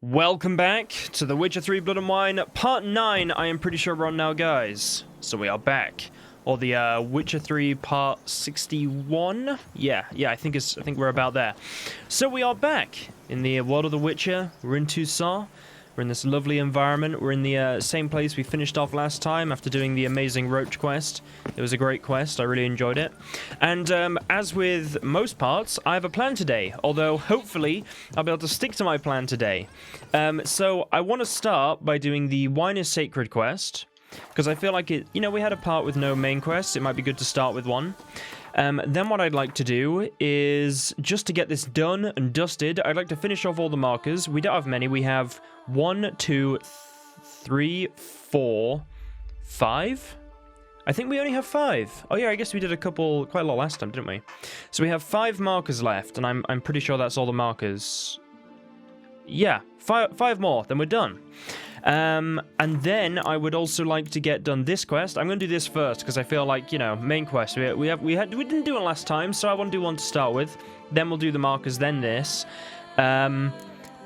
Welcome back to The Witcher 3 Blood and Wine, Part 9, I am pretty sure we're on now, guys. So we are back. Or the Witcher 3 Part 61? Yeah, I think we're about there. So we are back in the world of The Witcher. We're in Toussaint. We're in this lovely environment. We're in the same place we finished off last time after doing the amazing Roach quest. It was a great quest. I really enjoyed it. And as with most parts, I have a plan today. Although, hopefully, I'll be able to stick to my plan today. So I want to start by doing the Wine is Sacred quest. Because I feel like we had a part with no main quests. It might be good to start with one. Then what I'd like to do is, just to get this done and dusted, I'd like to finish off all the markers. We don't have many. We have 1, 2, 3, 4, 5. I think we only have 5. Oh yeah, I guess we did quite a lot last time, didn't we? So we have 5 markers left, and I'm pretty sure that's all the markers. Yeah, 5 more, then we're done. And then I would also like to get done this quest. I'm going to do this first because I feel like, main quest. We didn't do it last time, so I want to do one to start with. Then we'll do the markers, then this.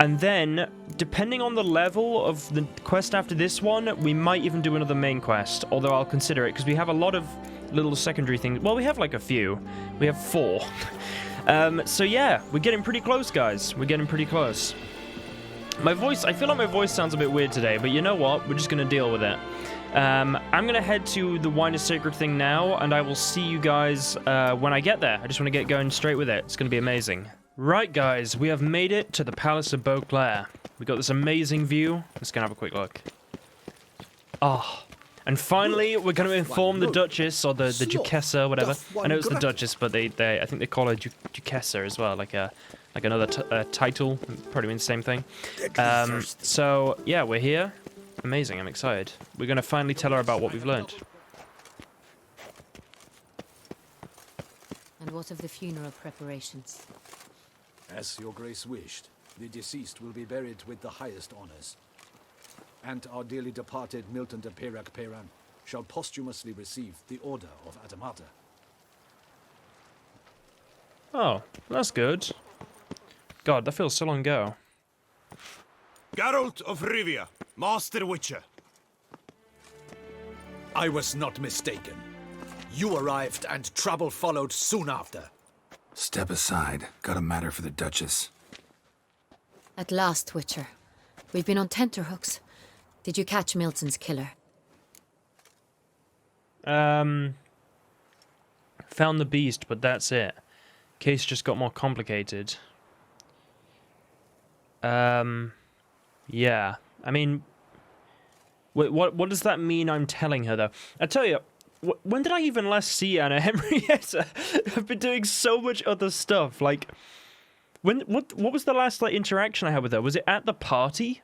And then, depending on the level of the quest after this one, we might even do another main quest. Although I'll consider it because we have a lot of little secondary things. Well, we have like a few. We have 4. So yeah, we're getting pretty close, guys. We're getting pretty close. I feel like my voice sounds a bit weird today, but you know what? We're just going to deal with it. I'm going to head to the Wine is Sacred thing now, and I will see you guys when I get there. I just want to get going straight with it. It's going to be amazing. Right, guys, we have made it to the Palace of Beauclair. We got this amazing view. Let's go and have a quick look. Oh, and finally, we're going to inform the Duchess, or the Duchessa, whatever. I know it's the Duchess, but I think they call her Duchessa as well, like another title, probably means the same thing. So, yeah, we're here. Amazing, I'm excited. We're going to finally tell her about what we've learned. And what of the funeral preparations? As your grace wished, the deceased will be buried with the highest honors. And our dearly departed Milton de Peyrac-Peyran shall posthumously receive the Order of Adamata. Oh, that's good. God, that feels so long ago. Geralt of Rivia, Master Witcher. I was not mistaken. You arrived and trouble followed soon after. Step aside. Got a matter for the Duchess. At last, Witcher. We've been on tenterhooks. Did you catch Milton's killer? Found the beast, but that's it. Case just got more complicated. Yeah. I mean, what does that mean I'm telling her, though? I tell you, when did I even last see Anna Henrietta? I've been doing so much other stuff. Like, what was the last, interaction I had with her? Was it at the party?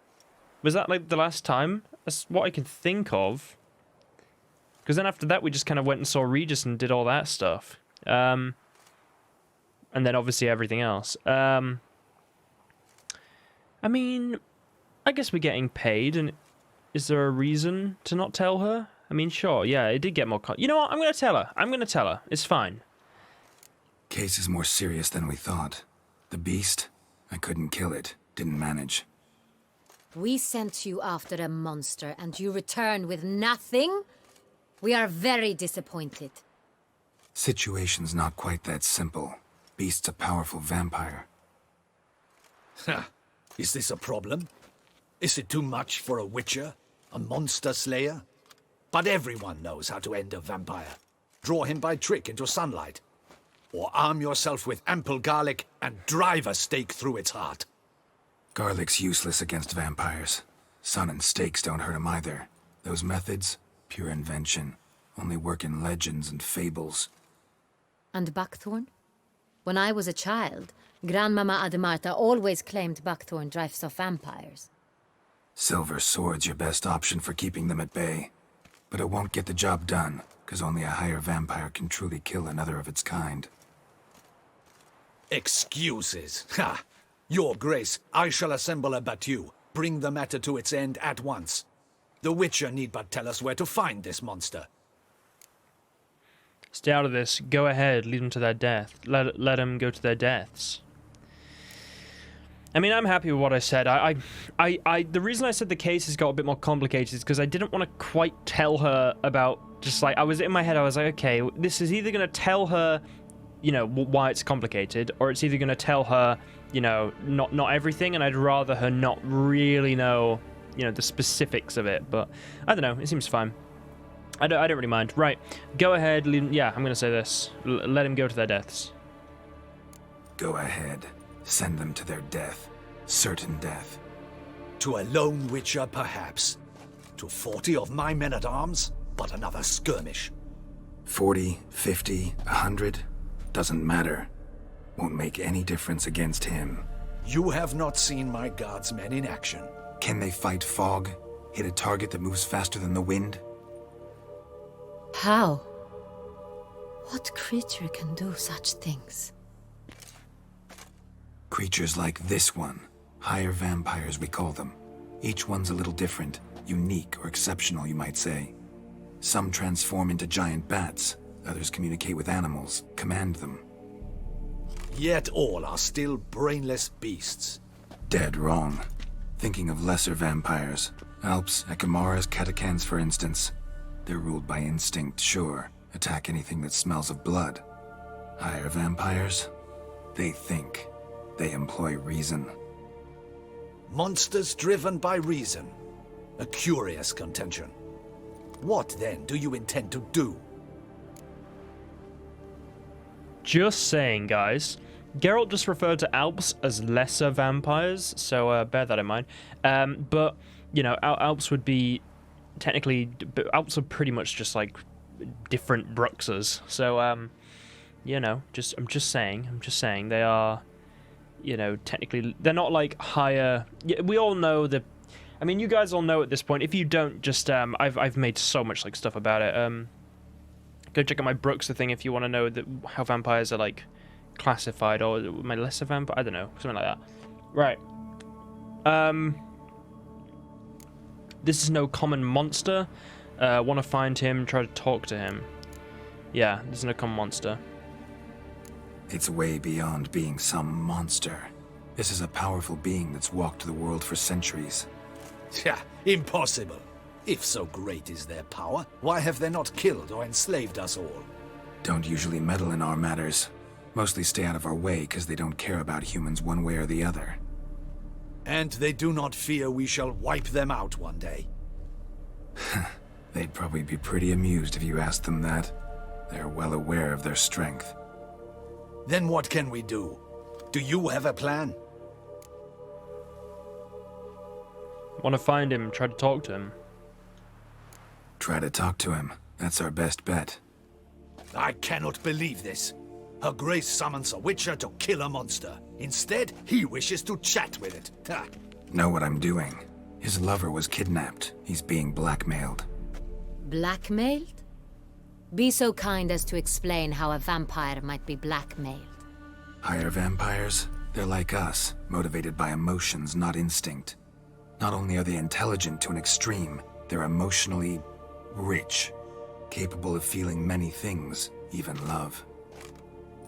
Was that, the last time? That's what I can think of. Because then after that, we just kind of went and saw Regis and did all that stuff. And then, obviously, everything else. I mean, I guess we're getting paid, and is there a reason to not tell her? I mean, sure, yeah, it did get more... You know what? I'm going to tell her. I'm going to tell her. It's fine. Case is more serious than we thought. The beast? I couldn't kill it. Didn't manage. We sent you after a monster, and you return with nothing? We are very disappointed. Situation's not quite that simple. Beast's a powerful vampire. Ha! Is this a problem? Is it too much for a witcher? A monster slayer? But everyone knows how to end a vampire. Draw him by trick into sunlight. Or arm yourself with ample garlic and drive a stake through its heart. Garlic's useless against vampires. Sun and stakes don't hurt him either. Those methods, pure invention. Only work in legends and fables. And buckthorn? When I was a child, Grandmama Adamarta always claimed buckthorn drives off vampires. Silver sword's your best option for keeping them at bay. But it won't get the job done, because only a higher vampire can truly kill another of its kind. Excuses. Ha! Your Grace, I shall assemble a battue. Bring the matter to its end at once. The Witcher need but tell us where to find this monster. Stay out of this. Go ahead. Lead them to their death. Let them go to their deaths. I mean, I'm happy with what I said. The reason I said the case has got a bit more complicated is because I didn't want to quite tell her about, just like, I was in my head, I was like, okay, this is either going to tell her, you know, why it's complicated, or it's either going to tell her, you know, not everything, and I'd rather her not really know, you know, the specifics of it, but I don't know, it seems fine. I don't really mind. Right, go ahead, yeah, I'm going to say this. Let him go to their deaths. Go ahead. Send them to their death. Certain death. To a lone witcher, perhaps. To 40 of my men-at-arms, but another skirmish. 40, 50, 100, doesn't matter. Won't make any difference against him. You have not seen my guardsmen in action. Can they fight fog? Hit a target that moves faster than the wind? How? What creature can do such things? Creatures like this one. Higher vampires, we call them. Each one's a little different. Unique or exceptional, you might say. Some transform into giant bats. Others communicate with animals, command them. Yet all are still brainless beasts. Dead wrong. Thinking of lesser vampires. Alps, Ekamaras, Catacans, for instance. They're ruled by instinct, sure. Attack anything that smells of blood. Higher vampires? They think. They employ reason. Monsters driven by reason. A curious contention. What, then, do you intend to do? Just saying, guys. Geralt just referred to Alps as lesser vampires, so bear that in mind. But, you know, Alps would be technically... Alps are pretty much just, like, different Bruxers. So, you know, I'm just saying, they are... You know, technically, they're not like higher. We all know the. I mean, you guys all know at this point. If you don't, just I've made so much like stuff about it. Go check out my Bruxer thing if you want to know how vampires are like classified, or my lesser vampire. I don't know, something like that. Right. This is no common monster. Want to find him? Try to talk to him. Yeah, this is no common monster. It's way beyond being some monster. This is a powerful being that's walked the world for centuries. Yeah, impossible. If so great is their power, why have they not killed or enslaved us all? Don't usually meddle in our matters. Mostly stay out of our way because they don't care about humans one way or the other. And they do not fear we shall wipe them out one day. They'd probably be pretty amused if you asked them that. They're well aware of their strength. Then what can we do? Do you have a plan? Want to find him, try to talk to him. Try to talk to him. That's our best bet. I cannot believe this. Her Grace summons a witcher to kill a monster. Instead, he wishes to chat with it. Ha. Know what I'm doing. His lover was kidnapped. He's being blackmailed. Blackmailed? Be so kind as to explain how a vampire might be blackmailed. Higher vampires? They're like us, motivated by emotions, not instinct. Not only are they intelligent to an extreme, they're emotionally rich, capable of feeling many things, even love.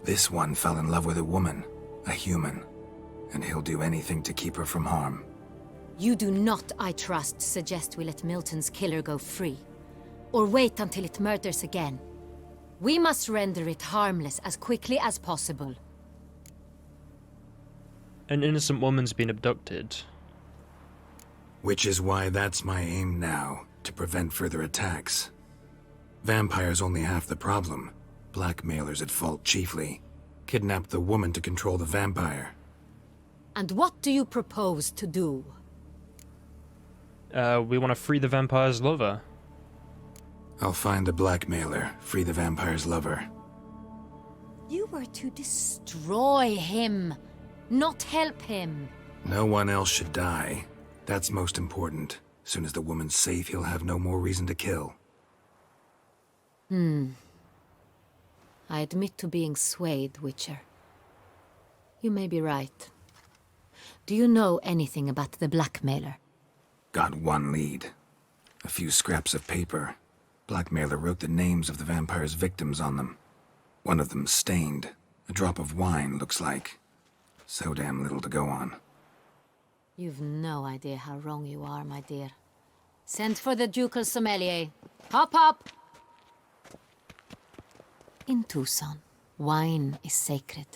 This one fell in love with a woman, a human, and he'll do anything to keep her from harm. You do not, I trust, suggest we let Milton's killer go free. Or wait until it murders again. We must render it harmless as quickly as possible. An innocent woman's been abducted. Which is why that's my aim now, to prevent further attacks. Vampires only half the problem. Blackmailers at fault chiefly. Kidnapped the woman to control the vampire. And what do you propose to do? We want to free the vampire's lover. I'll find the blackmailer, free the vampire's lover. You were to destroy him, not help him. No one else should die. That's most important. Soon as the woman's safe, he'll have no more reason to kill. I admit to being swayed, Witcher. You may be right. Do you know anything about the blackmailer? Got one lead. A few scraps of paper. Blackmailer wrote the names of the vampire's victims on them. One of them stained. A drop of wine, looks like. So damn little to go on. You've no idea how wrong you are, my dear. Send for the ducal sommelier. Hop, hop! In Tucson, wine is sacred.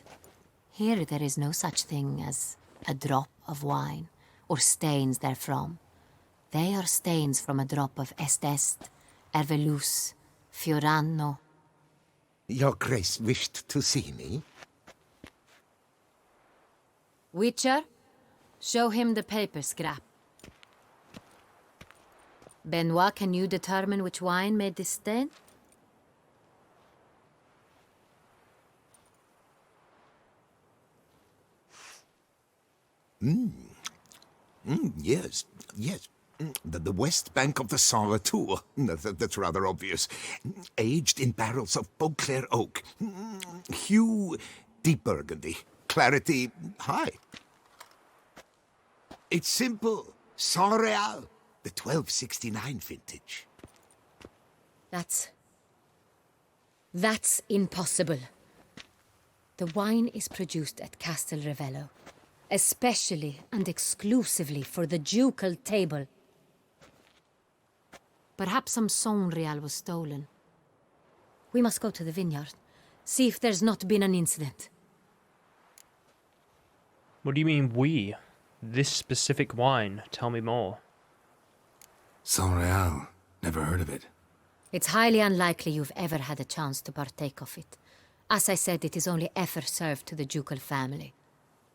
Here there is no such thing as a drop of wine, or stains therefrom. They are stains from a drop of Est, Ervelus, Fiorano. Your Grace wished to see me? Witcher, show him the paper scrap. Benoit, can you determine which wine made this stain? Yes, yes. The west bank of the Saint Retour. That's rather obvious. Aged in barrels of Beauclair oak. Hue, deep burgundy. Clarity, high. It's simple. Saint Real, the 1269 vintage. That's impossible. The wine is produced at Castel Ravello, especially and exclusively for the ducal table. Perhaps some Saint Real was stolen. We must go to the vineyard, see if there's not been an incident. What do you mean, we? This specific wine? Tell me more. Saint Real. Never heard of it. It's highly unlikely you've ever had a chance to partake of it. As I said, it is only ever served to the ducal family.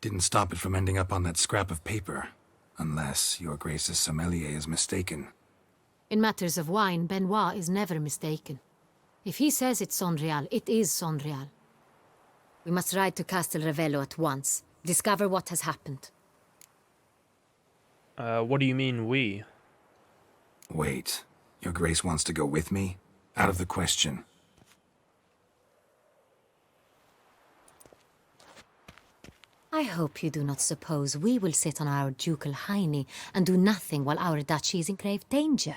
Didn't stop it from ending up on that scrap of paper. Unless your Grace's sommelier is mistaken. In matters of wine, Benoit is never mistaken. If he says it's Saint Real, it is Saint Real. We must ride to Castel Ravello at once. Discover what has happened. What do you mean, we? Wait. Your Grace wants to go with me? Out of the question. I hope you do not suppose we will sit on our ducal hiney and do nothing while our duchy is in grave danger.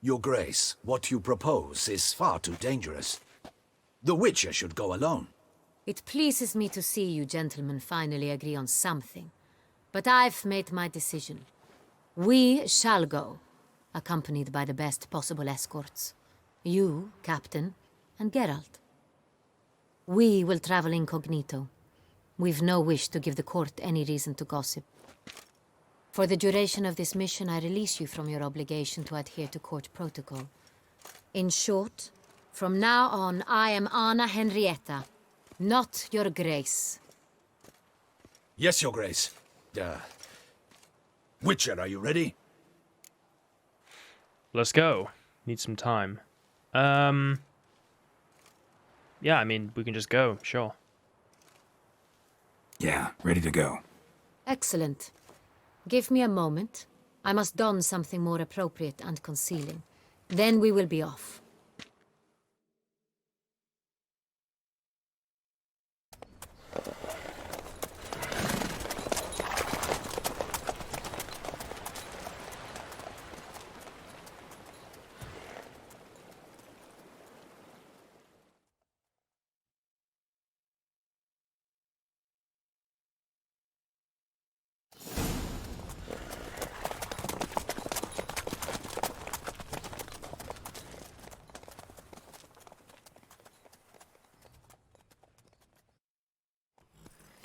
Your Grace, what you propose is far too dangerous. The Witcher should go alone. It pleases me to see you gentlemen finally agree on something. But I've made my decision. We shall go, accompanied by the best possible escorts. You, Captain, and Geralt. We will travel incognito. We've no wish to give the court any reason to gossip. For the duration of this mission, I release you from your obligation to adhere to court protocol. In short, from now on, I am Anna Henrietta, not your Grace. Yes, Your Grace. Witcher, are you ready? Let's go. Need some time. Yeah, I mean, we can just go, sure. Yeah, ready to go. Excellent. Give me a moment. I must don something more appropriate and concealing. Then we will be off.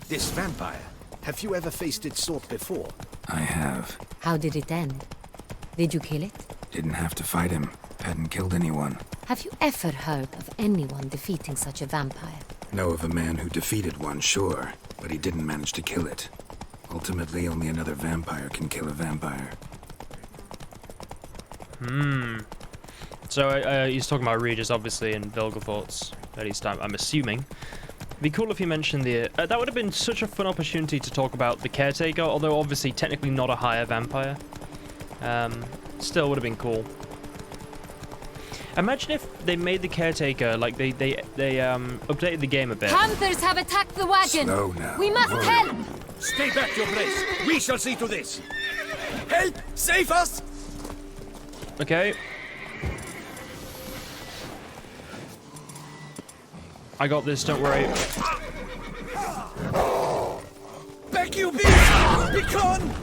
This vampire, have you ever faced its sort before? I have. How did it end? Did you kill it? Didn't have to fight him. Hadn't killed anyone. Have you ever heard of anyone defeating such a vampire? Know of a man who defeated one, sure, but he didn't manage to kill it. Ultimately, only another vampire can kill a vampire. So he's talking about Regis, obviously, and Vilgefortz. At least I'm assuming. It'd be cool if you mentioned the... that would have been such a fun opportunity to talk about the Caretaker, although obviously technically not a higher vampire. Still would have been cool. Imagine if they made the Caretaker, like they updated the game a bit. Panthers have attacked the wagon! Slow now. We must Whoa. help! Stay back, Your Grace. We shall see to this. Help! Save us! Okay. I got this, don't worry. Back you beast! Be gone!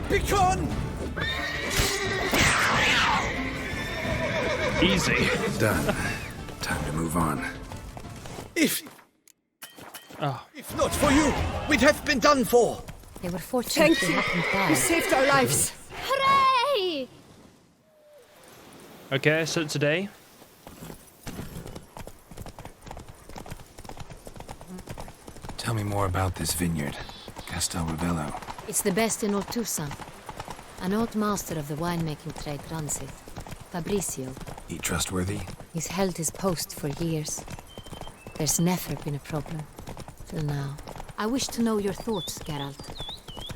Begone! Easy. Done. Time to move on. If Oh, not for you, we'd have been done for. They were fortunate Thank they you. hadn't You died. saved our lives. Hooray! okay. So today, Tell me more about this vineyard, Castel Ravello. It's the best in all Toussaint. An old master of the winemaking trade runs it. Fabrizio. He trustworthy? He's held his post for years. There's never been a problem. Till now. I wish to know your thoughts, Geralt.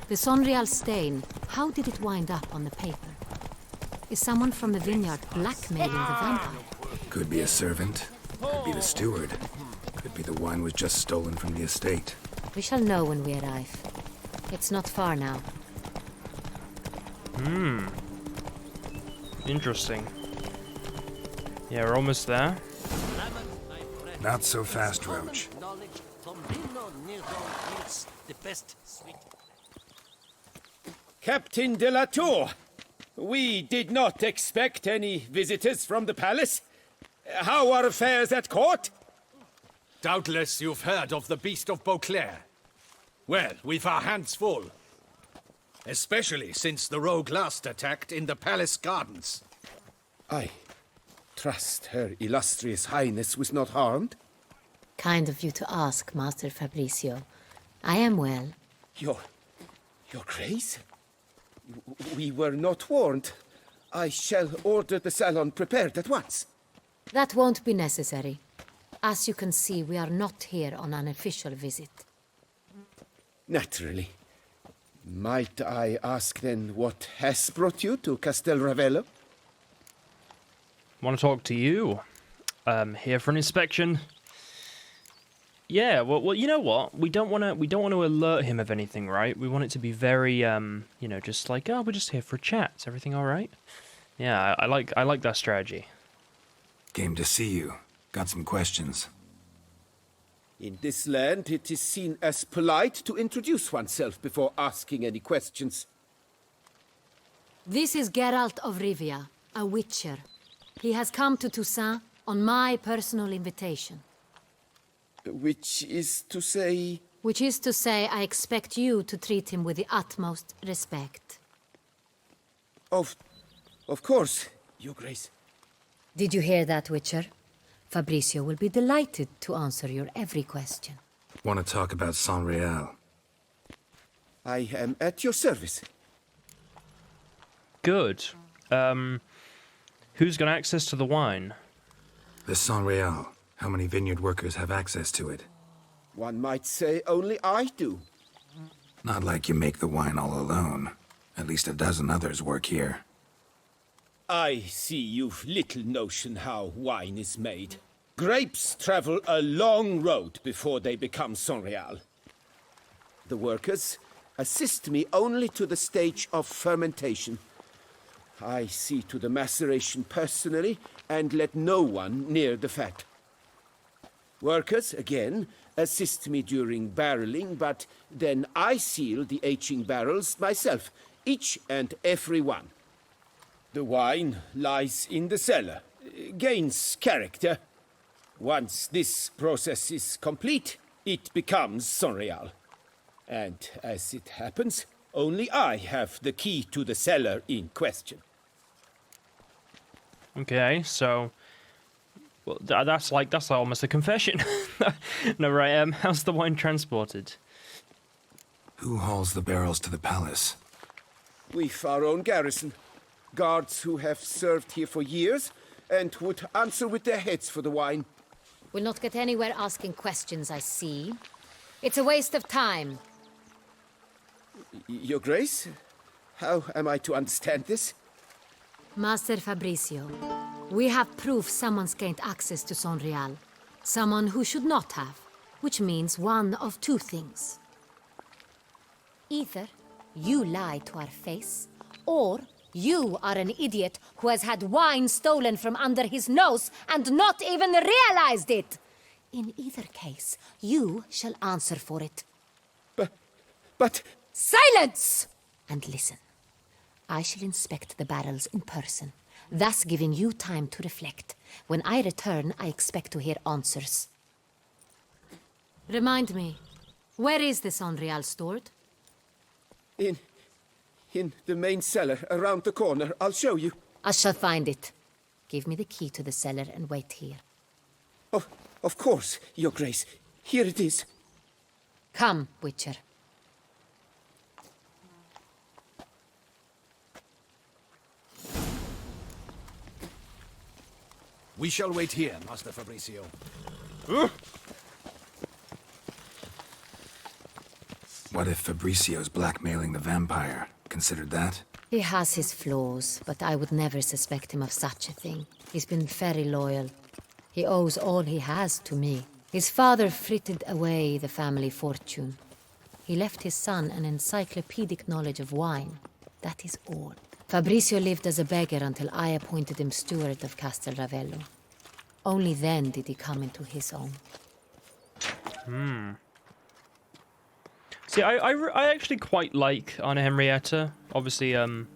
The Sonreal stain, how did it wind up on the paper? Is someone from the vineyard blackmailing the vampire? Could be a servant. Could be the steward. Could be the wine was just stolen from the estate. We shall know when we arrive. It's not far now. interesting. Yeah, we're almost there. Not so fast, Roach. Captain de la Tour, we did not expect any visitors from the palace. How are affairs at court? Doubtless you've heard of the Beast of Beauclair. Well, we've our hands full. Especially since the rogue last attacked in the palace gardens. I trust Her Illustrious Highness was not harmed. Kind of you to ask, Master Fabrizio. I am well. Your Grace? We were not warned. I shall order the salon prepared at once. That won't be necessary. As you can see, we are not here on an official visit. Naturally. Might I ask then what has brought you to Castel Ravello? Want to talk to you? Here for an inspection. Yeah, well, you know what? We don't want to alert him of anything, right? We want it to be very, just like, oh, we're just here for a chat. Is everything all right? Yeah, I like that strategy. Game to see you. Got some questions. In this land, it is seen as polite to introduce oneself before asking any questions. This is Geralt of Rivia, a witcher. He has come to Toussaint on my personal invitation. Which is to say... Which is to say, I expect you to treat him with the utmost respect. Of course, Your Grace. Did you hear that, Witcher? Fabrizio will be delighted to answer your every question. Want to talk about Saint-Réal? I am at your service. Good. Who's got access to the wine? The Saint-Réal. How many vineyard workers have access to it? One might say only I do. Not like you make the wine all alone. At least a dozen others work here. I see you've little notion how wine is made. Grapes travel a long road before they become Saint-Réal. The workers assist me only to the stage of fermentation. I see to the maceration personally and let no one near the fat. Workers, again, assist me during barreling, but then I seal the aging barrels myself, each and every one. The wine lies in the cellar, gains character. Once this process is complete, it becomes Saint-Réal. And as it happens, only I have the key to the cellar in question. Okay, so... Well, that's like almost a confession. No, right, how's the wine transported? Who hauls the barrels to the palace? We've our own garrison. Guards who have served here for years and would answer with their heads for the wine. We'll not get anywhere asking questions, I see. It's a waste of time. Your Grace, how am I to understand this? Master Fabrizio, we have proof someone's gained access to Saint-Réal. Someone who should not have, which means one of two things. Either you lie to our face, or you are an idiot who has had wine stolen from under his nose and not even realized it. In either case, you shall answer for it. But... Silence! And listen. I shall inspect the barrels in person, thus giving you time to reflect. When I return, I expect to hear answers. Remind me, where is this Unreal stored? In the main cellar, around the corner. I'll show you. I shall find it. Give me the key to the cellar and wait here. Of course, Your Grace. Here it is. Come, Witcher. We shall wait here, Master Fabrizio. What if Fabricio's blackmailing the vampire? Considered that? He has his flaws, but I would never suspect him of such a thing. He's been very loyal. He owes all he has to me. His father frittered away the family fortune. He left his son an encyclopedic knowledge of wine. That is all. Fabricio lived as a beggar until I appointed him steward of Castel Ravello. Only then did he come into his own. See, I actually quite like Anna Henrietta. Obviously, you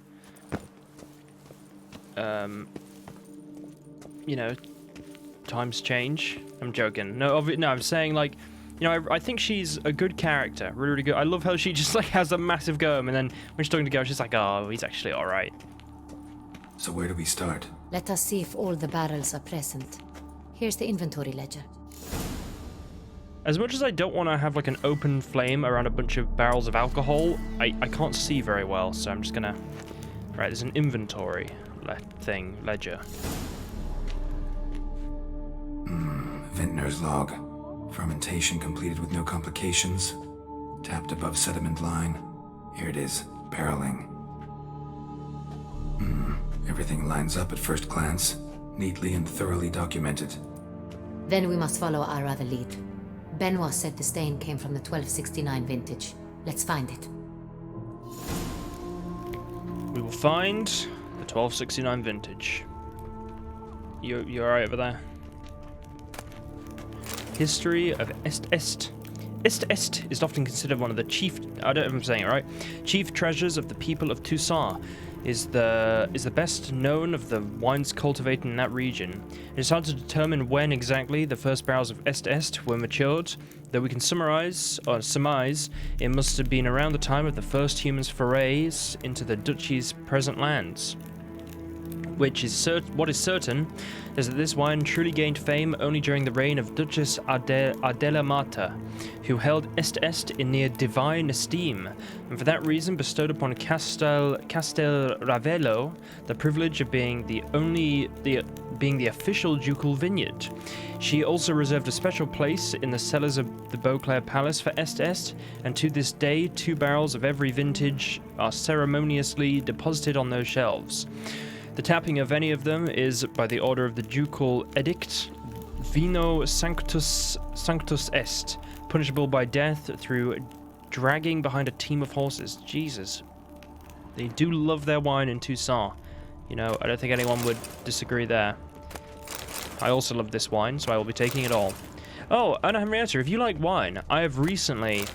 know, times change. I'm joking. No, no, I'm saying, like, you know, I think she's a good character. Really, really good. I love how she just, like, has a massive go, and then when she's talking to Geralt, she's like, oh, he's actually alright. So where do we start? Let us see if all the barrels are present. Here's the inventory ledger. As much as I don't want to have, like, an open flame around a bunch of barrels of alcohol, I can't see very well, so I'm just gonna... Right, there's an inventory ledger. Vintner's log. Fermentation completed with no complications. Tapped above sediment line. Here it is. Barreling. Everything lines up at first glance. Neatly and thoroughly documented. Then we must follow our other lead. Benoit said the stain came from the 1269 vintage. Let's find it. We will find the 1269 vintage. You alright over there? History of Est. Est is often considered one of the chief... I don't know if I'm saying it right. Chief treasures of the people of Toussaint. Is the best known of the wines cultivated in that region. It is hard to determine when exactly the first barrels of Est were matured, though we can surmise it must have been around the time of the first humans' forays into the duchy's present lands. What is certain is that this wine truly gained fame only during the reign of Duchess Adela Mata, who held Est in near divine esteem, and for that reason bestowed upon Castel Ravello the privilege of being the official ducal vineyard. She also reserved a special place in the cellars of the Beauclair Palace for Est, and to this day 2 barrels of every vintage are ceremoniously deposited on those shelves. The tapping of any of them is by the order of the ducal edict, Vino Sanctus Est, punishable by death through dragging behind a team of horses. Jesus. They do love their wine in Toussaint. You know, I don't think anyone would disagree there. I also love this wine, so I will be taking it all. Oh, Anna Henrietta, if you like wine, I have recently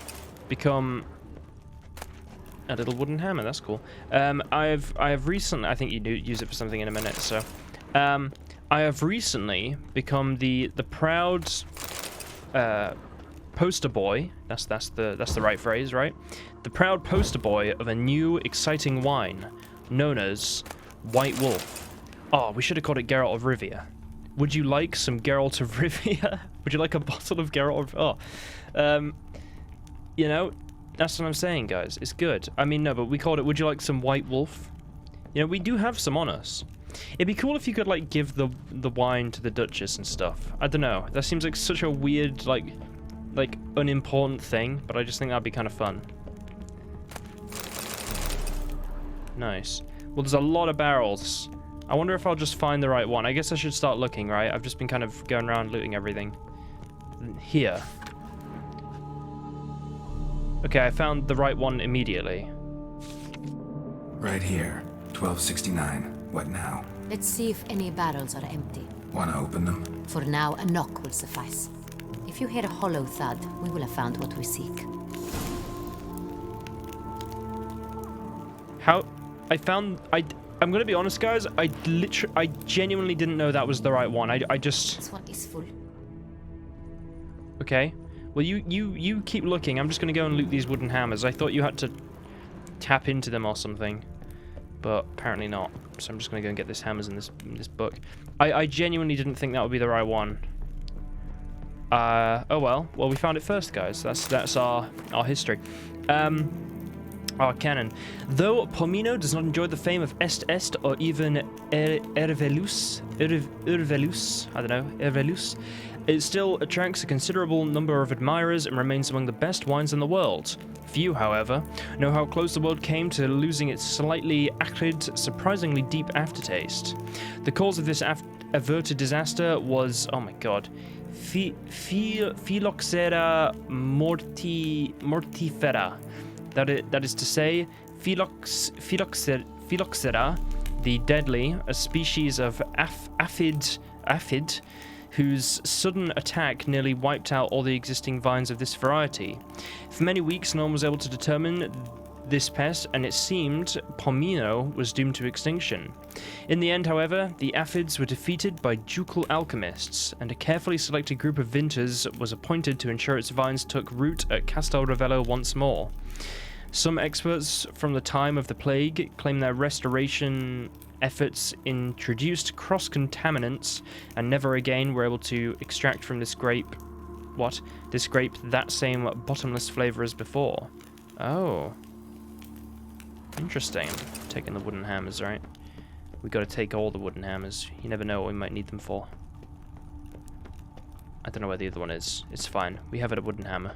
become... A little wooden hammer, that's cool. I have recently, I think you do use it for something in a minute, so. I have recently become the proud poster boy, that's the right phrase, right? The proud poster boy of a new exciting wine known as White Wolf. Oh, we should have called it Geralt of Rivia. Would you like some Geralt of Rivia? Would you like a bottle of Geralt of... Oh. You know... That's what I'm saying, guys. It's good. I mean, no, but we called it, would you like some White Wolf? You know, we do have some on us. It'd be cool if you could, like, give the wine to the Duchess and stuff. I don't know. That seems like such a weird, like unimportant thing, but I just think that'd be kind of fun. Nice. Well, there's a lot of barrels. I wonder if I'll just find the right one. I guess I should start looking, right? I've just been kind of going around looting everything. Here. Okay, I found the right one immediately. Right here. 1269. What now? Let's see if any barrels are empty. Wanna open them? For now, a knock will suffice. If you hear a hollow thud, we will have found what we seek. I'm gonna be honest, guys. I genuinely didn't know that was the right one. I just. This one is full. Okay. Well, you keep looking. I'm just gonna go and loot these wooden hammers. I thought you had to tap into them or something, but apparently not. So I'm just gonna go and get these hammers in this book. I genuinely didn't think that would be the right one. Oh well. Well, we found it first, guys. That's our history. Our canon. Though Pomino does not enjoy the fame of Est or even Ervelus, I don't know, Ervelus, it still attracts a considerable number of admirers and remains among the best wines in the world. Few, however, know how close the world came to losing its slightly acrid, surprisingly deep aftertaste. The cause of this averted disaster was, oh my god, Phylloxera mortifera. That is to say, Phylloxera, the deadly, a species of aphid, whose sudden attack nearly wiped out all the existing vines of this variety. For many weeks, no one was able to determine this pest, and it seemed Pomino was doomed to extinction. In the end, however, the aphids were defeated by ducal alchemists, and a carefully selected group of vintners was appointed to ensure its vines took root at Castel Ravello once more. Some experts from the time of the plague claim their restoration efforts introduced cross-contaminants and never again were able to extract from this grape that same bottomless flavor as before. Oh. Interesting. Taking the wooden hammers, right? We gotta take all the wooden hammers. You never know what we might need them for. I don't know where the other one is. It's fine. We have a wooden hammer.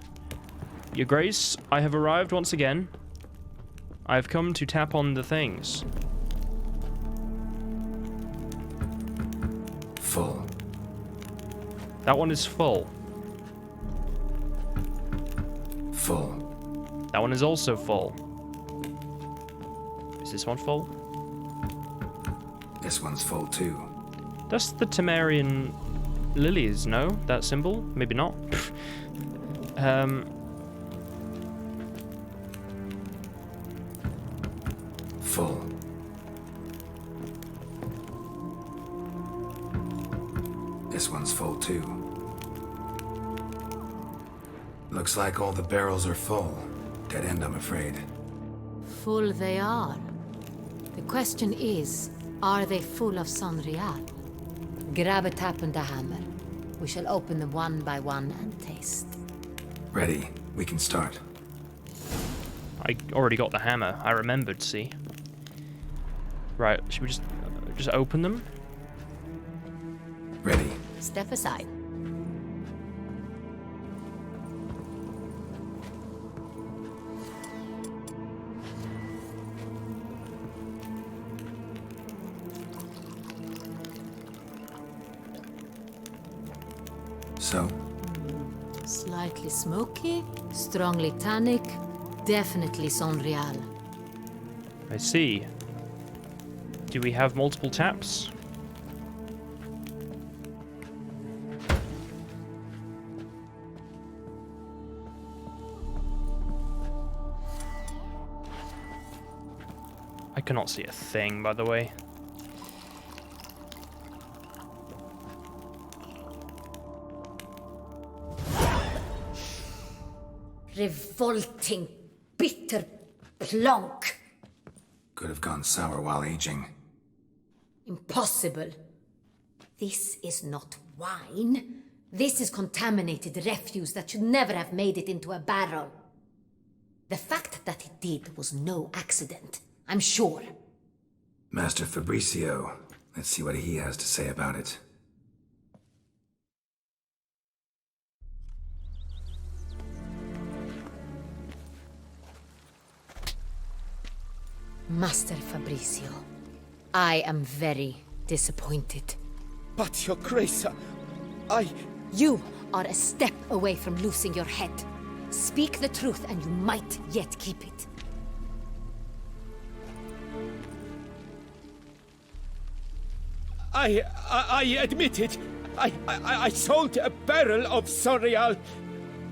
Your Grace, I have arrived once again. I have come to tap on the things. Full. That one is full. Full. That one is also full. Is this one full? This one's full too. That's the Temerian lilies, no? That symbol? Maybe not. Full. This one's full too. Looks like all the barrels are full. Dead end, I'm afraid. Full they are. The question is, are they full of Sonreal? Grab a tap and a hammer. We shall open them one by one and taste. Ready. We can start. I already got the hammer. I remembered, see? Right, should we just open them? Ready. Step aside. So, Slightly smoky, strongly tannic, definitely Sonreal. I see. Do we have multiple taps? I cannot see a thing, by the way. Revolting, bitter plonk. could have gone sour while aging. Impossible. This is not wine. This is contaminated refuse that should never have made it into a barrel. The fact that it did was no accident, I'm sure. Master Fabricio, let's see what he has to say about it. Master Fabricio, I am very disappointed. But, Your Grace, You are a step away from losing your head. Speak the truth and you might yet keep it. I admit it. I sold a barrel of Sonreal.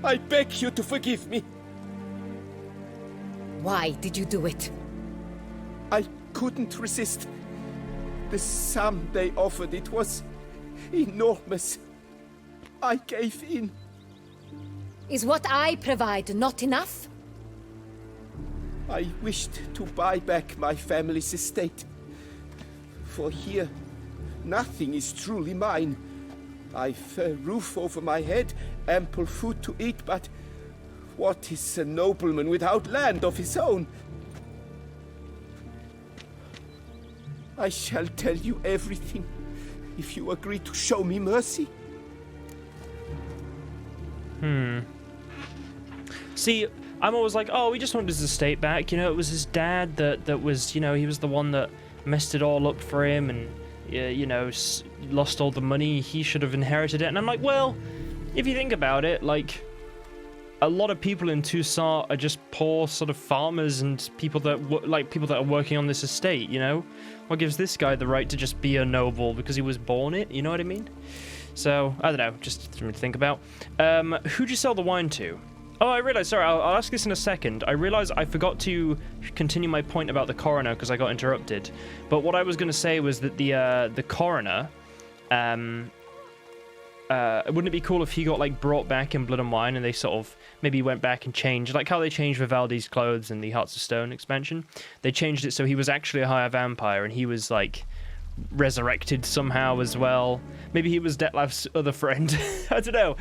I beg you to forgive me. Why did you do it? couldn't resist. The sum they offered, it was enormous. I gave in. Is what I provide not enough? I wished to buy back my family's estate. For here, nothing is truly mine. I've a roof over my head, ample food to eat, but what is a nobleman without land of his own? I shall tell you everything, if you agree to show me mercy. See, I'm always like, oh, we just wanted his estate back. You know, it was his dad that was, you know, he was the one that messed it all up for him and, you know, lost all the money. He should have inherited it. And I'm like, well, if you think about it, like, a lot of people in Toussaint are just poor sort of farmers and people that are working on this estate, you know? What gives this guy the right to just be a noble because he was born it? You know what I mean? So, I don't know, just something to think about. Who'd you sell the wine to? Oh, I realized, sorry, I'll ask this in a second. I realized I forgot to continue my point about the coroner because I got interrupted. But what I was going to say was that the coroner, wouldn't it be cool if he got, like, brought back in Blood and Wine and they sort of maybe went back and changed, like how they changed Vivaldi's clothes in the Hearts of Stone expansion? They changed it so he was actually a higher vampire and he was, like, resurrected somehow as well. Maybe he was Detlef's other friend. I don't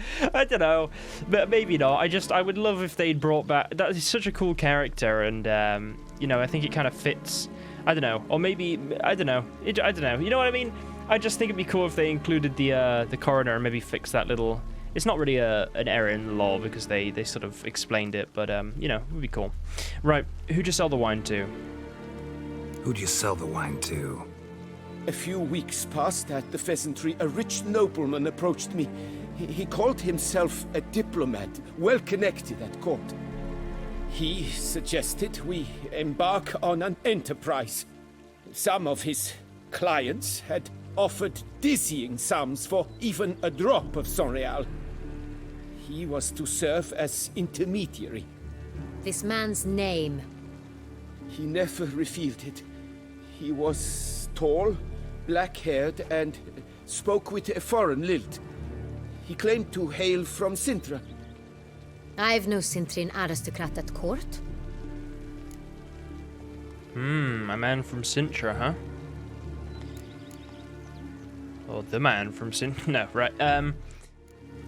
know, but maybe not. I would love if they'd brought back, that is such a cool character, and you know, I think it kind of fits. I don't know, or maybe I don't know, you know what I mean? I just think it'd be cool if they included the coroner and maybe fix that little, it's not really an error in the law because they sort of explained it, but you know, it would be cool. Right, who'd you sell the wine to? Who'd you sell the wine to? A few weeks past at the Pheasantry, a rich nobleman approached me. He called himself a diplomat, well connected at court. He suggested we embark on an enterprise. Some of his clients had offered dizzying sums for even a drop of Sonreal. He was to serve as intermediary. This man's name. He never revealed it. He was tall, black-haired, and spoke with a foreign lilt. He claimed to hail from Sintra. I've no Cintrian aristocrat at court. A man from Sintra, huh? Or the man from Sintra? No, right,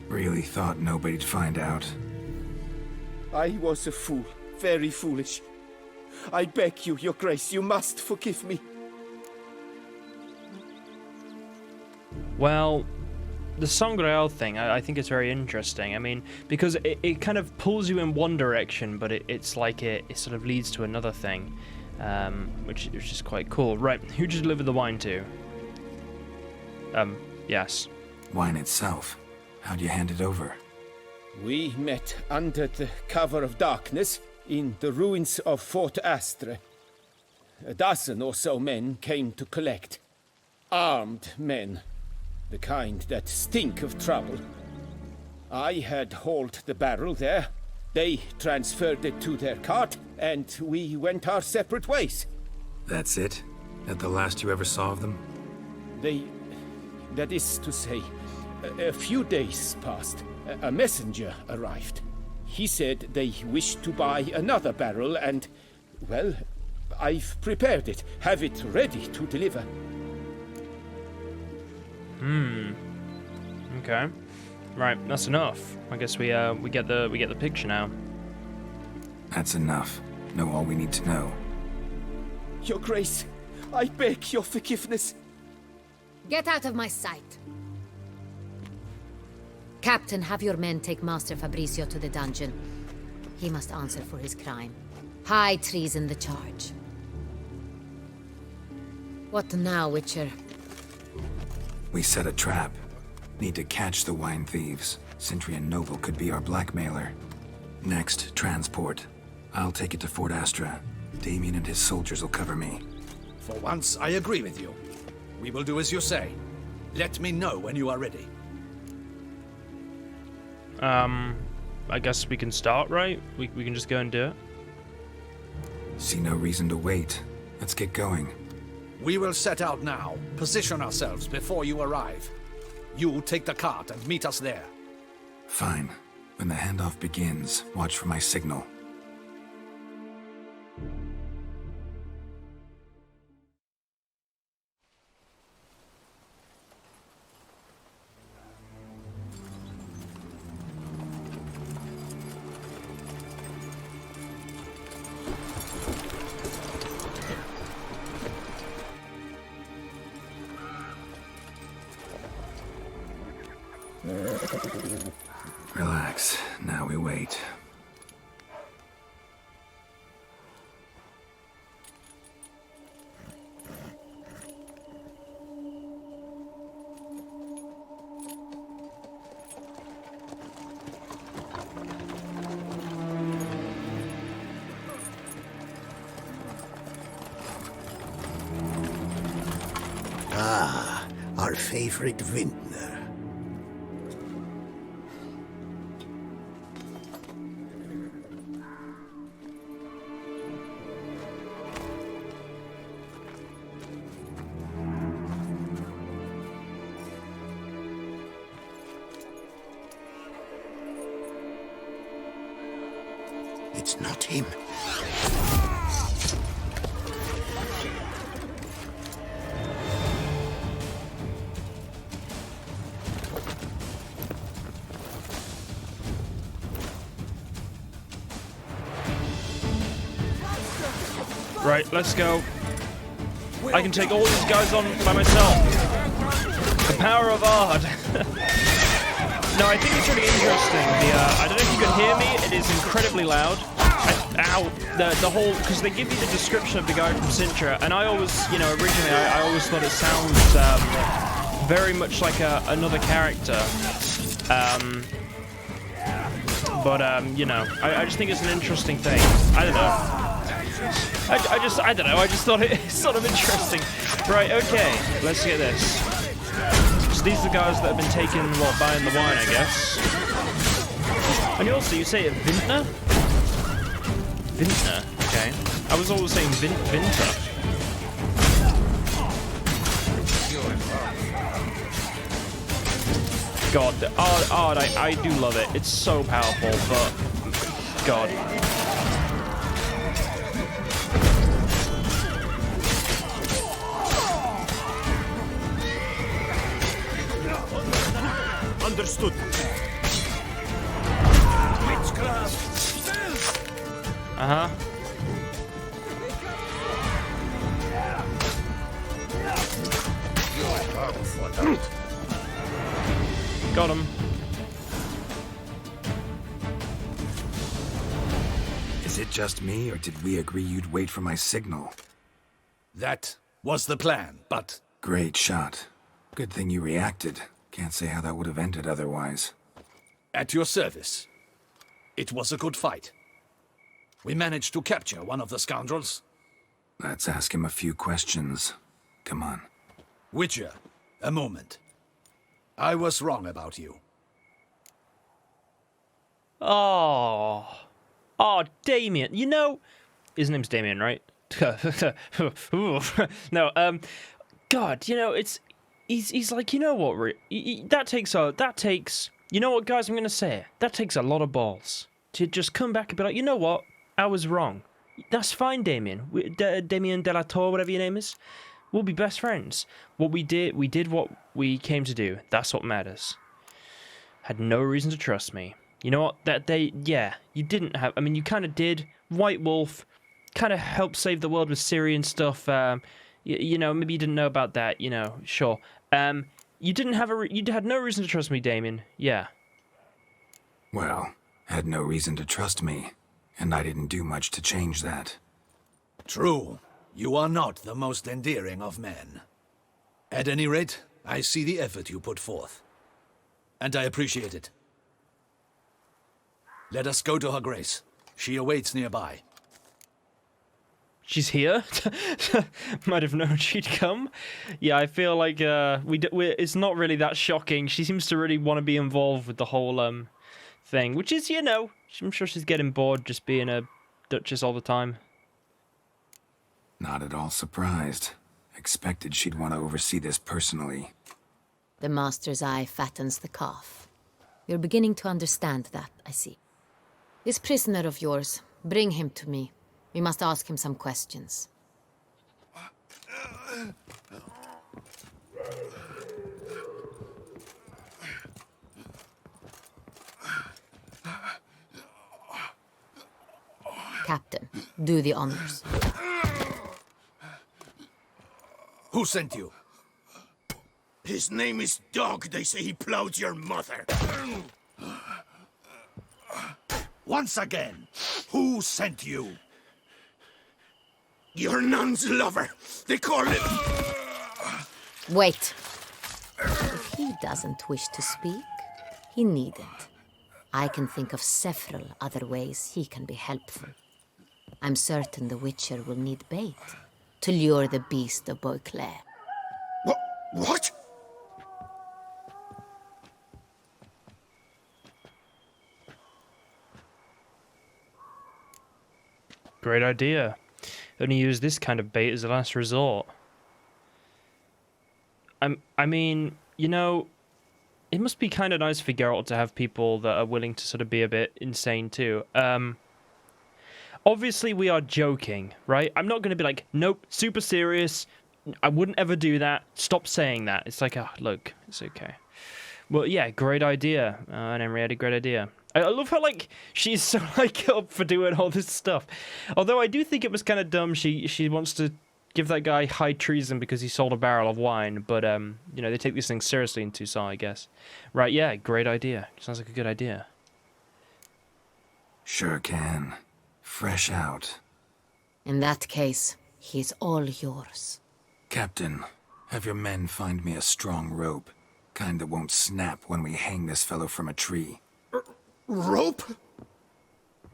Really thought nobody'd find out. I was a fool, very foolish. I beg you, Your Grace, you must forgive me. Well, the Sangreal thing, I think it's very interesting. I mean, because it kind of pulls you in one direction, but it's like it sort of leads to another thing, which is quite cool. Right, who'd you deliver the wine to? Yes. Wine itself. How'd you hand it over? We met under the cover of darkness in the ruins of Fort Astre. A dozen or so men came to collect. Armed men. The kind that stink of trouble. I had hauled the barrel there. They transferred it to their cart, and we went our separate ways. That's it? That the last you ever saw of them? That is to say, a few days passed. A messenger arrived. He said they wished to buy another barrel and, well, I've prepared it. Have it ready to deliver. Okay. Right, that's enough. I guess we get the picture now. That's enough. Know all we need to know. Your Grace, I beg your forgiveness. Get out of my sight. Captain, have your men take Master Fabricio to the dungeon. He must answer for his crime. High treason the charge. What now, Witcher? We set a trap. Need to catch the wine thieves. Cintrian Noble could be our blackmailer. Next, transport. I'll take it to Fort Astra. Damien and his soldiers will cover me. For once, I agree with you. We will do as you say. Let me know when you are ready. I guess we can start, right? We can just go and do it. See no reason to wait. Let's get going. We will set out now. Position ourselves before you arrive. You take the cart and meet us there. Fine. When the handoff begins, watch for my signal. Relax. Now we wait. Ah, our favorite vintner. It's not him. Right, let's go. I can take all these guys on by myself. The power of Ard. No, I think it's really interesting. I don't know if you can hear me. It is incredibly loud. The whole, because they give you the description of the guy from Sintra, and I always, originally I always thought it sounds very much like another character. I just think it's an interesting thing. I don't know. I don't know. I just thought it's sort of interesting. Right. Okay. Let's get this. So these are the guys that have been taken, buying the wine, I guess. And you say it Vintner? Vintner. Okay. I was always saying Vinter. God, the art, I do love it. It's so powerful, but God. Understood. Uh-huh. Got him. Is it just me, or did we agree you'd wait for my signal? That was the plan, but... Great shot. Good thing you reacted. Can't say how that would have ended otherwise. At your service. It was a good fight. We managed to capture one of the scoundrels. Let's ask him a few questions. Come on. Witcher, a moment. I was wrong about you. Oh, Damien. His name's Damien, right? No, God, he's like, that takes, you know what, guys, I'm gonna say it. That takes a lot of balls to just come back and be like, you know what, I was wrong. That's fine, Damien. Damien Delator, whatever your name is. We'll be best friends. What we did what we came to do. That's what matters. Had no reason to trust me. You know what? You didn't have. I mean, you kind of did. White Wolf kind of helped save the world with Syrian stuff. Maybe you didn't know about that. Sure. You didn't have you had no reason to trust me, Damien. Yeah. Well, had no reason to trust me, and I didn't do much to change that. True. You are not the most endearing of men. At any rate, I see the effort you put forth. And I appreciate it. Let us go to her grace. She awaits nearby. She's here? Might have known she'd come. Yeah, I feel like it's not really that shocking. She seems to really want to be involved with the whole thing, which is, I'm sure she's getting bored just being a duchess all the time. Not at all surprised. Expected she'd want to oversee this personally. The master's eye fattens the calf. You're beginning to understand that, I see. This prisoner of yours, bring him to me. We must ask him some questions. Captain, do the honors. Who sent you? His name is Dog. They say he plowed your mother. Once again, who sent you? Your nun's lover. They call him... Wait. If he doesn't wish to speak, he needn't. I can think of several other ways he can be helpful. I'm certain the Witcher will need bait to lure the beast of Beauclair. What? Great idea. Only use this kind of bait as a last resort. I mean, you know, it must be kind of nice for Geralt to have people that are willing to sort of be a bit insane too. Obviously we are joking, right? I'm not going to be like, nope, super serious. I wouldn't ever do that. Stop saying that. It's like, oh, look, it's okay. Well, yeah, great idea. And Emery had a great idea. I love how, like, she's so, like, up for doing all this stuff. Although I do think it was kind of dumb. She wants to give that guy high treason because he sold a barrel of wine. But, you know, they take these things seriously in Tucson, I guess. Right, yeah, great idea. Sounds like a good idea. Sure can. Fresh out. In that case, he's all yours. Captain, have your men find me a strong rope. Kind that won't snap when we hang this fellow from a tree. Rope?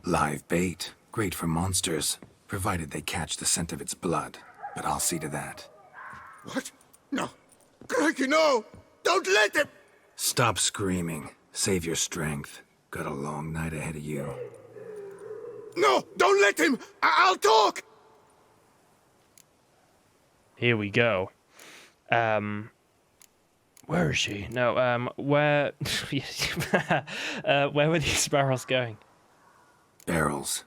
Live bait. Great for monsters, provided they catch the scent of its blood. But I'll see to that. What? No. Crikey, no! Don't let him! Stop screaming. Save your strength. Got a long night ahead of you. No! Don't let him! I'll talk! Here we go. Where is she? No, where... where were these barrels going? Barrels.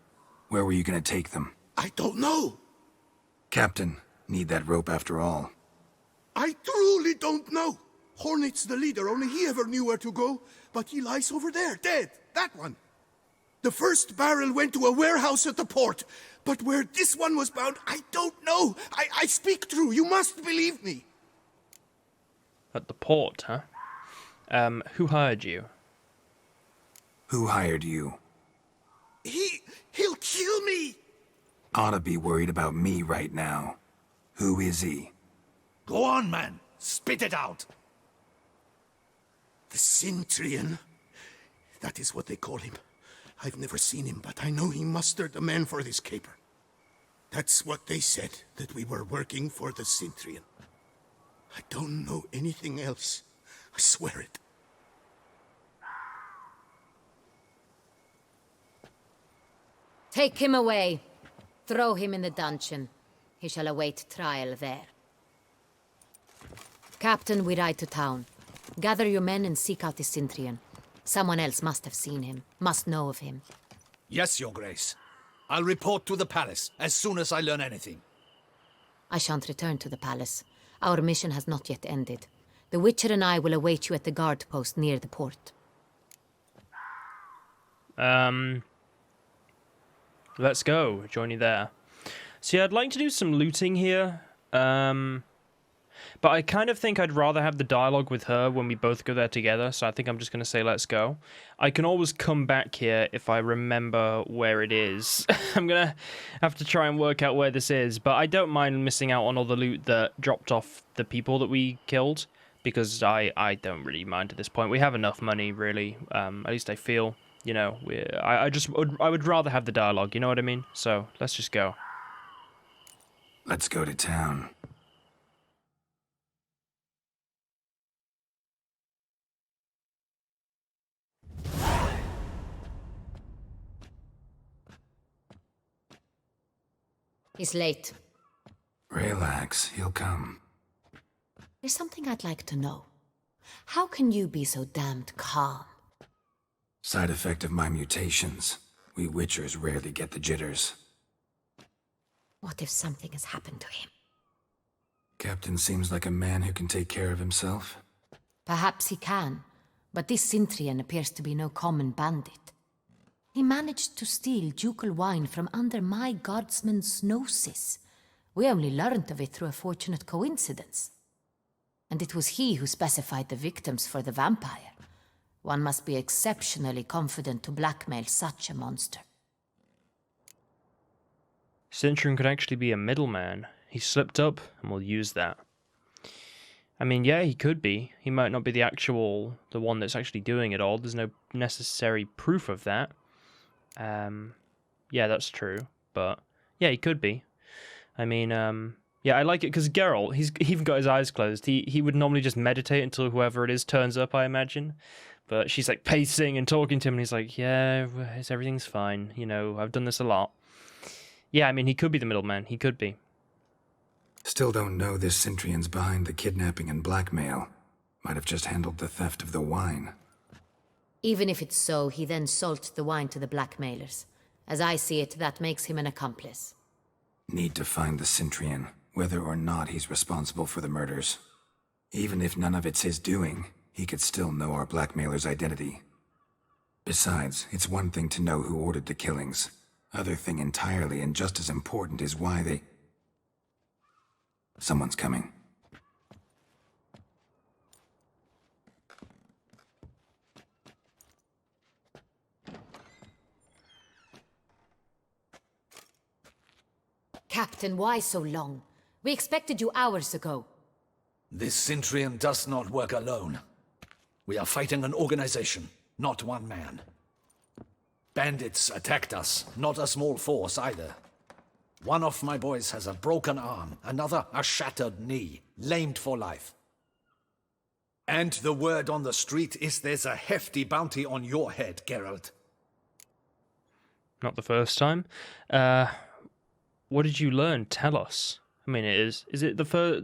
Where were you gonna take them? I don't know. Captain, need that rope after all. I truly don't know. Hornet's the leader, only he ever knew where to go. But he lies over there, dead. That one. The first barrel went to a warehouse at the port. But where this one was bound, I don't know. I speak true. You must believe me. At the port, huh? Who hired you? Who hired you? He'll kill me. Oughta be worried about me right now. Who is he? Go on, man. Spit it out. The Cintrian. That is what they call him. I've never seen him, but I know he mustered the men for this caper. That's what they said, that we were working for the Cintrian. I don't know anything else. I swear it. Take him away. Throw him in the dungeon. He shall await trial there. Captain, we ride to town. Gather your men and seek out the Cintrian. Someone else must have seen him, must know of him. Yes, Your Grace. I'll report to the palace as soon as I learn anything. I shan't return to the palace. Our mission has not yet ended. The Witcher and I will await you at the guard post near the port. Let's go. Join you there. See, I'd like to do some looting here. But I kind of think I'd rather have the dialogue with her when we both go there together, so I think I'm just going to say let's go. I can always come back here if I remember where it is. I'm going to have to try and work out where this is, but I don't mind missing out on all the loot that dropped off the people that we killed, because I don't really mind at this point. We have enough money, really. At least I feel, you know, I would rather have the dialogue, you know what I mean? So, let's just go. Let's go to town. He's late. Relax, he'll come. There's something I'd like to know. How can you be so damned calm? Side effect of my mutations. We Witchers rarely get the jitters. What if something has happened to him? Captain seems like a man who can take care of himself. Perhaps he can, but this Cintrian appears to be no common bandit. He managed to steal ducal wine from under my guardsman's noses. We only learned of it through a fortunate coincidence. And it was he who specified the victims for the vampire. One must be exceptionally confident to blackmail such a monster. Cintrian could actually be a middleman. He slipped up, and we'll use that. I mean, yeah, he could be. He might not be the one that's actually doing it all. There's no necessary proof of that. Yeah, that's true. But, yeah, he could be. I mean, yeah, I like it because Geralt, he's even got his eyes closed. He would normally just meditate until whoever it is turns up, I imagine. But she's like pacing and talking to him, and he's like, yeah, everything's fine. You know, I've done this a lot. Yeah, I mean, he could be the middleman. He could be. Still don't know this Cintrian's behind the kidnapping and blackmail. Might have just handled the theft of the wine. Even if it's so, he then sold the wine to the blackmailers. As I see it, that makes him an accomplice. Need to find the Cintrian, whether or not he's responsible for the murders. Even if none of it's his doing, he could still know our blackmailer's identity. Besides, it's one thing to know who ordered the killings. Other thing entirely, and just as important, is why they... Someone's coming. Captain, why so long? We expected you hours ago. This Cintrian does not work alone. We are fighting an organization, not one man. Bandits attacked us, not a small force either. One of my boys has a broken arm, another a shattered knee, lamed for life. And the word on the street is there's a hefty bounty on your head, Geralt. Not the first time. What did you learn? Tell us. I mean, is it the first...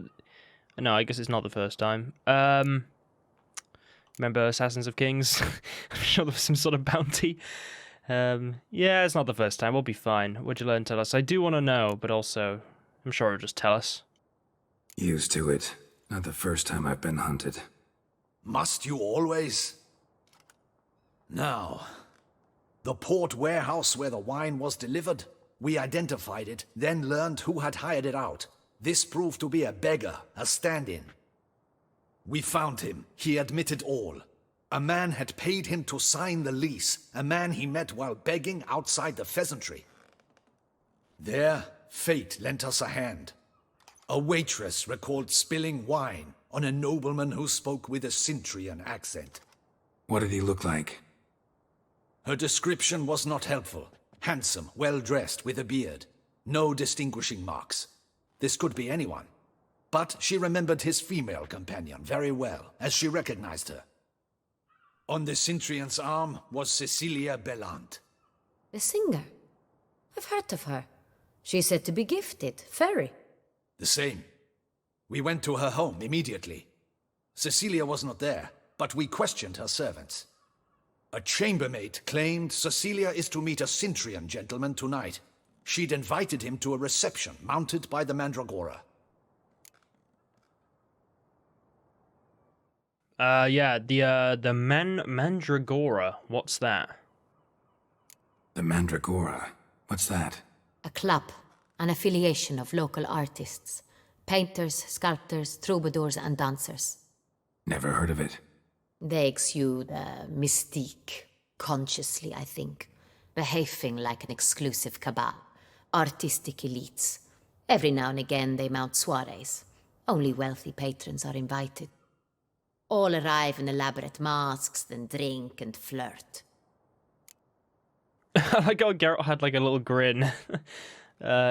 No, I guess it's not the first time. Remember Assassins of Kings? I'm sure there was some sort of bounty. Yeah, it's not the first time. We'll be fine. What'd you learn? Tell us. I do want to know, but also, I'm sure it'll just tell us. Used to it. Not the first time I've been hunted. Must you always? Now, the port warehouse where the wine was delivered, we identified it, then learned who had hired it out. This proved to be a beggar, a stand-in. We found him. He admitted all. A man had paid him to sign the lease, a man he met while begging outside the pheasantry. There, fate lent us a hand. A waitress recalled spilling wine on a nobleman who spoke with a Cintrian accent. What did he look like? Her description was not helpful. Handsome, well-dressed, with a beard. No distinguishing marks. This could be anyone. But she remembered his female companion very well, as she recognized her. On the Cintrian's arm was Cecilia Bellant. The singer? I've heard of her. She's said to be gifted, fairy. The same. We went to her home immediately. Cecilia was not there, but we questioned her servants. A chambermaid claimed Cecilia is to meet a Cintrian gentleman tonight. She'd invited him to a reception mounted by the Mandragora. Yeah, the Mandragora. What's that? The Mandragora? What's that? A club, an affiliation of local artists. Painters, sculptors, troubadours, and dancers. Never heard of it. They exude mystique, consciously, I think. Behaving like an exclusive cabal. Artistic elites. Every now and again they mount soirees. Only wealthy patrons are invited. All arrive in elaborate masks, then drink and flirt. I like how Geralt had like a little grin.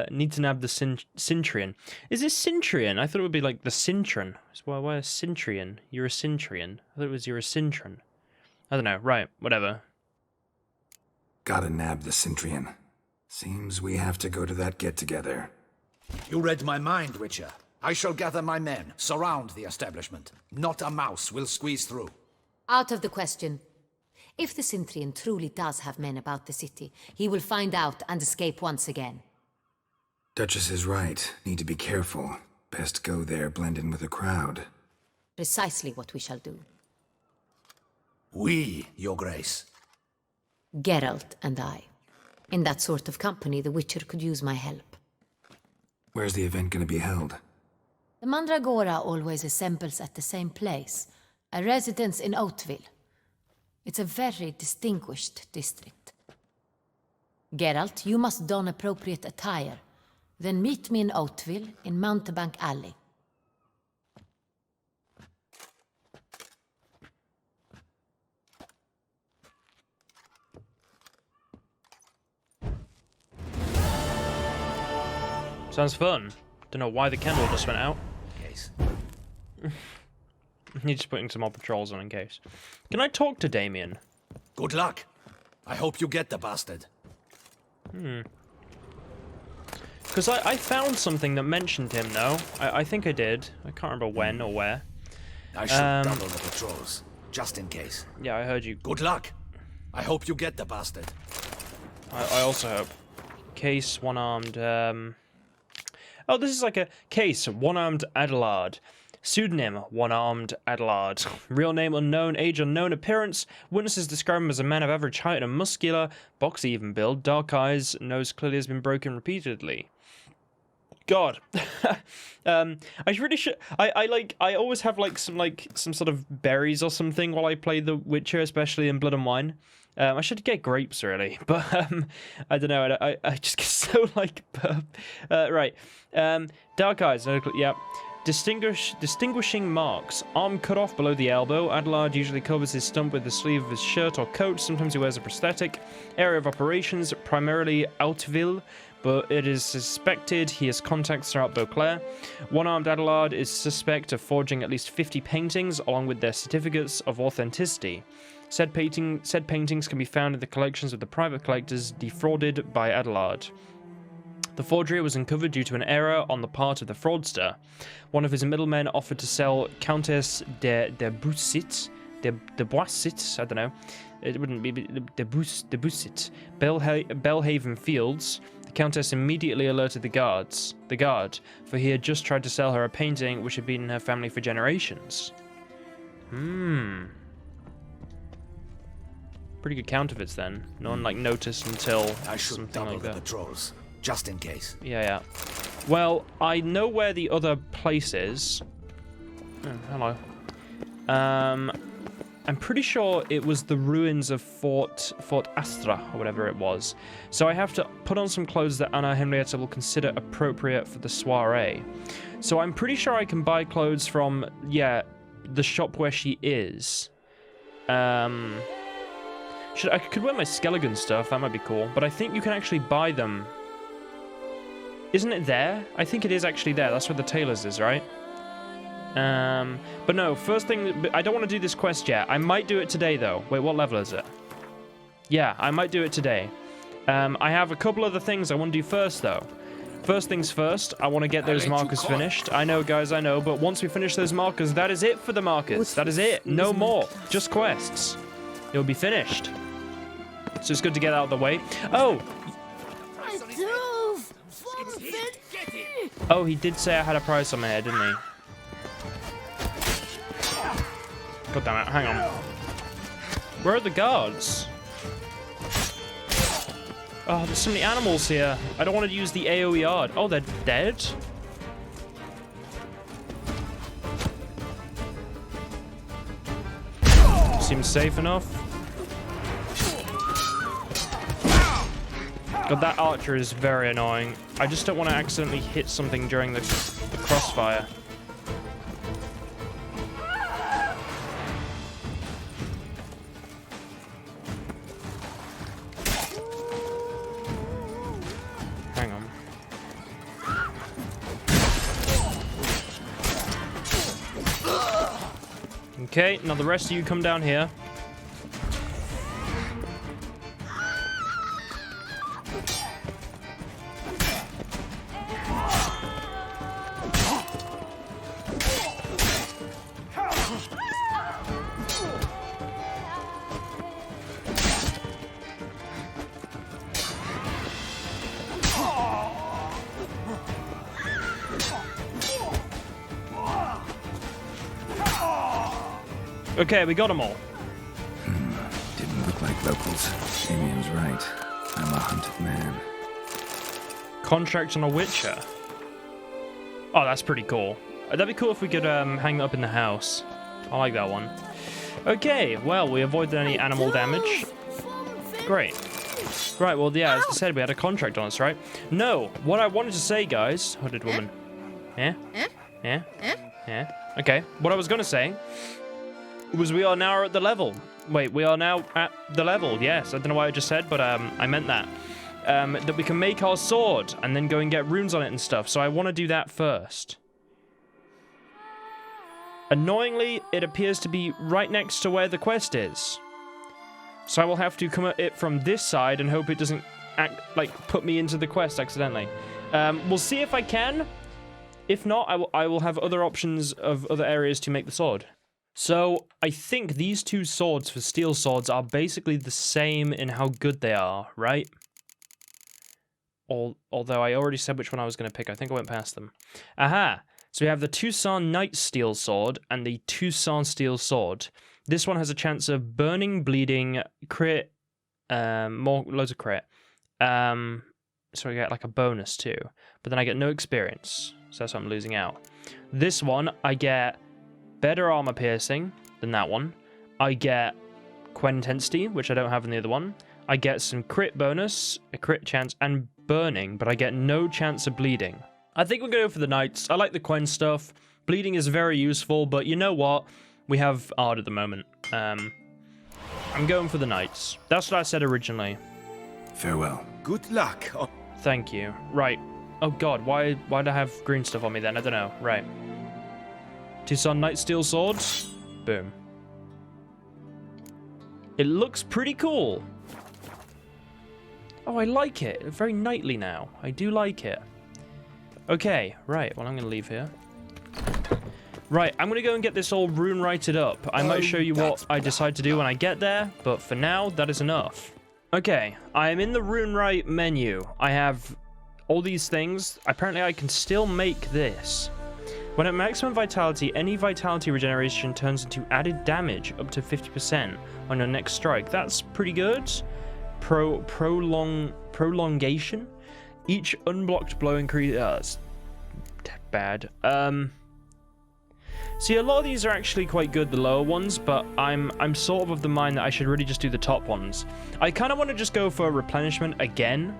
Need to nab the Cintrian. Is this Cintrian? I thought it would be like the Cintron. Why a Cintrian? You're a Cintrian. I thought it was you're a Cintron. I don't know. Right, whatever. Gotta nab the Cintrian. Seems we have to go to that get-together. You read my mind, Witcher. I shall gather my men, surround the establishment. Not a mouse will squeeze through. Out of the question. If the Cintrian truly does have men about the city, he will find out and escape once again. Duchess is right. Need to be careful. Best go there, blend in with the crowd. Precisely what we shall do. We, Your Grace. Geralt and I. In that sort of company, the Witcher could use my help. Where's the event going to be held? The Mandragora always assembles at the same place, a residence in Oatville. It's a very distinguished district. Geralt, you must don appropriate attire. Then meet me in Oatville, in Mountebank Alley. Sounds fun. Don't know why the candle just went out. Case. You're just putting some more patrols on in case. Can I talk to Damien? Good luck. I hope you get the bastard. Because I found something that mentioned him, though. I think I did. I can't remember when or where. I should double the patrols, just in case. Yeah, I heard you. Good luck. I hope you get the bastard. I also hope. Case, one-armed, Oh, this is like a case, one-armed Adelard. Pseudonym, one-armed Adelard. Real name unknown, age unknown, appearance. Witnesses describe him as a man of average height and muscular, boxy even build, dark eyes, nose clearly has been broken repeatedly. God. I really should. I always have some sort of berries or something while I play The Witcher, especially in Blood and Wine. I should get grapes really, but I don't know. I just get so right. Dark eyes. Yeah. Distinguishing marks. Arm cut off below the elbow. Adelard usually covers his stump with the sleeve of his shirt or coat. Sometimes he wears a prosthetic. Area of operations, primarily Outville, but it is suspected he has contacts throughout Beauclair. One-armed Adelard is suspect of forging at least 50 paintings, along with their certificates of authenticity. Said paintings can be found in the collections of the private collectors defrauded by Adelard. The forgery was uncovered due to an error on the part of the fraudster. One of his middlemen offered to sell Countess de Boissit, I don't know, it wouldn't be de Boissit, Belhaven Fields. The Countess immediately alerted the guard, for he had just tried to sell her a painting which had been in her family for generations. Pretty good counterfeits then. No one noticed until I should something double like the that. patrols, just in case. Yeah. Well, I know where the other place is. Oh, hello. I'm pretty sure it was the ruins of Fort Astra, or whatever it was. So I have to put on some clothes that Anna Henrietta will consider appropriate for the soiree. So I'm pretty sure I can buy clothes from, the shop where she is. I could wear my Skelligan stuff, that might be cool. But I think you can actually buy them. Isn't it there? I think it is actually there. That's where the tailor's is, right? But no, first thing, I don't want to do this quest yet. I might do it today, though. Wait, what level is it? Yeah, I might do it today. I have a couple other things I want to do first, though. First things first, I want to get those markers finished. I know, guys, I know. But once we finish those markers, that is it for the markers. That is it. No more. Just quests. It'll be finished. So it's good to get out of the way. Oh! Oh, he did say I had a price on my head, didn't he? God damn it, hang on. Where are the guards? Oh, there's so many animals here. I don't want to use the AoE yard. Oh, they're dead? Seems safe enough. God, that archer is very annoying. I just don't want to accidentally hit something during the crossfire. Hang on. Okay, now the rest of you come down here. Okay, we got them all. Didn't look like locals. Damien's right. I'm a hunted man. Contract on a Witcher. Oh, that's pretty cool. That'd be cool if we could hang that up in the house. I like that one. Okay, well, we avoided any animal damage. Great. Right, well, yeah, as I said, we had a contract on us, right? No, what I wanted to say, guys... Hooded woman. Yeah? Yeah? Yeah? Okay, what I was going to say was we are now at the level. Wait, we are now at the level, yes. I don't know what I just said, but I meant that. That we can make our sword and then go and get runes on it and stuff. So I want to do that first. Annoyingly, it appears to be right next to where the quest is. So I will have to come at it from this side and hope it doesn't put me into the quest accidentally. We'll see if I can. If not, I will have other options of other areas to make the sword. So I think these two swords for steel swords are basically the same in how good they are, right? Although I already said which one I was going to pick. I think I went past them. Aha! So we have the Toussaint Knight Steel Sword and the Toussaint Steel Sword. This one has a chance of burning, bleeding, crit, loads of crit. So I get like a bonus too. But then I get no experience. So that's what I'm losing out. This one, I get better armor piercing than that one. I get Quen Intensity, which I don't have in the other one. I get some crit bonus, a crit chance, and burning, but I get no chance of bleeding. I think we're going to go for the Knights. I like the Quen stuff. Bleeding is very useful, but you know what? We have Ard at the moment. I'm going for the Knights. That's what I said originally. Farewell. Good luck. Thank you. Right. Oh god, why do I have green stuff on me then? I don't know. Right. Toussaint Knight Steel Swords. Boom. It looks pretty cool. Oh, I like it. Very knightly now. I do like it. Okay, right. Well, I'm going to leave here. Right, I'm going to go and get this all rune righted up. I might show you what I decide to do when I get there, but for now, that is enough. Okay, I am in the rune right menu. I have all these things. Apparently, I can still make this. When at maximum vitality, any vitality regeneration turns into added damage up to 50% on your next strike. That's pretty good. Prolongation. Each unblocked blow increase. That's bad. See, a lot of these are actually quite good, the lower ones, but I'm sort of the mind that I should really just do the top ones. I kind of want to just go for replenishment again,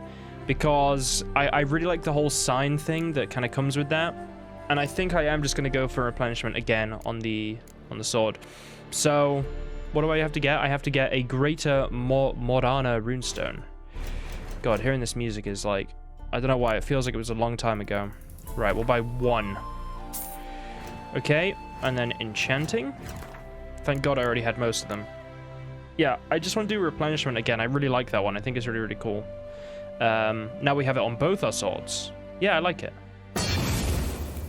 because I really like the whole sign thing that kind of comes with that. And I think I am just going to go for replenishment again on the sword. So, what do I have to get? I have to get a Greater Morana runestone. God, hearing this music is like... I don't know why, it feels like it was a long time ago. Right, we'll buy one. Okay, and then enchanting. Thank God I already had most of them. Yeah, I just want to do replenishment again. I really like that one. I think it's really, really cool. Now we have it on both our swords. Yeah, I like it.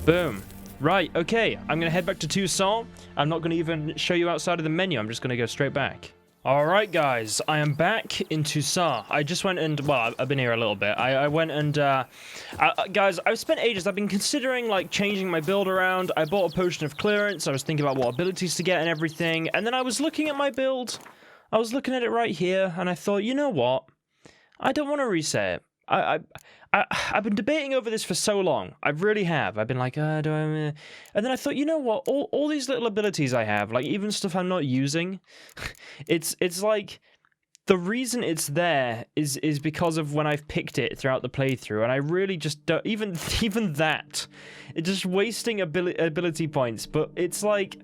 Boom. Right, okay. I'm going to head back to Toussaint. I'm not going to even show you outside of the menu. I'm just going to go straight back. Alright, guys. I am back in Toussaint. I just went and... Well, I've been here a little bit. I went and... guys, I've spent ages. I've been considering, like, changing my build around. I bought a Potion of Clearance. I was thinking about what abilities to get and everything. And then I was looking at my build. I was looking at it right here. And I thought, you know what? I don't want to reset it. I've been debating over this for so long. I really have. I've been like, do I... And then I thought, you know what? All these little abilities I have, like even stuff I'm not using, it's like the reason it's there is because of when I've picked it throughout the playthrough, and I really just don't... Even that, it's just wasting ability points. But it's like...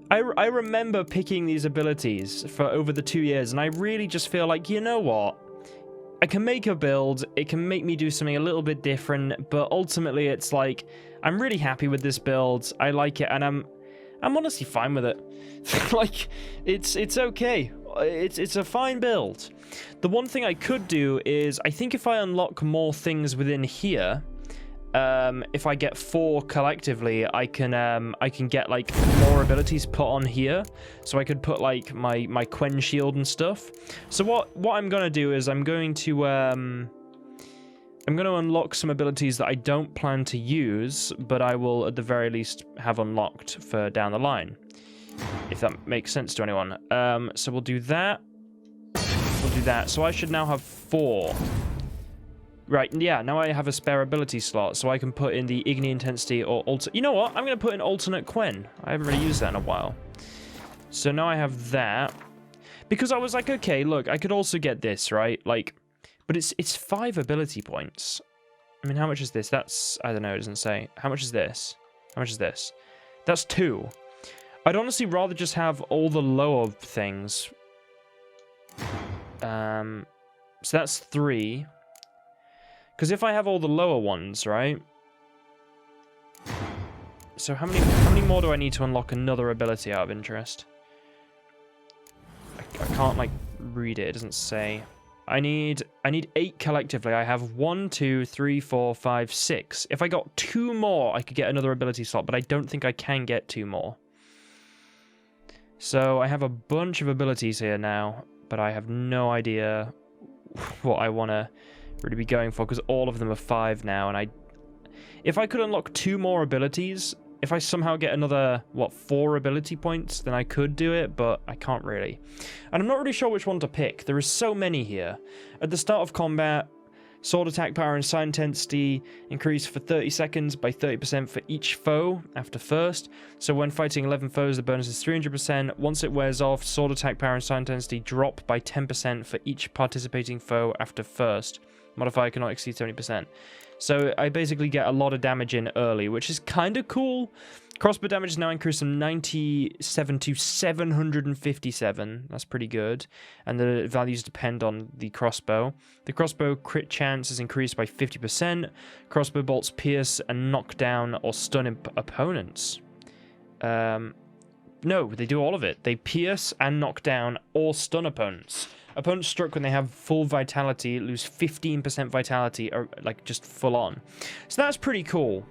I remember picking these abilities for over the 2 years, and I really just feel like, you know what? I can make a build, it can make me do something a little bit different, but ultimately it's like, I'm really happy with this build, I like it, and I'm honestly fine with it. Like, it's okay. It's a fine build. The one thing I could do is, I think if I unlock more things within here, if I get 4 collectively, I can get like more abilities put on here. So I could put like my Quen shield and stuff. So what I'm gonna do is I'm going to unlock some abilities that I don't plan to use, but I will at the very least have unlocked for down the line. if that makes sense to anyone. So we'll do that. We'll do that. So I should now have 4. Right, yeah, now I have a spare ability slot, so I can put in the Igni Intensity or You know what? I'm going to put in Alternate Quen. I haven't really used that in a while. So now I have that. Because I was like, okay, look, I could also get this, right? Like, but it's 5 ability points. I mean, how much is this? That's, I don't know, it doesn't say. How much is this? How much is this? That's 2. I'd honestly rather just have all the lower things. So that's 3. Because if I have all the lower ones, right? So how many more do I need to unlock another ability out of interest? I can't like read it. It doesn't say. I need 8 collectively. I have 1, 2, 3, 4, 5, 6. If I got 2 more, I could get another ability slot, but I don't think I can get 2 more. So I have a bunch of abilities here now, but I have no idea what I want to really be going for, because all of them are 5 now, and if I could unlock 2 more abilities, if I somehow get another, 4 ability points, then I could do it, but I can't really. And I'm not really sure which one to pick. There are so many here. At the start of combat, sword attack power and psi intensity increase for 30 seconds by 30% for each foe after first. So when fighting 11 foes, the bonus is 300%. Once it wears off, sword attack power and psi intensity drop by 10% for each participating foe after first. Modifier cannot exceed 70%. So I basically get a lot of damage in early, which is kind of cool. Crossbow damage is now increased from 97 to 757. That's pretty good. And the values depend on the crossbow. The crossbow crit chance is increased by 50%. Crossbow bolts pierce and knock down or stun opponents. No, they do all of it. They pierce and knock down or stun opponents. Opponents struck when they have full vitality lose 15% vitality, or like just full on. So that's pretty cool.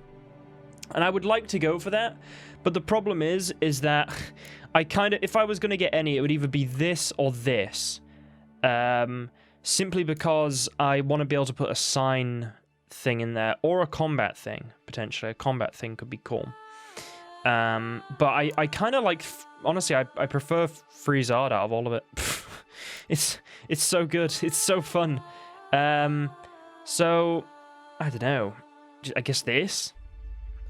And I would like to go for that, but the problem is that I kind of, if I was going to get any, it would either be this or this. Simply because I want to be able to put a sign thing in there, or a combat thing, potentially. A combat thing could be cool. But I kind of like, honestly, I prefer Friezard out of all of it. It's so good. It's so fun. So, I don't know. I guess this?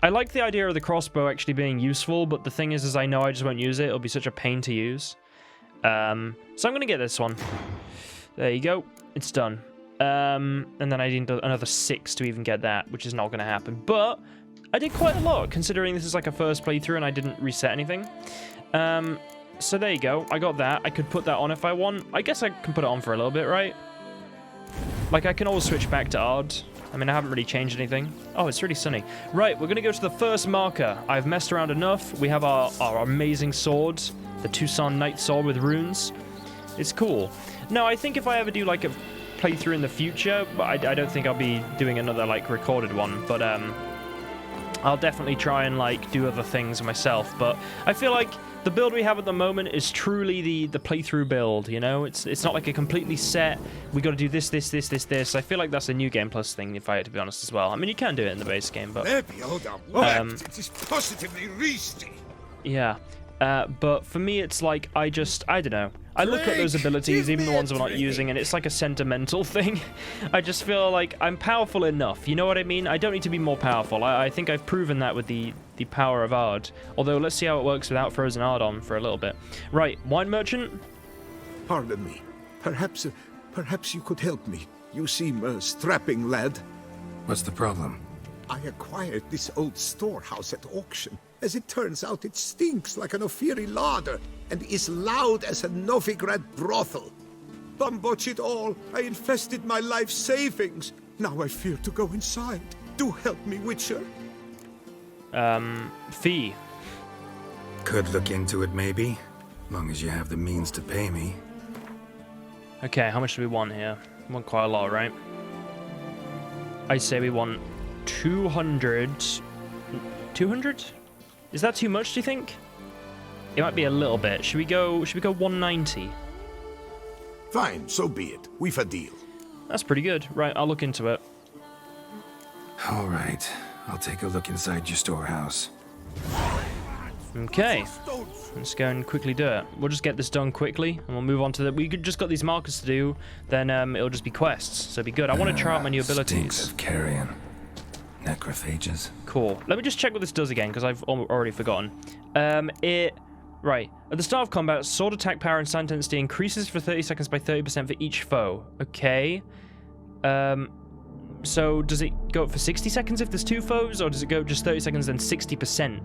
I like the idea of the crossbow actually being useful, but the thing is I know I just won't use it. It'll be such a pain to use. So I'm going to get this one. There you go. It's done. And then I need another 6 to even get that, which is not going to happen. But I did quite a lot, considering this is like a first playthrough and I didn't reset anything. So there you go. I got that. I could put that on if I want. I guess I can put it on for a little bit, right? Like, I can always switch back to Ard. I mean, I haven't really changed anything. Oh, it's really sunny. Right, we're going to go to the first marker. I've messed around enough. We have our amazing sword, the Tucson Knight Sword with runes. It's cool. No, I think if I ever do, like, a playthrough in the future, but I don't think I'll be doing another, like, recorded one, but, I'll definitely try and, like, do other things myself, but I feel like the build we have at the moment is truly the playthrough build, you know? It's not like a completely set, we got to do this. I feel like that's a New Game Plus thing, if I had to be honest, as well. I mean, you can do it in the base game, but... Maybe hold on. It is positively risky. Yeah. But for me, it's like, I don't know. I look at those abilities, even the ones I'm not using, and it's like a sentimental thing. I just feel like I'm powerful enough, you know what I mean? I don't need to be more powerful. I think I've proven that with the power of Ard. Although, let's see how it works without frozen Ard on for a little bit. Right, wine merchant? Pardon me. Perhaps you could help me. You seem a strapping lad. What's the problem? I acquired this old storehouse at auction. As it turns out, it stinks like an Ophiri larder and is loud as a Novigrad brothel. Bambotch it all, I infested my life savings. Now I fear to go inside. Do help me, Witcher. Fee. Could look into it, maybe. Long as you have the means to pay me. Okay, how much do we want here? We want quite a lot, right? I say we want 200. 200? Is that too much, do you think? It might be a little bit. Should we go 190? Fine, so be it. We've a deal. That's pretty good. Right, I'll look into it. All right. I'll take a look inside your storehouse. Okay. Stones. Let's go and quickly do it. We'll just get this done quickly, and we'll move on to the... We just got these markers to do, then it'll just be quests, so it'll be good. I want to try out my new Stinks abilities. of carrion. Necrophages. Cool. Let me just check what this does again, because I've already forgotten. Right. At the start of combat, sword attack power and sign intensity increases for 30 seconds by 30% for each foe. Okay. So does it go up for 60 seconds if there's 2 foes, or does it go just 30 seconds then 60%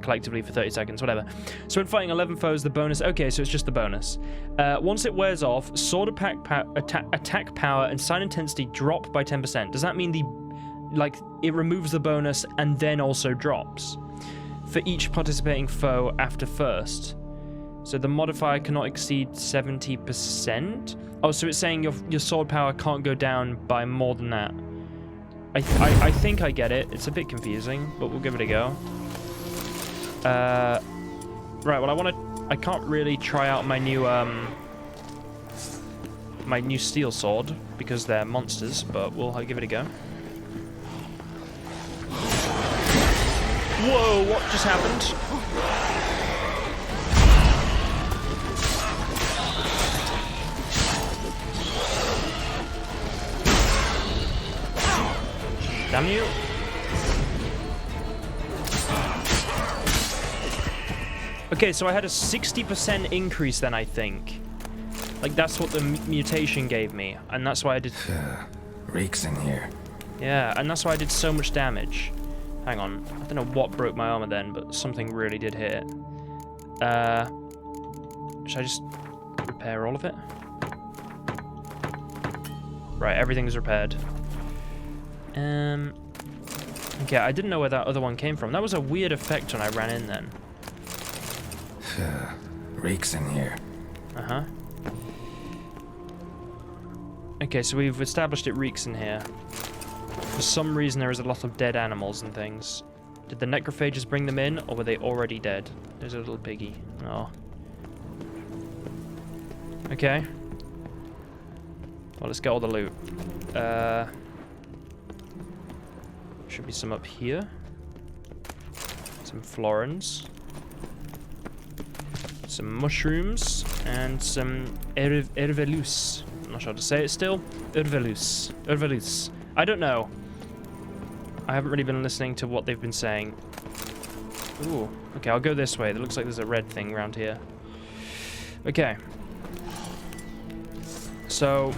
collectively for 30 seconds, whatever. So when fighting 11 foes, the bonus... Okay, so it's just the bonus. Once it wears off, sword attack power and sign intensity drop by 10%. Does that mean it removes the bonus and then also drops for each participating foe after first? So the modifier cannot exceed 70%. Oh, so it's saying your sword power can't go down by more than that. I think I get it. It's a bit confusing, but we'll give it a go. Right. Well, I can't really try out my new steel sword because they're monsters, but we'll give it a go. Whoa! What just happened? Damn you. Okay, so I had a 60% increase then, I think. Like, that's what the mutation gave me, and that's why I did... Reeks in here. Yeah, and that's why I did so much damage. Hang on, I don't know what broke my armor then, but something really did hit it. Should I just repair all of it? Right, everything's repaired. Okay, I didn't know where that other one came from. That was a weird effect when I ran in then. Reeks in here. Uh-huh. Okay, so we've established it reeks in here. For some reason, there is a lot of dead animals and things. Did the necrophages bring them in, or were they already dead? There's a little piggy. Oh. Okay. Well, let's get all the loot. Should be some up here. Some florins. Some mushrooms. And some ervelus. I'm not sure how to say it still. Ervelus. Ervelus. I don't know. I haven't really been listening to what they've been saying. Ooh. Okay, I'll go this way. It looks like there's a red thing around here. Okay. So,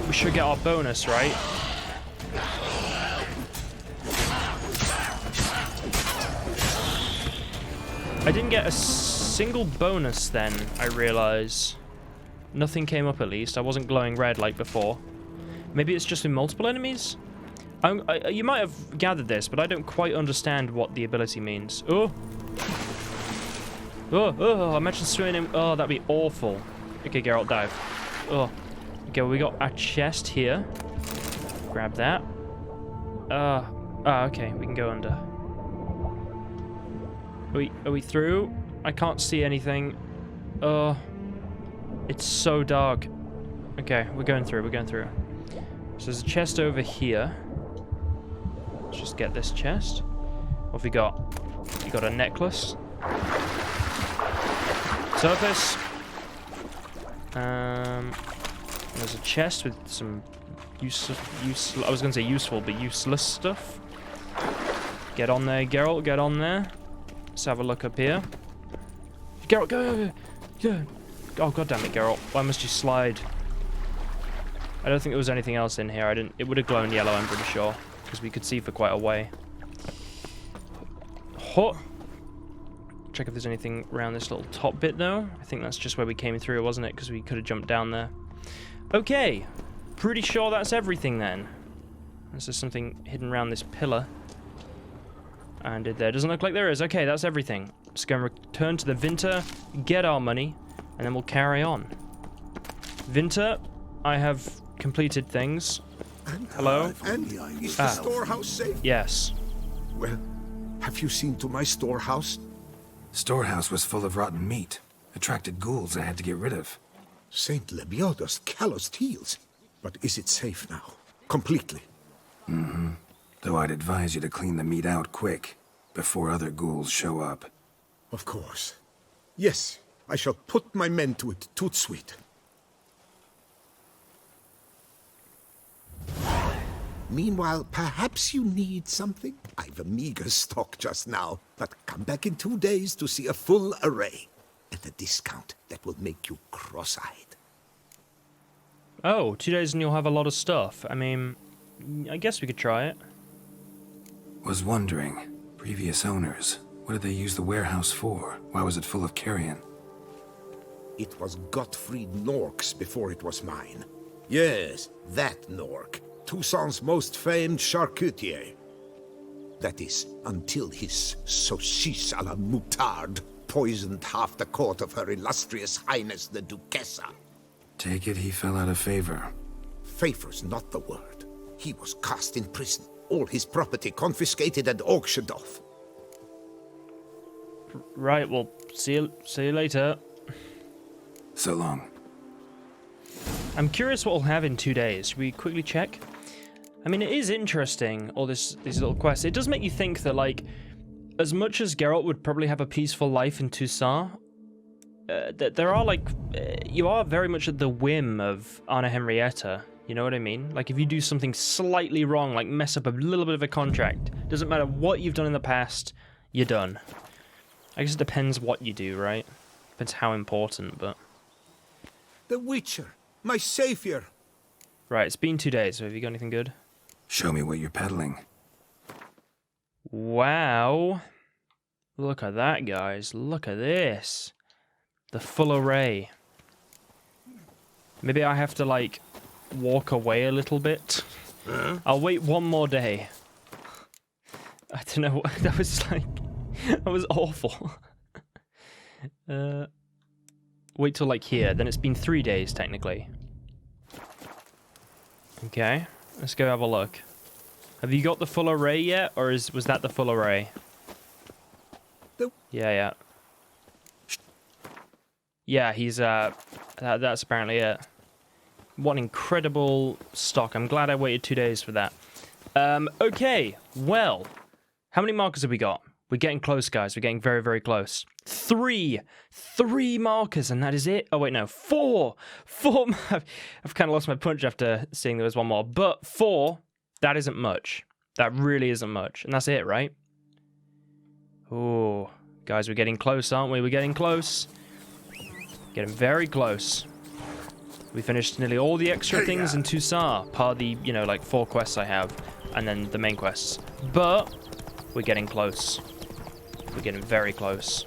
we should get our bonus, right? I didn't get a single bonus then, I realize. Nothing came up at least. I wasn't glowing red like before. Maybe it's just in multiple enemies? You might have gathered this, but I don't quite understand what the ability means. Oh! Oh, I mentioned swimming in... Oh, that'd be awful. Okay, Geralt, dive. Oh. Okay, well, we got a chest here. Grab that. Okay, we can go under. Are we through? I can't see anything. It's so dark. Okay, we're going through, So there's a chest over here. Let's just get this chest. What have we got? We got a necklace. Surface. There's a chest with some I was going to say useful, but useless stuff. Get on there, Geralt, get on there. Let's have a look up here. Geralt, go! Oh, god damn it, Geralt. Why must you slide? I don't think there was anything else in here. It would have glown yellow, I'm pretty sure. Because we could see for quite a way. Check if there's anything around this little top bit, though. I think that's just where we came through, wasn't it? Because we could have jumped down there. Okay. Pretty sure that's everything, then. Unless there's something hidden around this pillar. And there doesn't look like there is. Okay, that's everything. Just go and return to the Vinter, get our money, and then we'll carry on. Vinter, I have completed things. Hello? And is the storehouse safe? Yes. Well, have you seen to my storehouse? Storehouse was full of rotten meat. Attracted ghouls I had to get rid of. Saint Lebioda's calloused heels. But is it safe now? Completely? Though I'd advise you to clean the meat out quick, before other ghouls show up. Of course. Yes, I shall put my men to it, tout suite. Meanwhile, perhaps you need something? I've a meager stock just now, but come back in 2 days to see a full array. At a discount that will make you cross-eyed. Oh, 2 days and you'll have a lot of stuff. I mean, I guess we could try it. Was wondering, previous owners, what did they use the warehouse for? Why was it full of carrion? It was Gottfried Nork's before it was mine. Yes, that Nork. Toussaint's most famed charcutier. That is, until his saucisse à la moutarde poisoned half the court of her illustrious highness the Duchessa. Take it he fell out of favor. Favor's not the word. He was cast in prison. All his property confiscated and auctioned off. Right, well, see you later. So long. I'm curious what we'll have in 2 days. Should we quickly check? I mean, it is interesting, all these little quests. It does make you think that, like, as much as Geralt would probably have a peaceful life in Toussaint, there are, like, you are very much at the whim of Anna Henrietta. You know what I mean? Like, if you do something slightly wrong, like mess up a little bit of a contract, doesn't matter what you've done in the past, you're done. I guess it depends what you do, right? Depends how important, but... The Witcher, my savior. Right, it's been 2 days, so have you got anything good? Show me what you're peddling. Wow. Look at that, guys. Look at this. The full array. Maybe I have to, like, walk away a little bit. I'll wait one more day. I don't know. That was, like... That was awful. Wait till, like, here. Then it's been 3 days, technically. Okay. Let's go have a look. Have you got the full array yet, or was that the full array? Yeah. Yeah, he's, that's apparently it. What an incredible stock. I'm glad I waited 2 days for that. Okay, well, how many markers have we got? We're getting close, guys. We're getting very, very close. 3 markers, and that is it. Oh, wait, no, 4. I've kind of lost my punch after seeing there was one more, but 4, that isn't much. That really isn't much, and that's it, right? Oh, guys, we're getting close, aren't we? We're getting close. Getting very close. We finished nearly all the extra things in Toussaint, part of the, you know, like 4 quests I have, and then the main quests. But we're getting close. We're getting very close.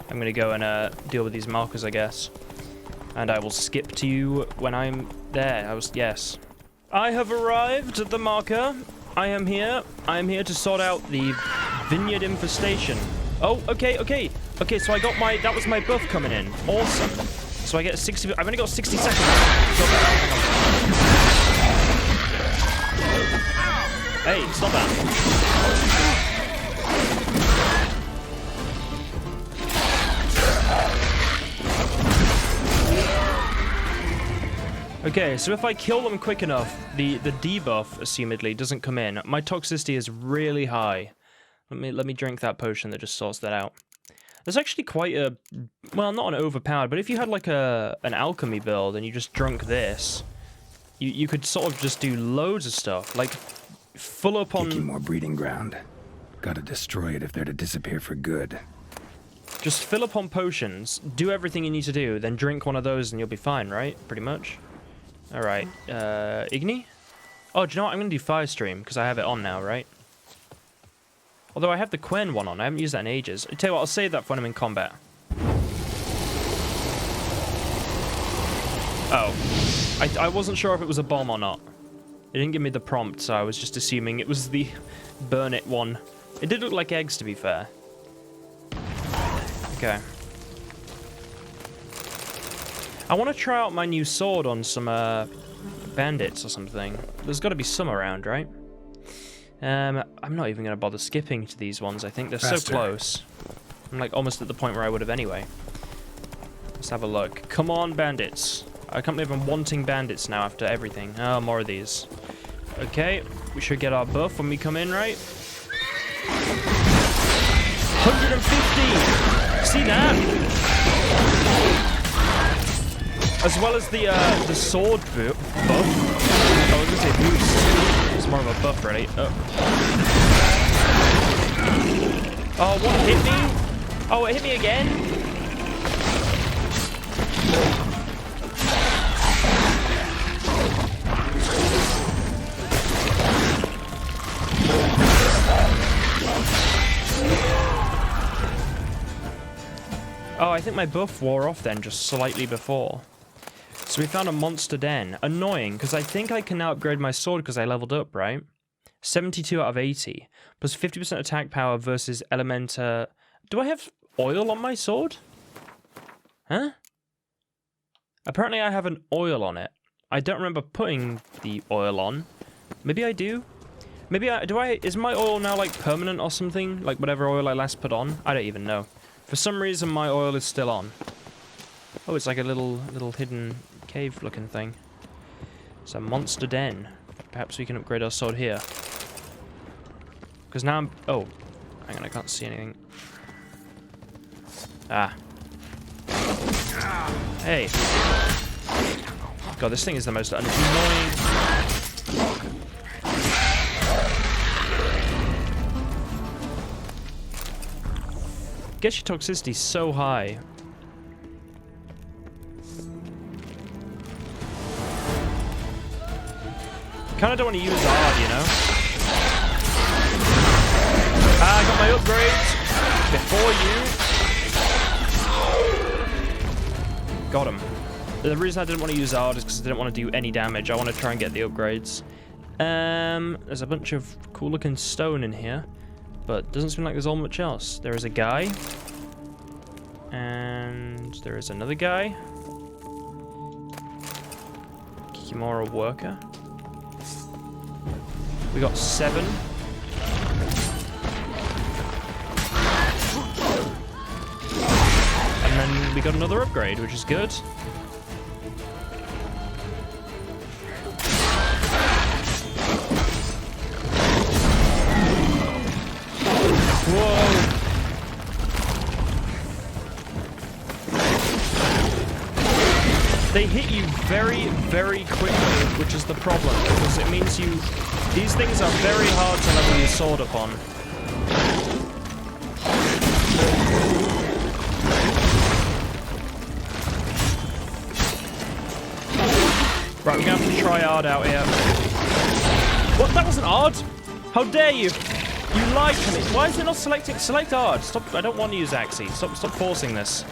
I'm gonna go and deal with these markers, I guess. And I will skip to you when I'm there. Yes. I have arrived at the marker. I am here. I am here to sort out the Vineyard Infestation. Oh, okay. Okay, so I got that was my buff coming in. Awesome. So I get 60, I've only got 60 seconds. Hey, stop that. Okay, so if I kill them quick enough, the debuff, assumedly, doesn't come in. My toxicity is really high. Let me drink that potion that just sorts that out. There's actually quite a... Well, not an overpowered, but if you had like an alchemy build and you just drunk this, you could sort of just do loads of stuff. Like, full up on... Taking more breeding ground. Gotta destroy it if they're to disappear for good. Just fill up on potions, do everything you need to do, then drink one of those and you'll be fine, right? Pretty much. Alright, Igni? Oh, do you know what? I'm gonna do Fire Stream, because I have it on now, right? Although I have the Quen one on, I haven't used that in ages. I tell you what, I'll save that for when I'm in combat. Oh. I wasn't sure if it was a bomb or not. It didn't give me the prompt, so I was just assuming it was the burn it one. It did look like eggs, to be fair. Okay. I want to try out my new sword on some bandits or something. There's got to be some around, right? I'm not even going to bother skipping to these ones. I think they're so close. I'm like almost at the point where I would have anyway. Let's have a look. Come on, bandits. I can't believe I'm wanting bandits now after everything. Oh, more of these. Okay, we should get our buff when we come in, right? 150! As well as the sword buff. I was gonna say boost. It's more of a buff, really. Oh, what hit me? Oh, it hit me again? Oh, I think my buff wore off then, just slightly before. So we found a monster den. Annoying, because I think I can now upgrade my sword because I leveled up, right? 72 out of 80. Plus 50% attack power versus Elementa. Do I have oil on my sword? Huh? Apparently I have an oil on it. I don't remember putting the oil on. Maybe I do? Maybe is my oil now like permanent or something? Like whatever oil I last put on? I don't even know. For some reason my oil is still on. Oh, it's like a little hidden cave looking thing. It's a monster den. Perhaps we can upgrade our sword here. Because now I'm... Oh. Hang on, I can't see anything. Ah. Hey. God, this thing is the most annoying... Guess your toxicity's so high. Kinda don't want to use hard, you know? I got my upgrades before you. Got him. The reason I didn't want to use hard is because I didn't want to do any damage. I want to try and get the upgrades. There's a bunch of cool looking stone in here. But doesn't seem like there's all much else. There is a guy. And there is another guy. Kimura worker. We got 7. And then we got another upgrade, which is good. Whoa! They hit you very, very quickly, which is the problem, because it means these things are very hard to level your sword upon. Right, we're gonna have to try hard out here. What? That wasn't hard! How dare you! You lied to me. Why is it not selecting? Select hard. Stop. I don't want to use Axie. Stop forcing this.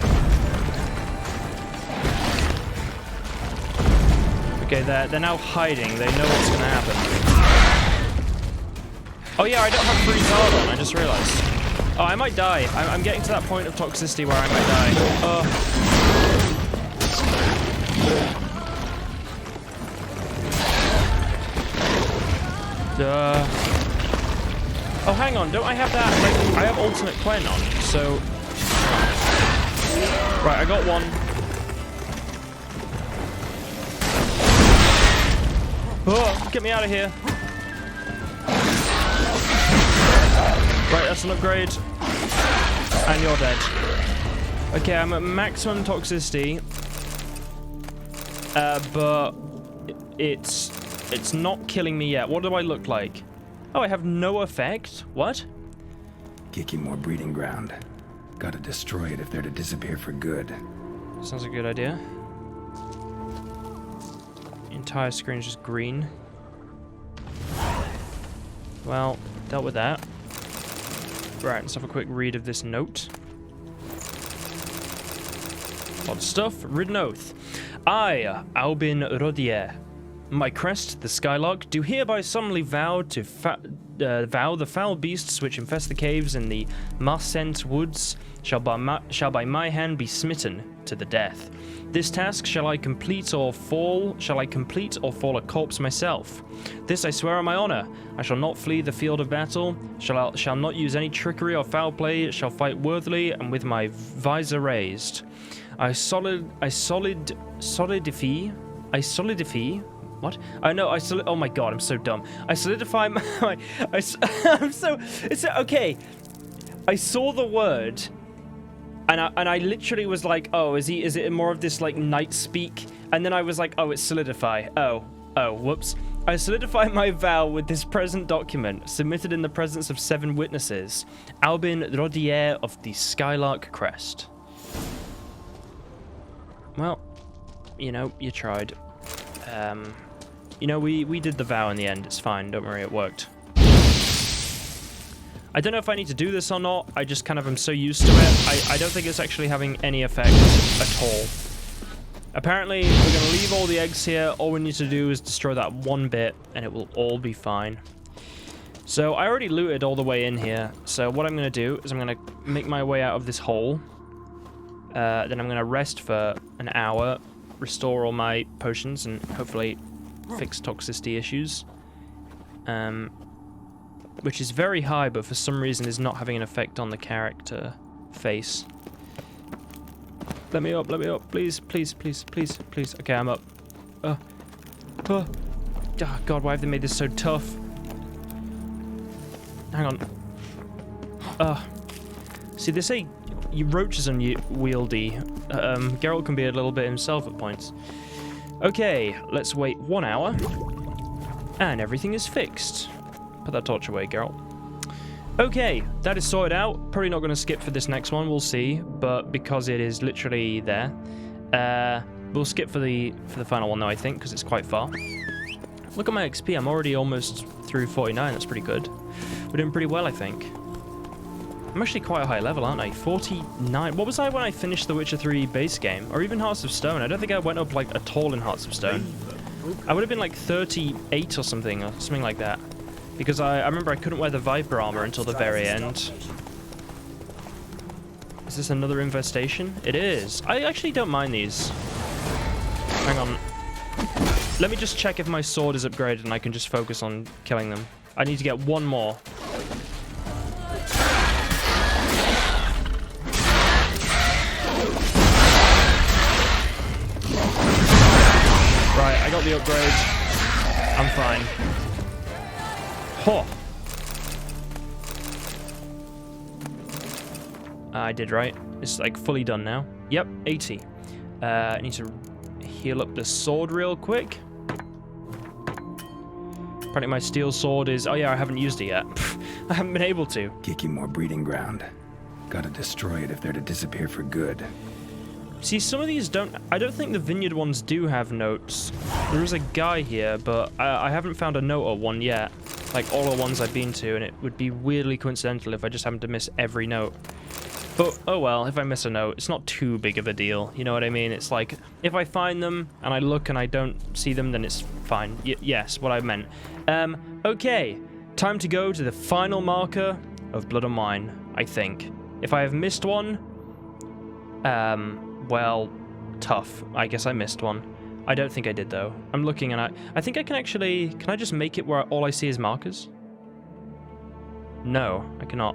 Okay, they're now hiding. They know what's going to happen. Oh yeah, I don't have freeze hard on. I just realized. Oh, I might die. I'm getting to that point of toxicity where I might die. Oh, hang on. Don't I have that? Like, I have alternate Quen on, so... Right, I got one. Oh, get me out of here. Right, that's an upgrade. And you're dead. Okay, I'm at maximum toxicity. But it's not killing me yet. What do I look like? Oh, I have no effect? What? More breeding ground. Gotta destroy it if they're to disappear for good. Sounds a good idea. The entire screen is just green. Well, dealt with that. Right, let's have a quick read of this note. A lot of stuff. Written oath. I, Albin Rodier, my crest, the Skylark, do hereby solemnly vow to vow the foul beasts which infest the caves in the Marsent woods shall by my hand be smitten to the death. This task shall I complete or fall a corpse myself. This I swear on my honor. I shall not flee the field of battle, shall not use any trickery or foul play, shall fight worthily and with my visor raised. I solidify. What? Oh my god, I'm so dumb. I solidify my. I'm so. It's okay. I saw the word. And I literally was like, oh, is it more of this like night speak? And then I was like, oh, it's solidify. Oh, whoops. I solidify my vow with this present document, submitted in the presence of 7 witnesses. Albin Rodier of the Skylark Crest. Well, you know, you tried. You know, we did the vow in the end. It's fine. Don't worry, it worked. I don't know if I need to do this or not. I just kind of am so used to it. I don't think it's actually having any effect at all. Apparently, we're going to leave all the eggs here. All we need to do is destroy that one bit, and it will all be fine. So, I already looted all the way in here. So, what I'm going to do is I'm going to make my way out of this hole. Then I'm going to rest for an hour, restore all my potions, and hopefully fix toxicity issues. Which is very high, but for some reason is not having an effect on the character face. Let me up, please, please, please, please, please. Okay, I'm up. Oh, God, why have they made this so tough? Hang on. See, they say roaches are unwieldy. Geralt can be a little bit himself at points. Okay, let's wait 1 hour. And everything is fixed. Put that torch away, Geralt. Okay, that is sorted out. Probably not going to skip for this next one, we'll see. But because it is literally there, we'll skip for the final one though, I think, because it's quite far. Look at my XP, I'm already almost through 49, that's pretty good. We're doing pretty well, I think. I'm actually quite a high level, aren't I? 49. What was I when I finished the Witcher 3 base game? Or even Hearts of Stone? I don't think I went up like at all in Hearts of Stone. I would have been like 38 or something like that. Because I remember I couldn't wear the Viper armor until the very end. Is this another infestation? It is. I actually don't mind these. Hang on. Let me just check if my sword is upgraded and I can just focus on killing them. I need to get one more. Right, I got the upgrade. I'm fine. Huh. I did right. It's like fully done now. Yep, 80. I need to heal up the sword real quick. Apparently my steel sword is... Oh yeah, I haven't used it yet. I haven't been able to. Geeky more breeding ground. Gotta destroy it if they're to disappear for good. See, some of these don't... I don't think the Vineyard ones do have notes. There is a guy here, but I haven't found a note or one yet. Like all the ones I've been to, and it would be weirdly coincidental if I just happened to miss every note. But, oh well, if I miss a note, it's not too big of a deal. You know what I mean? It's like, if I find them, and I look and I don't see them, then it's fine. Yes, what I meant. Okay. Time to go to the final marker of Blood and Wine, I think. If I have missed one, well, tough. I guess I missed one. I don't think I did, though. I'm looking and I think I can actually... Can I just make it where all I see is markers? No, I cannot.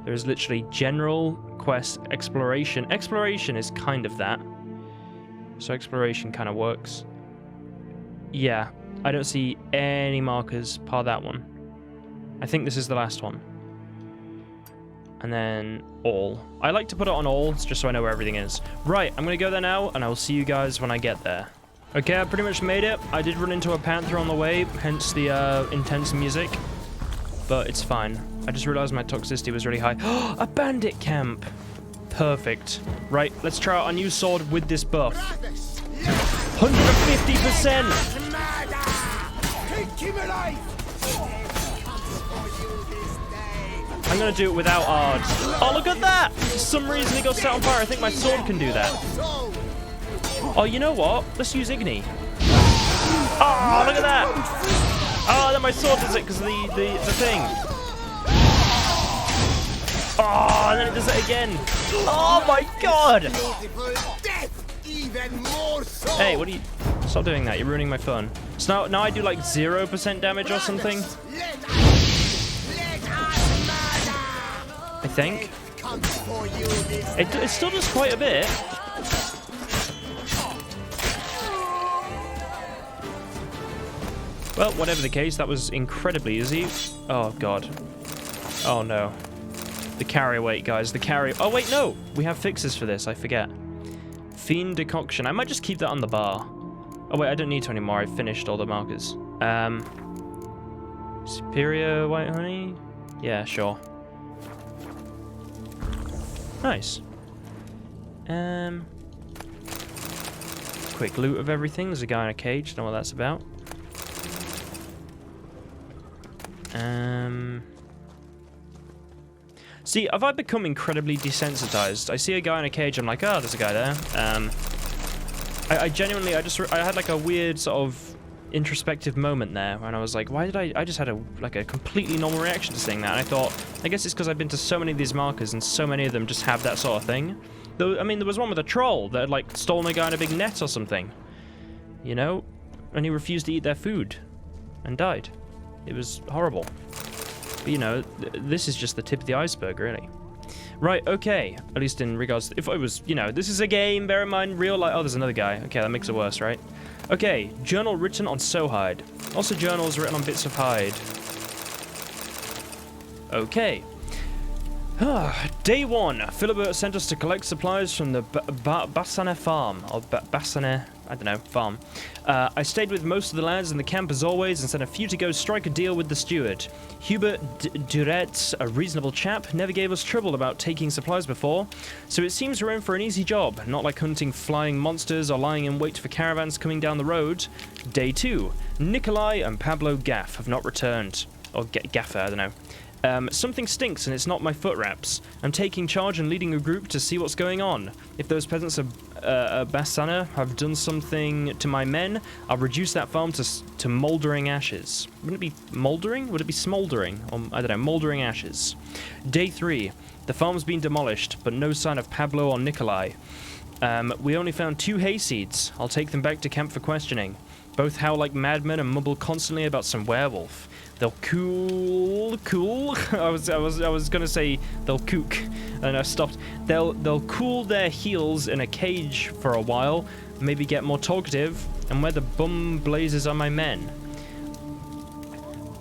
There's literally general, quest, exploration. Exploration is kind of that. So exploration kind of works. Yeah, I don't see any markers par that one. I think this is the last one. And then all. I like to put it on all, just so I know where everything is. Right, I'm going to go there now, and I will see you guys when I get there. Okay, I pretty much made it. I did run into a panther on the way, hence the intense music. But it's fine. I just realized my toxicity was really high. A bandit camp! Perfect. Right, let's try out a new sword with this buff. 150%! I'm gonna do it without Ard. Oh, look at that! For some reason it got set on fire. I think my sword can do that. Oh, you know what? Let's use Igni. Oh, look at that! Oh, then my sword does it because of the thing. Oh, and then it does it again. Oh my god! Hey, what are you... Stop doing that, you're ruining my fun. So now I do like 0% damage or something. I think. It still does quite a bit. Well, whatever the case, that was incredibly easy. Oh god. Oh no. The carry weight, guys. The carry... Oh, wait, no. We have fixes for this. I forget. Fiend decoction. I might just keep that on the bar. Oh, wait, I don't need to anymore. I finished all the markers. Superior white honey? Yeah, sure. Nice. Quick loot of everything. There's a guy in a cage. Don't know what that's about. See, have I become incredibly desensitized? I see a guy in a cage, I'm like, oh, there's a guy there. I genuinely, I had like a weird sort of introspective moment there when I was like, why did I just had a completely normal reaction to seeing that. And I thought, I guess it's because I've been to so many of these markers and so many of them just have that sort of thing. Though, I mean, there was one with a troll that had like stolen a guy in a big net or something. You know? And he refused to eat their food and died. It was horrible. But, you know, this is just the tip of the iceberg, really. Right, okay. At least in regards to... If it was, you know, this is a game, bear in mind, real life... Oh, there's another guy. Okay, that makes it worse, right? Okay, journal written on sowhide. Also journals written on bits of hide. Okay. Day 1. Philibert sent us to collect supplies from the Bassane farm. Or Bassane... I don't know, farm. I stayed with most of the lads in the camp as always and sent a few to go strike a deal with the steward. Hubert Duret, a reasonable chap, never gave us trouble about taking supplies before, so it seems we're in for an easy job, not like hunting flying monsters or lying in wait for caravans coming down the road. Day 2. Nikolai and Pablo Gaff have not returned. Or Gaffer, I don't know. Something stinks and it's not my foot wraps. I'm taking charge and leading a group to see what's going on. If those peasants of Bassana have done something to my men, I'll reduce that farm to mouldering ashes. Wouldn't it be mouldering? Would it be smouldering? Or, I don't know, mouldering ashes. Day 3. The farm's been demolished, but no sign of Pablo or Nikolai. We only found 2 hayseeds. I'll take them back to camp for questioning. Both howl like madmen and mumble constantly about some werewolf. They'll cool. I was gonna say they'll kook, and I stopped. They'll cool their heels in a cage for a while, maybe get more talkative, and wear the bum blazes on my men.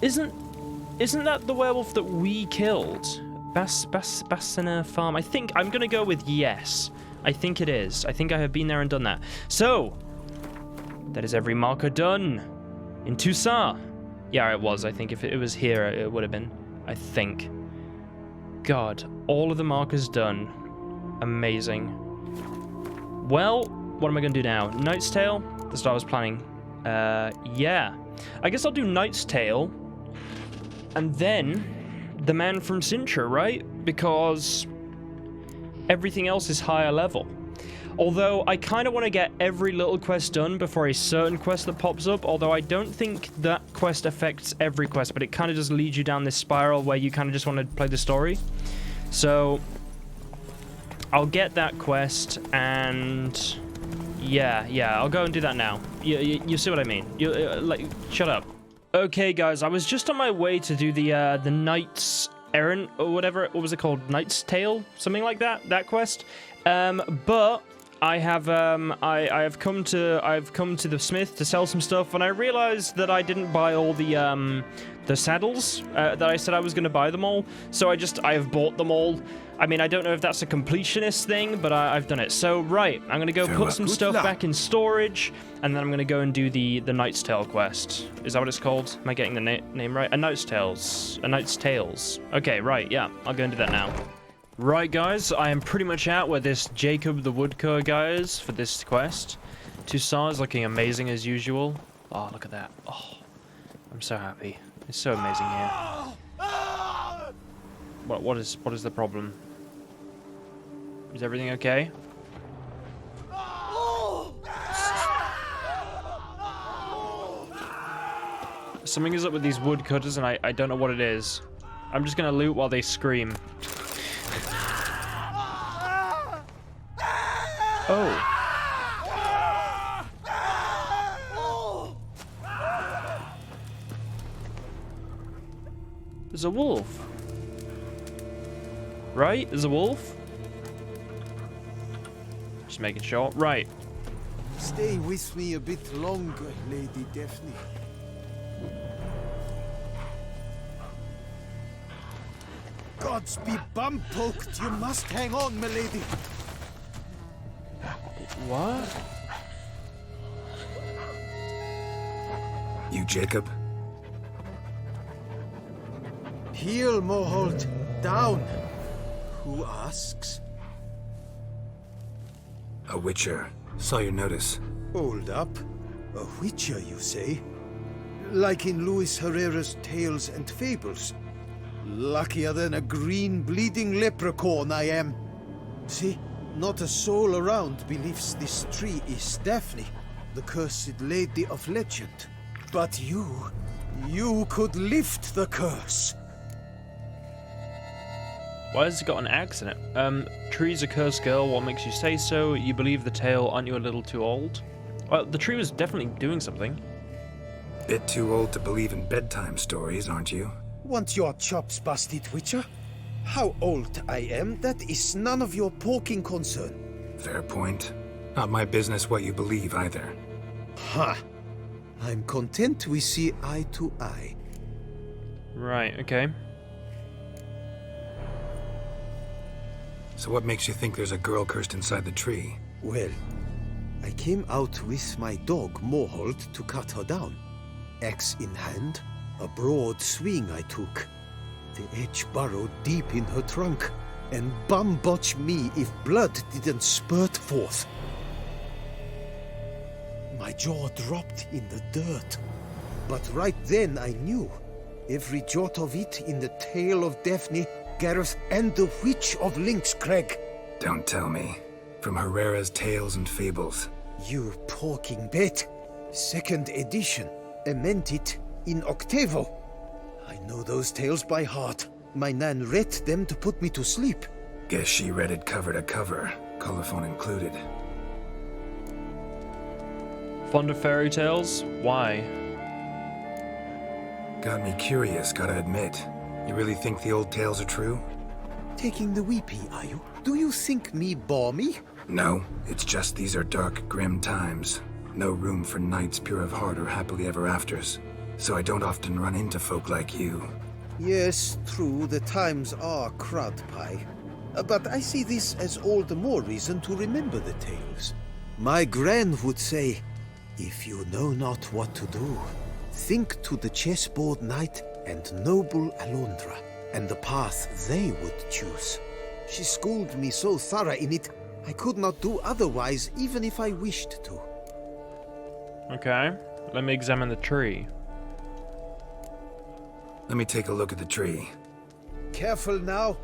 Isn't that the werewolf that we killed? Bassana farm. I think I'm gonna go with yes. I think it is. I think I have been there and done that. So that is every marker done in Toussaint. Yeah, it was. I think if it was here, it would have been. I think. God, all of the markers done. Amazing. Well, what am I going to do now? Knight's Tale? That's what I was planning. Yeah. I guess I'll do Knight's Tale. And then the man from Sintra, right? Because everything else is higher level. Although, I kind of want to get every little quest done before a certain quest that pops up, although I don't think that quest affects every quest, but it kind of just leads you down this spiral where you kind of just want to play the story. So, I'll get that quest, and yeah, I'll go and do that now. You see what I mean? Like, shut up. Okay, guys, I was just on my way to do the Knight's Errand, or whatever, what was it called? Knight's Tale? Something like that quest. But I have come to the smith to sell some stuff, and I realized that I didn't buy all the saddles that I said I was going to buy them all. So I have bought them all. I mean, I don't know if that's a completionist thing, but I've done it. So right, I'm gonna go put some stuff back in storage, and then I'm gonna go and do the Knight's Tale quest. Is that what it's called? Am I getting the name right? A Knight's Tales. Okay, right, yeah, I'll go and do that now. Right, guys, I am pretty much out where this Jacob the Woodcutter guy is for this quest. Toussaint is looking amazing as usual. Oh, look at that. Oh, I'm so happy. It's so amazing here. What is the problem? Is everything okay? Something is up with these woodcutters, and I don't know what it is. I'm just gonna loot while they scream. Oh. There's a wolf. Right? There's a wolf? Just making sure. Right. Stay with me a bit longer, Lady Daphne. gods be bum-poked, you must hang on, milady. What? You, Jacob? Heel, Moholt. Down. Who asks? A witcher. Saw your notice. Hold up. A witcher, you say? Like in Luis Herrera's Tales and Fables. Luckier than a green bleeding leprechaun I am. See, not a soul around believes this tree is Daphne, the cursed lady of legend. But you could lift the curse. Why has it got an axe in it? Tree's a cursed girl, what makes you say so? You believe the tale, aren't you a little too old? Well, the tree was definitely doing something. Bit too old to believe in bedtime stories, aren't you? Want your chops busted, Witcher? How old I am, that is none of your poking concern. Fair point. Not my business what you believe either. Ha! I'm content we see eye to eye. Right, okay. So what makes you think there's a girl cursed inside the tree? Well, I came out with my dog, Moholt, to cut her down. Axe in hand, a broad swing I took. The edge burrowed deep in her trunk, and bum-botch me if blood didn't spurt forth. My jaw dropped in the dirt. But right then I knew. Every jot of it in the tale of Daphne, Gareth, and the Witch of Lynxcrag. Don't tell me. From Herrera's Tales and Fables. You porking bet. Second edition. I meant it in octavo. I know those tales by heart. My nan read them to put me to sleep. Guess she read it cover to cover, colophon included. Fond of fairy tales? Why? Got me curious, gotta admit. You really think the old tales are true? Taking the weepy, are you? Do you think me balmy? No, it's just these are dark, grim times. No room for knights pure of heart or happily ever afters. So I don't often run into folk like you. Yes, true, the times are crud pie. But I see this as all the more reason to remember the tales. My gran would say, if you know not what to do, think to the chessboard knight and noble Alondra, and the path they would choose. She schooled me so thorough in it, I could not do otherwise even if I wished to. Okay, let me examine the tree. Let me take a look at the tree. Careful now.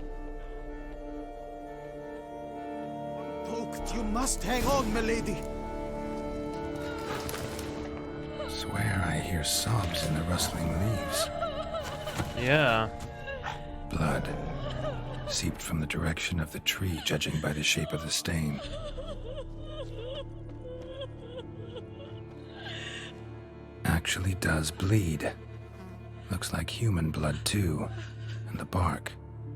Poked, you must hang on, milady. Swear I hear sobs in the rustling leaves. Yeah. Blood. Seeped from the direction of the tree, judging by the shape of the stain. Actually does bleed. Looks like human blood, too. And the bark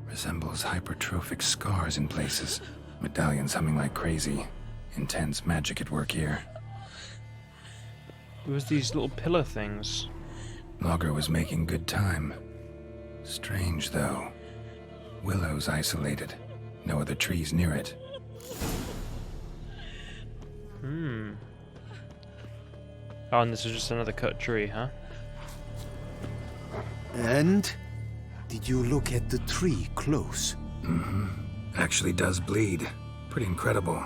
resembles hypertrophic scars in places. Medallions humming like crazy. Intense magic at work here. It was these little pillar things. Logger was making good time. Strange, though. Willow's isolated. No other trees near it. Oh, and this is just another cut tree, huh? And? Did you look at the tree close? Actually does bleed. Pretty incredible.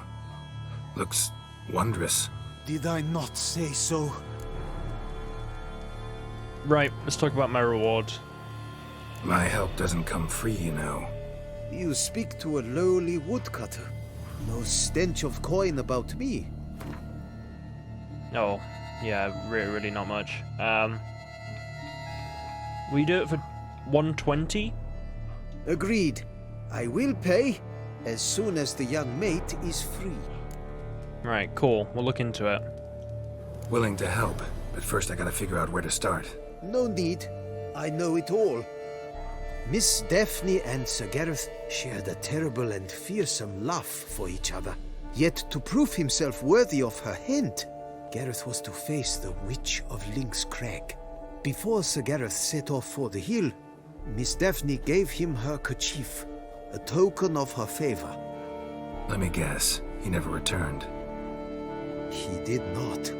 Looks wondrous. Did I not say so? Right, let's talk about my reward. My help doesn't come free, you know. You speak to a lowly woodcutter. No stench of coin about me. Oh, yeah, really not much. We do it for 120? Agreed. I will pay as soon as the young mate is free. Right, cool. We'll look into it. Willing to help, but first I gotta figure out where to start. No need. I know it all. Miss Daphne and Sir Gareth shared a terrible and fearsome love for each other. Yet to prove himself worthy of her hand, Gareth was to face the Witch of Lynxcrag. Before Sir Gareth set off for the hill, Miss Daphne gave him her kerchief, a token of her favor. Let me guess, he never returned. He did not.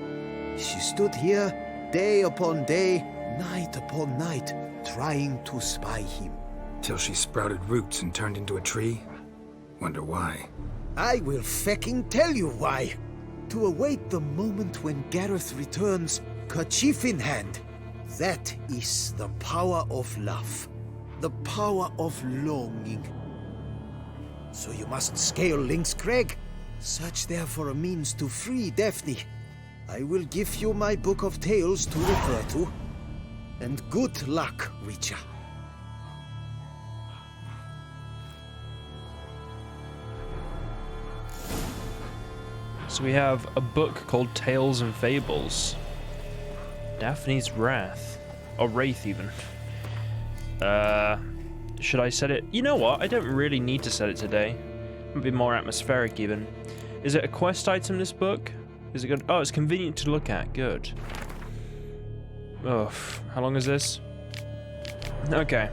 She stood here day upon day, night upon night, trying to spy him. Till she sprouted roots and turned into a tree? Wonder why. I will fecking tell you why. To await the moment when Gareth returns, kerchief in hand. That is the power of love. The power of longing. So you must scale Link's Crag. Search there for a means to free Daphne. I will give you my book of tales to refer to. And good luck, Witcher. So we have a book called Tales and Fables. Daphne's Wrath. Or Wraith, even. Should I set it? You know what? I don't really need to set it today. Might be more atmospheric, even. Is it a quest item, this book? Is it good? Oh, it's convenient to look at. Good. Oh, how long is this? Okay.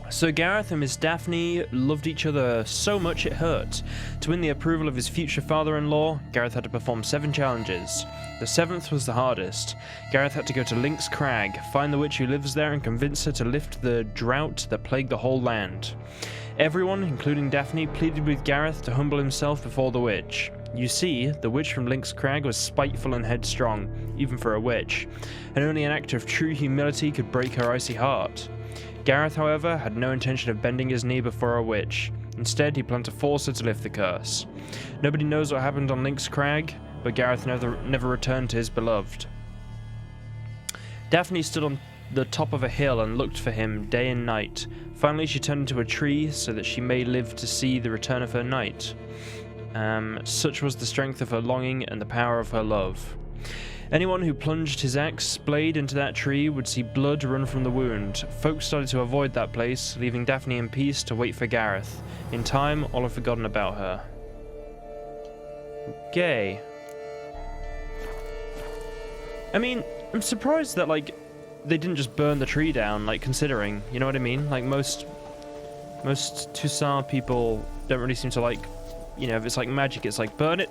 So Gareth and Miss Daphne loved each other so much it hurt. To win the approval of his future father-in-law, Gareth had to perform 7 challenges. The 7th was the hardest. Gareth had to go to Link's Crag, find the witch who lives there and convince her to lift the drought that plagued the whole land. Everyone, including Daphne, pleaded with Gareth to humble himself before the witch. You see, the witch from Link's Crag was spiteful and headstrong, even for a witch, and only an act of true humility could break her icy heart. Gareth, however, had no intention of bending his knee before a witch. Instead, he planned to force her to lift the curse. Nobody knows what happened on Link's Crag, but Gareth never returned to his beloved. Daphne stood on the top of a hill and looked for him day and night. Finally, she turned into a tree so that she may live to see the return of her knight. Such was the strength of her longing and the power of her love. Anyone who plunged his axe blade into that tree would see blood run from the wound. Folks started to avoid that place, leaving Daphne in peace to wait for Gareth. In time, all had forgotten about her. Okay. I mean, I'm surprised that, like, they didn't just burn the tree down, like, considering, you know what I mean? Like, most Toussaint people don't really seem to, like, you know, if it's like magic, it's like, burn it.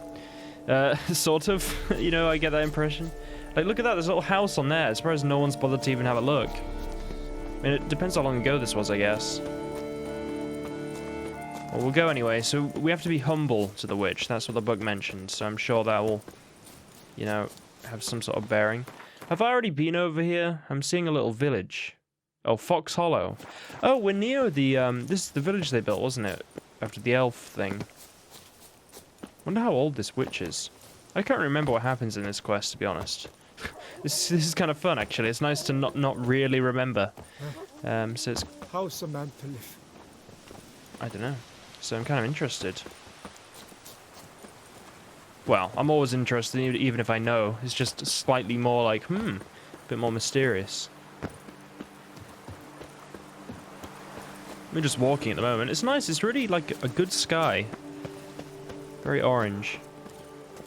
Sort of, you know, I get that impression. Like, look at that, there's a little house on there. I'm surprised no one's bothered to even have a look. I mean, it depends how long ago this was, I guess. Well, we'll go anyway. So we have to be humble to the witch. That's what the book mentioned. So I'm sure that will, you know, have some sort of bearing. Have I already been over here? I'm seeing a little village. Oh, Fox Hollow. Oh, we're near the, this is the village they built, wasn't it? After the elf thing. Wonder how old this witch is. I can't remember what happens in this quest, to be honest. This is kind of fun, actually. It's nice to not really remember. So it's... How's a man to live? I don't know. So I'm kind of interested. Well, I'm always interested, even if I know. It's just slightly more like, a bit more mysterious. We're just walking at the moment. It's nice. It's really like a good sky. Very orange.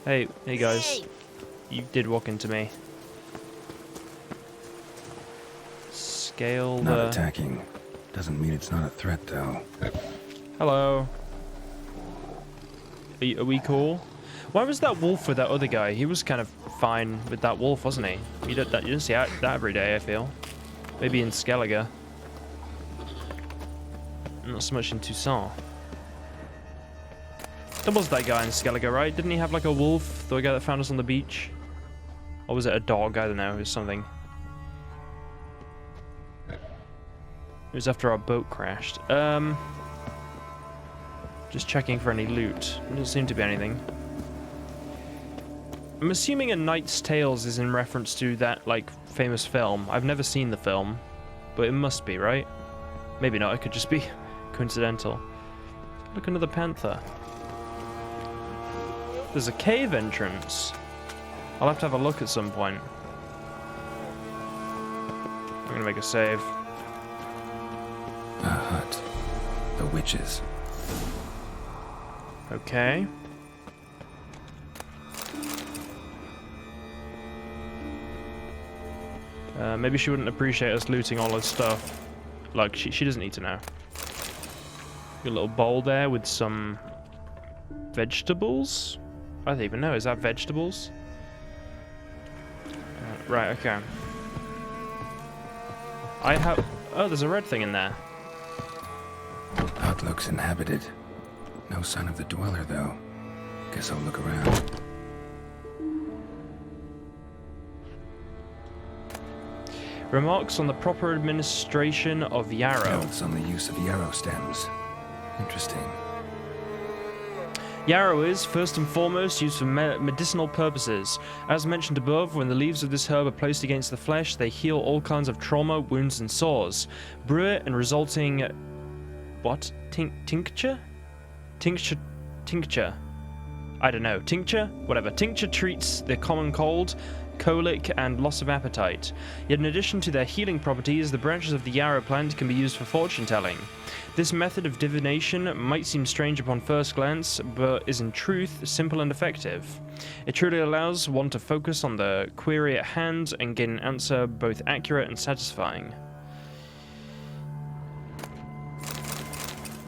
Hey guys. Hey. You did walk into me. Scale the... Not attacking. Doesn't mean it's not a threat, though. Hello. Are we cool? Why was that wolf with that other guy? He was kind of fine with that wolf, wasn't he? You didn't see that every day, I feel. Maybe in Skellige. Not so much in Toussaint. There was that guy in Skellige, right? Didn't he have like a wolf? The guy that found us on the beach? Or was it a dog? I don't know. It was something. It was after our boat crashed. Just checking for any loot. There doesn't seem to be anything. I'm assuming A Knight's Tales is in reference to that, like, famous film. I've never seen the film, but it must be, right? Maybe not. It could just be coincidental. Look, another panther. There's a cave entrance. I'll have to have a look at some point. I'm gonna make a save. A hut. The witches. Okay. Maybe she wouldn't appreciate us looting all her stuff. Look, she doesn't need to know. Got a little bowl there with some vegetables. I don't even know. Is that vegetables? Right. Okay. I have. Oh, there's a red thing in there. Hut looks inhabited. No sign of the dweller, though. Guess I'll look around. Remarks on the proper administration of yarrow. Notes on the use of yarrow stems. Interesting. Yarrow is, first and foremost, used for medicinal purposes. As mentioned above, when the leaves of this herb are placed against the flesh, they heal all kinds of trauma, wounds, and sores. Brew it and resulting... what? Tincture? Tincture. I don't know. Tincture? Whatever. Tincture treats the common cold, colic, and loss of appetite. Yet in addition to their healing properties, the branches of the yarrow plant can be used for fortune telling. This method of divination might seem strange upon first glance, but is in truth simple and effective. It truly allows one to focus on the query at hand and get an answer both accurate and satisfying.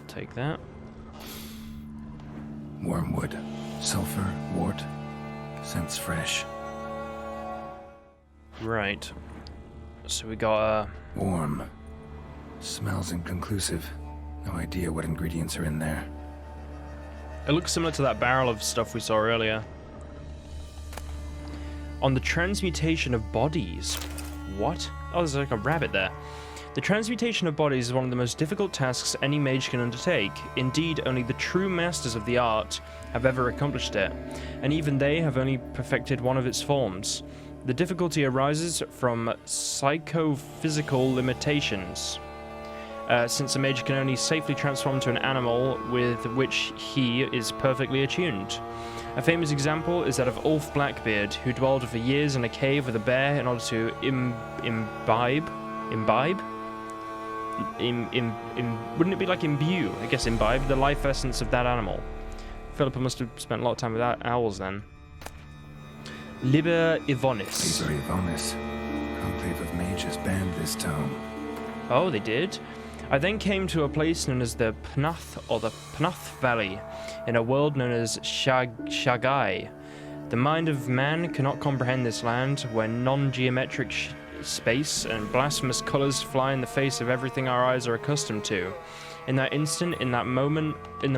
Take that. Wormwood. Sulfur. Wort. Scents fresh. Right. So we got Warm. Smells inconclusive. No idea what ingredients are in there. it looks similar to that barrel of stuff we saw earlier. On the Transmutation of Bodies. What? Oh, there's like a rabbit there. The Transmutation of Bodies is one of the most difficult tasks any mage can undertake. Indeed, only the true masters of the art have ever accomplished it, and even they have only perfected one of its forms. The difficulty arises from psychophysical limitations, since a mage can only safely transform to an animal with which he is perfectly attuned. A famous example is that of Ulf Blackbeard, who dwelled for years in a cave with a bear in order to imbibe? Wouldn't it be like imbue? I guess imbibe the life essence of that animal. Philippa must have spent a lot of time with owls then. Liber Ivonis. Liber Ivonis. Conclave of mages banned this tome. Oh, they did? I then came to a place known as the Pnath, or the Pnath Valley, in a world known as Shagai. The mind of man cannot comprehend this land, where non-geometric space and blasphemous colors fly in the face of everything our eyes are accustomed to. In that instant, in the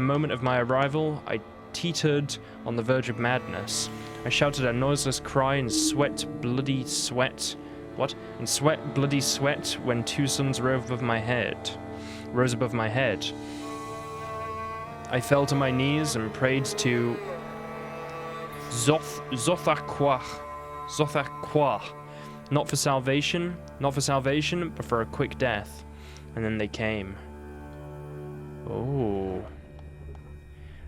moment of my arrival, I teetered on the verge of madness. I shouted a noiseless cry and sweat bloody sweat when two suns rose above my head. I fell to my knees and prayed to Zothaqua. Not for salvation, but for a quick death. And then they came. Oh.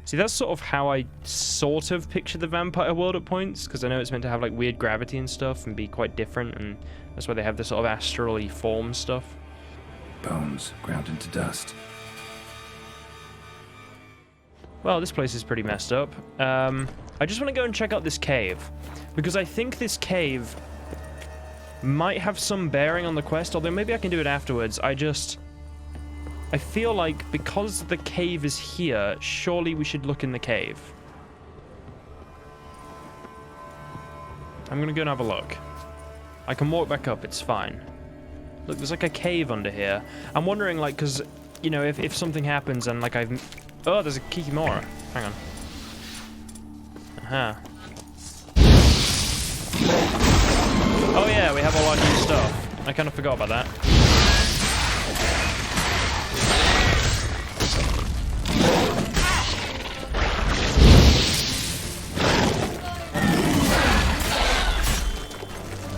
See, that's sort of how I sort of picture the vampire world at points, because I know it's meant to have like weird gravity and stuff and be quite different, and that's why they have the sort of astrally form stuff. Bones ground into dust. Well, this place is pretty messed up. I just want to go and check out this cave, because I think this cave might have some bearing on the quest, although maybe I can do it afterwards. I feel like because the cave is here, surely we should look in the cave. I'm gonna go and have a look. I can walk back up, it's fine. Look, there's like a cave under here. I'm wondering, like, because, you know, if something happens and, like, oh, there's a Kikimora. Hang on. Aha. Oh yeah, we have all our new stuff. I kind of forgot about that.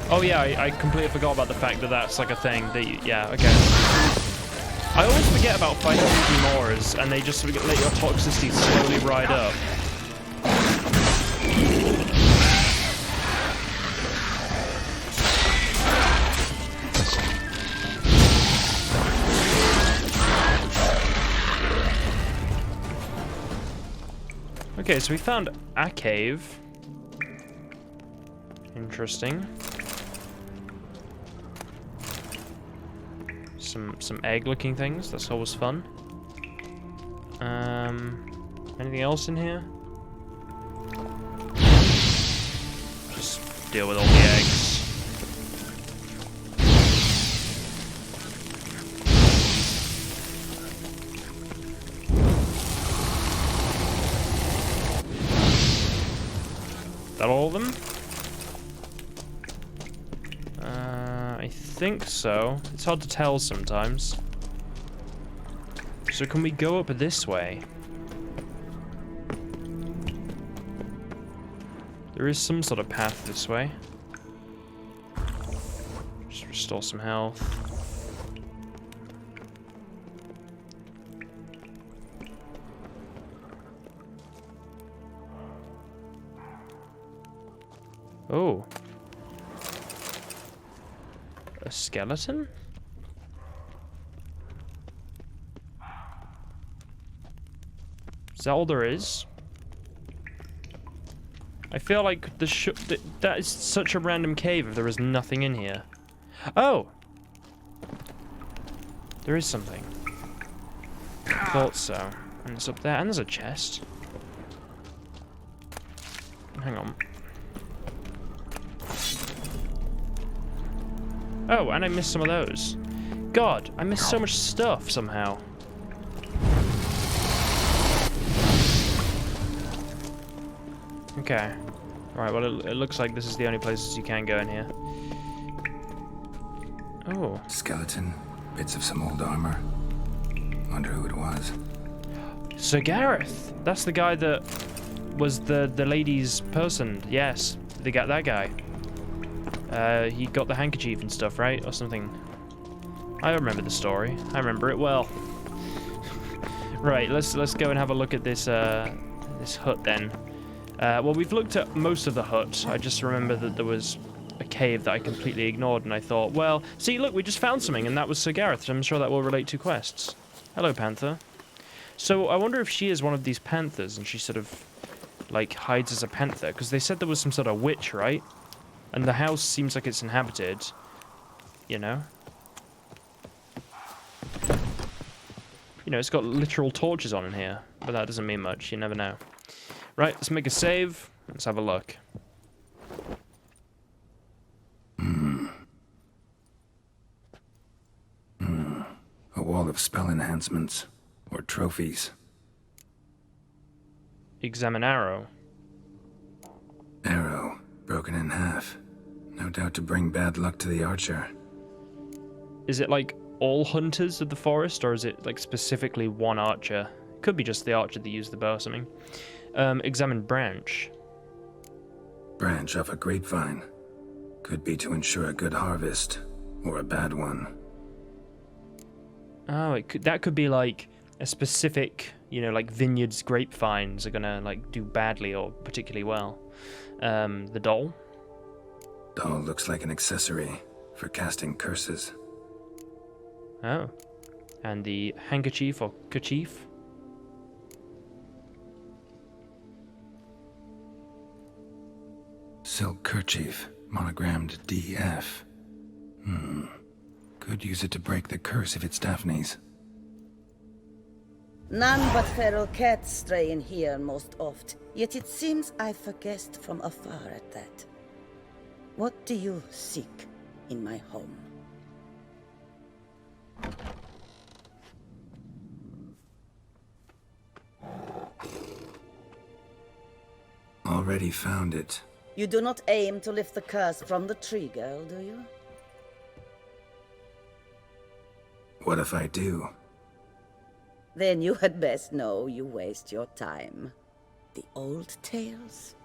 Oh yeah, I completely forgot about the fact that that's like a thing that you, yeah, okay. I always forget about fighting Kikimoras, and they just sort of let your toxicity slowly ride up. Okay, so we found a cave. Interesting. some egg-looking things. That's always fun. Anything else in here? Just deal with all the eggs. That all of them? I think so. It's hard to tell sometimes. So can we go up this way? There is some sort of path this way. Just restore some health. Oh. A skeleton? Is that all there is? I feel like that is such a random cave if there is nothing in here. Oh! There is something. Thought so. And it's up there. And there's a chest. Hang on. Oh, and I missed some of those. God, I missed so much stuff somehow. Okay. Alright, well, it looks like this is the only places you can go in here. Oh. Skeleton, bits of some old armor. Wonder who it was. Sir Gareth! That's the guy that was the lady's person. Yes, that guy. He got the handkerchief and stuff, right? Or something. I remember the story. I remember it well. Right, let's go and have a look at this this hut then. Well, we've looked at most of the hut. I just remember that there was a cave that I completely ignored, and I thought, well, see, look, we just found something, and that was Sir Gareth. I'm sure that will relate to quests. Hello, Panther. So I wonder if she is one of these panthers, and she sort of, like, hides as a panther, because they said there was some sort of witch, right? And the house seems like it's inhabited, you know? You know, it's got literal torches on in here, but that doesn't mean much, you never know. Right, let's make a save. Let's have a look. A wall of spell enhancements, or trophies. Examine arrow. Arrow, broken in half. No doubt to bring bad luck to the archer. Is it like all hunters of the forest, or is it like specifically one archer? Could be just the archer that used the bow or something. Examine branch. Branch off a grapevine. Could be to ensure a good harvest, or a bad one. Oh, that could be like a specific, you know, like Vineyard's grapevines are gonna like do badly or particularly well. The doll. Doll looks like an accessory for casting curses. Oh. And the handkerchief or kerchief. Silk kerchief, monogrammed DF. Could use it to break the curse if it's Daphne's. None but feral cats stray in here most oft, yet it seems I've a guest from afar at that. What do you seek in my home? Already found it. You do not aim to lift the curse from the tree girl, do you? What if I do? Then you had best know you waste your time. The old tales?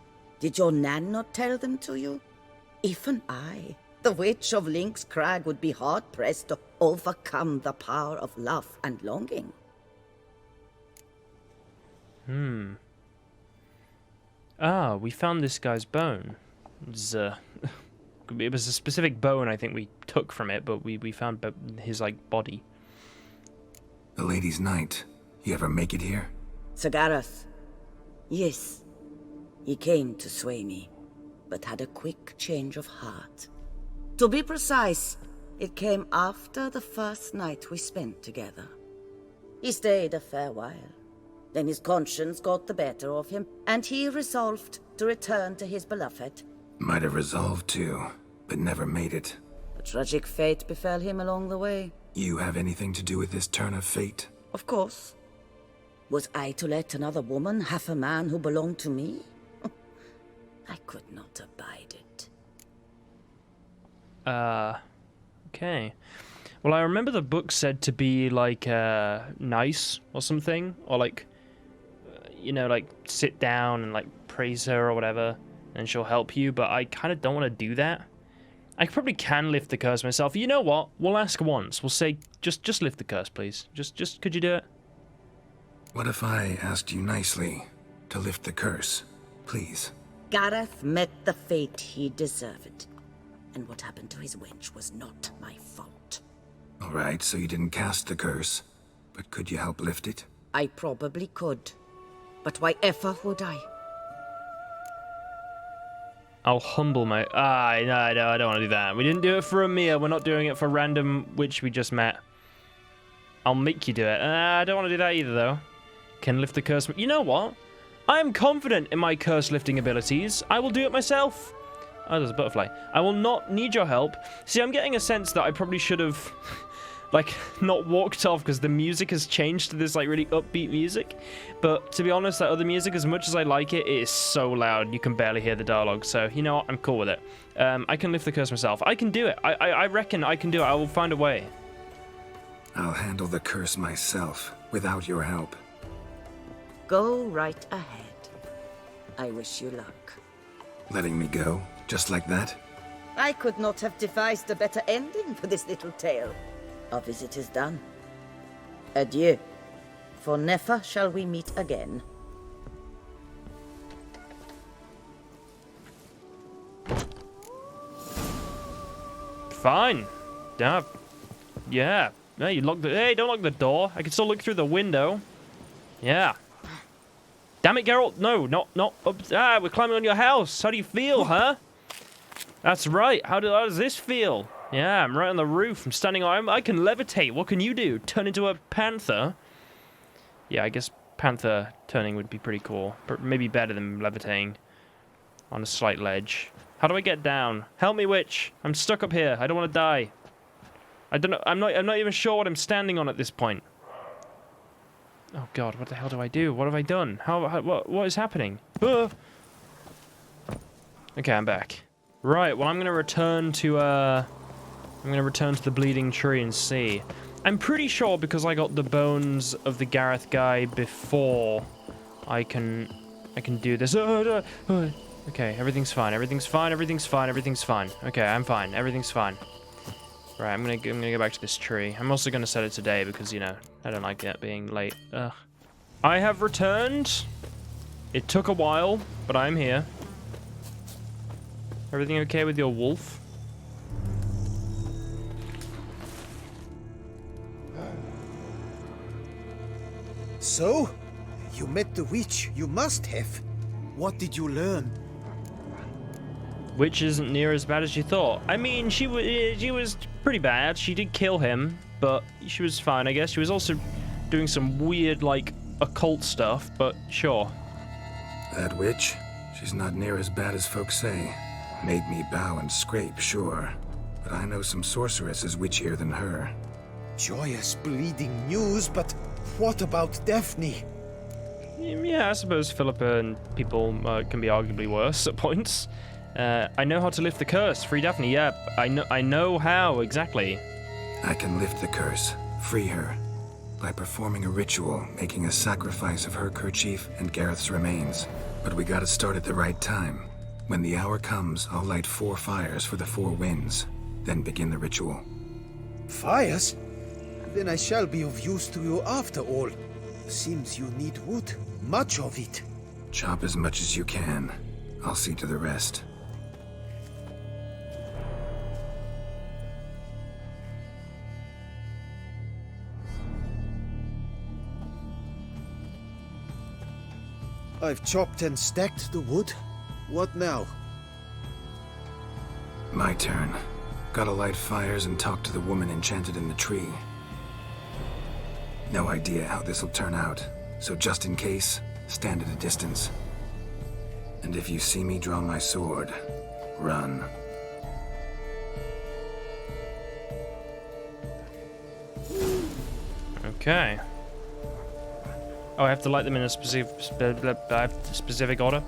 Did your Nan not tell them to you? Even I, the Witch of Link's Crag, would be hard-pressed to overcome the power of love and longing. Ah, we found this guy's bone. It was a specific bone I think we took from it, but we found his, like, body. The Lady's Knight. You ever make it here? Sir Gareth. Yes. He came to sway me, but had a quick change of heart. To be precise, It came after the first night we spent together. He stayed a fair while. Then his conscience got the better of him, and he resolved to return to his beloved. Might have resolved to, but never made it. A tragic fate befell him along the way. You have anything to do with this turn of fate? Of course. Was I to let another woman have a man who belonged to me? I could not abide it. Okay. Well, I remember the book said to be, like, nice or something. Or, like, you know, like, sit down and, like, praise her or whatever. And she'll help you. But I kind of don't want to do that. I probably can lift the curse myself. You know what? We'll ask once. We'll say, just lift the curse, please. Just, could you do it? What if I asked you nicely to lift the curse, please? Gareth met the fate he deserved. And what happened to his wench was not my fault. All right, so you didn't cast the curse, but could you help lift it? I probably could. But why ever would I? I'll humble my... no, I don't want to do that. We didn't do it for Amir. We're not doing it for random witch we just met. I'll make you do it. I don't want to do that either, though. Can lift the curse... You know what? I am confident in my curse lifting abilities. I will do it myself. Oh, there's a butterfly. I will not need your help. See, I'm getting a sense that I probably should have... like, not walked off because the music has changed to this, like, really upbeat music. But to be honest, that other music, as much as I like it, it is so loud you can barely hear the dialogue. So, you know what? I'm cool with it. I can lift the curse myself. I can do it. I reckon I can do it. I will find a way. I'll handle the curse myself, without your help. Go right ahead. I wish you luck. Letting me go, just like that? I could not have devised a better ending for this little tale. Our visit is done. Adieu. For never shall we meet again. Fine. Yeah. No, you lock the... Hey, don't lock the door. I can still look through the window. Yeah. Damn it, Geralt. No, not up. We're climbing on your house. How do you feel, huh? That's right. How does this feel? Yeah, I'm right on the roof. I'm standing on... I can levitate. What can you do? Turn into a panther? Yeah, I guess panther turning would be pretty cool. But maybe better than levitating on a slight ledge. How do I get down? Help me, witch. I'm stuck up here. I don't want to die. I don't know. I'm not even sure what I'm standing on at this point. Oh god, what the hell do I do? What have I done? What is happening? Okay, I'm back. Right, well I'm gonna return to the bleeding tree and see. I'm pretty sure because I got the bones of the Gareth guy before I can do this. Okay, everything's fine. Everything's fine. Okay, I'm fine. Everything's fine. Right, I'm gonna go back to this tree. I'm also gonna set it today because, you know, I don't like it being late. Ugh. I have returned. It took a while, but I'm here. Everything okay with your wolf? So, you met the witch. You must have. What did you learn? Witch isn't near as bad as you thought. I mean, she was pretty bad. She did kill him, but she was fine, I guess. She was also doing some weird, like, occult stuff, but sure. That witch? She's not near as bad as folks say. Made me bow and scrape, sure. But I know some sorceresses witchier than her. Joyous bleeding news, but what about Daphne? Yeah, I suppose Philippa and people can be arguably worse at points. I know how to lift the curse. Free Daphne, yeah. I know how, exactly. I can lift the curse, free her, by performing a ritual, making a sacrifice of her kerchief and Gareth's remains. But we gotta start at the right time. When the hour comes, I'll light 4 fires for the 4 winds, then begin the ritual. Fires? Then I shall be of use to you after all. Seems you need wood. Much of it. Chop as much as you can. I'll see to the rest. I've chopped and stacked the wood. What now? My turn. Gotta light fires and talk to the woman enchanted in the tree. No idea how this'll turn out, so just in case, stand at a distance. And if you see me draw my sword, run. Okay. Oh, I have to light them in a specific order?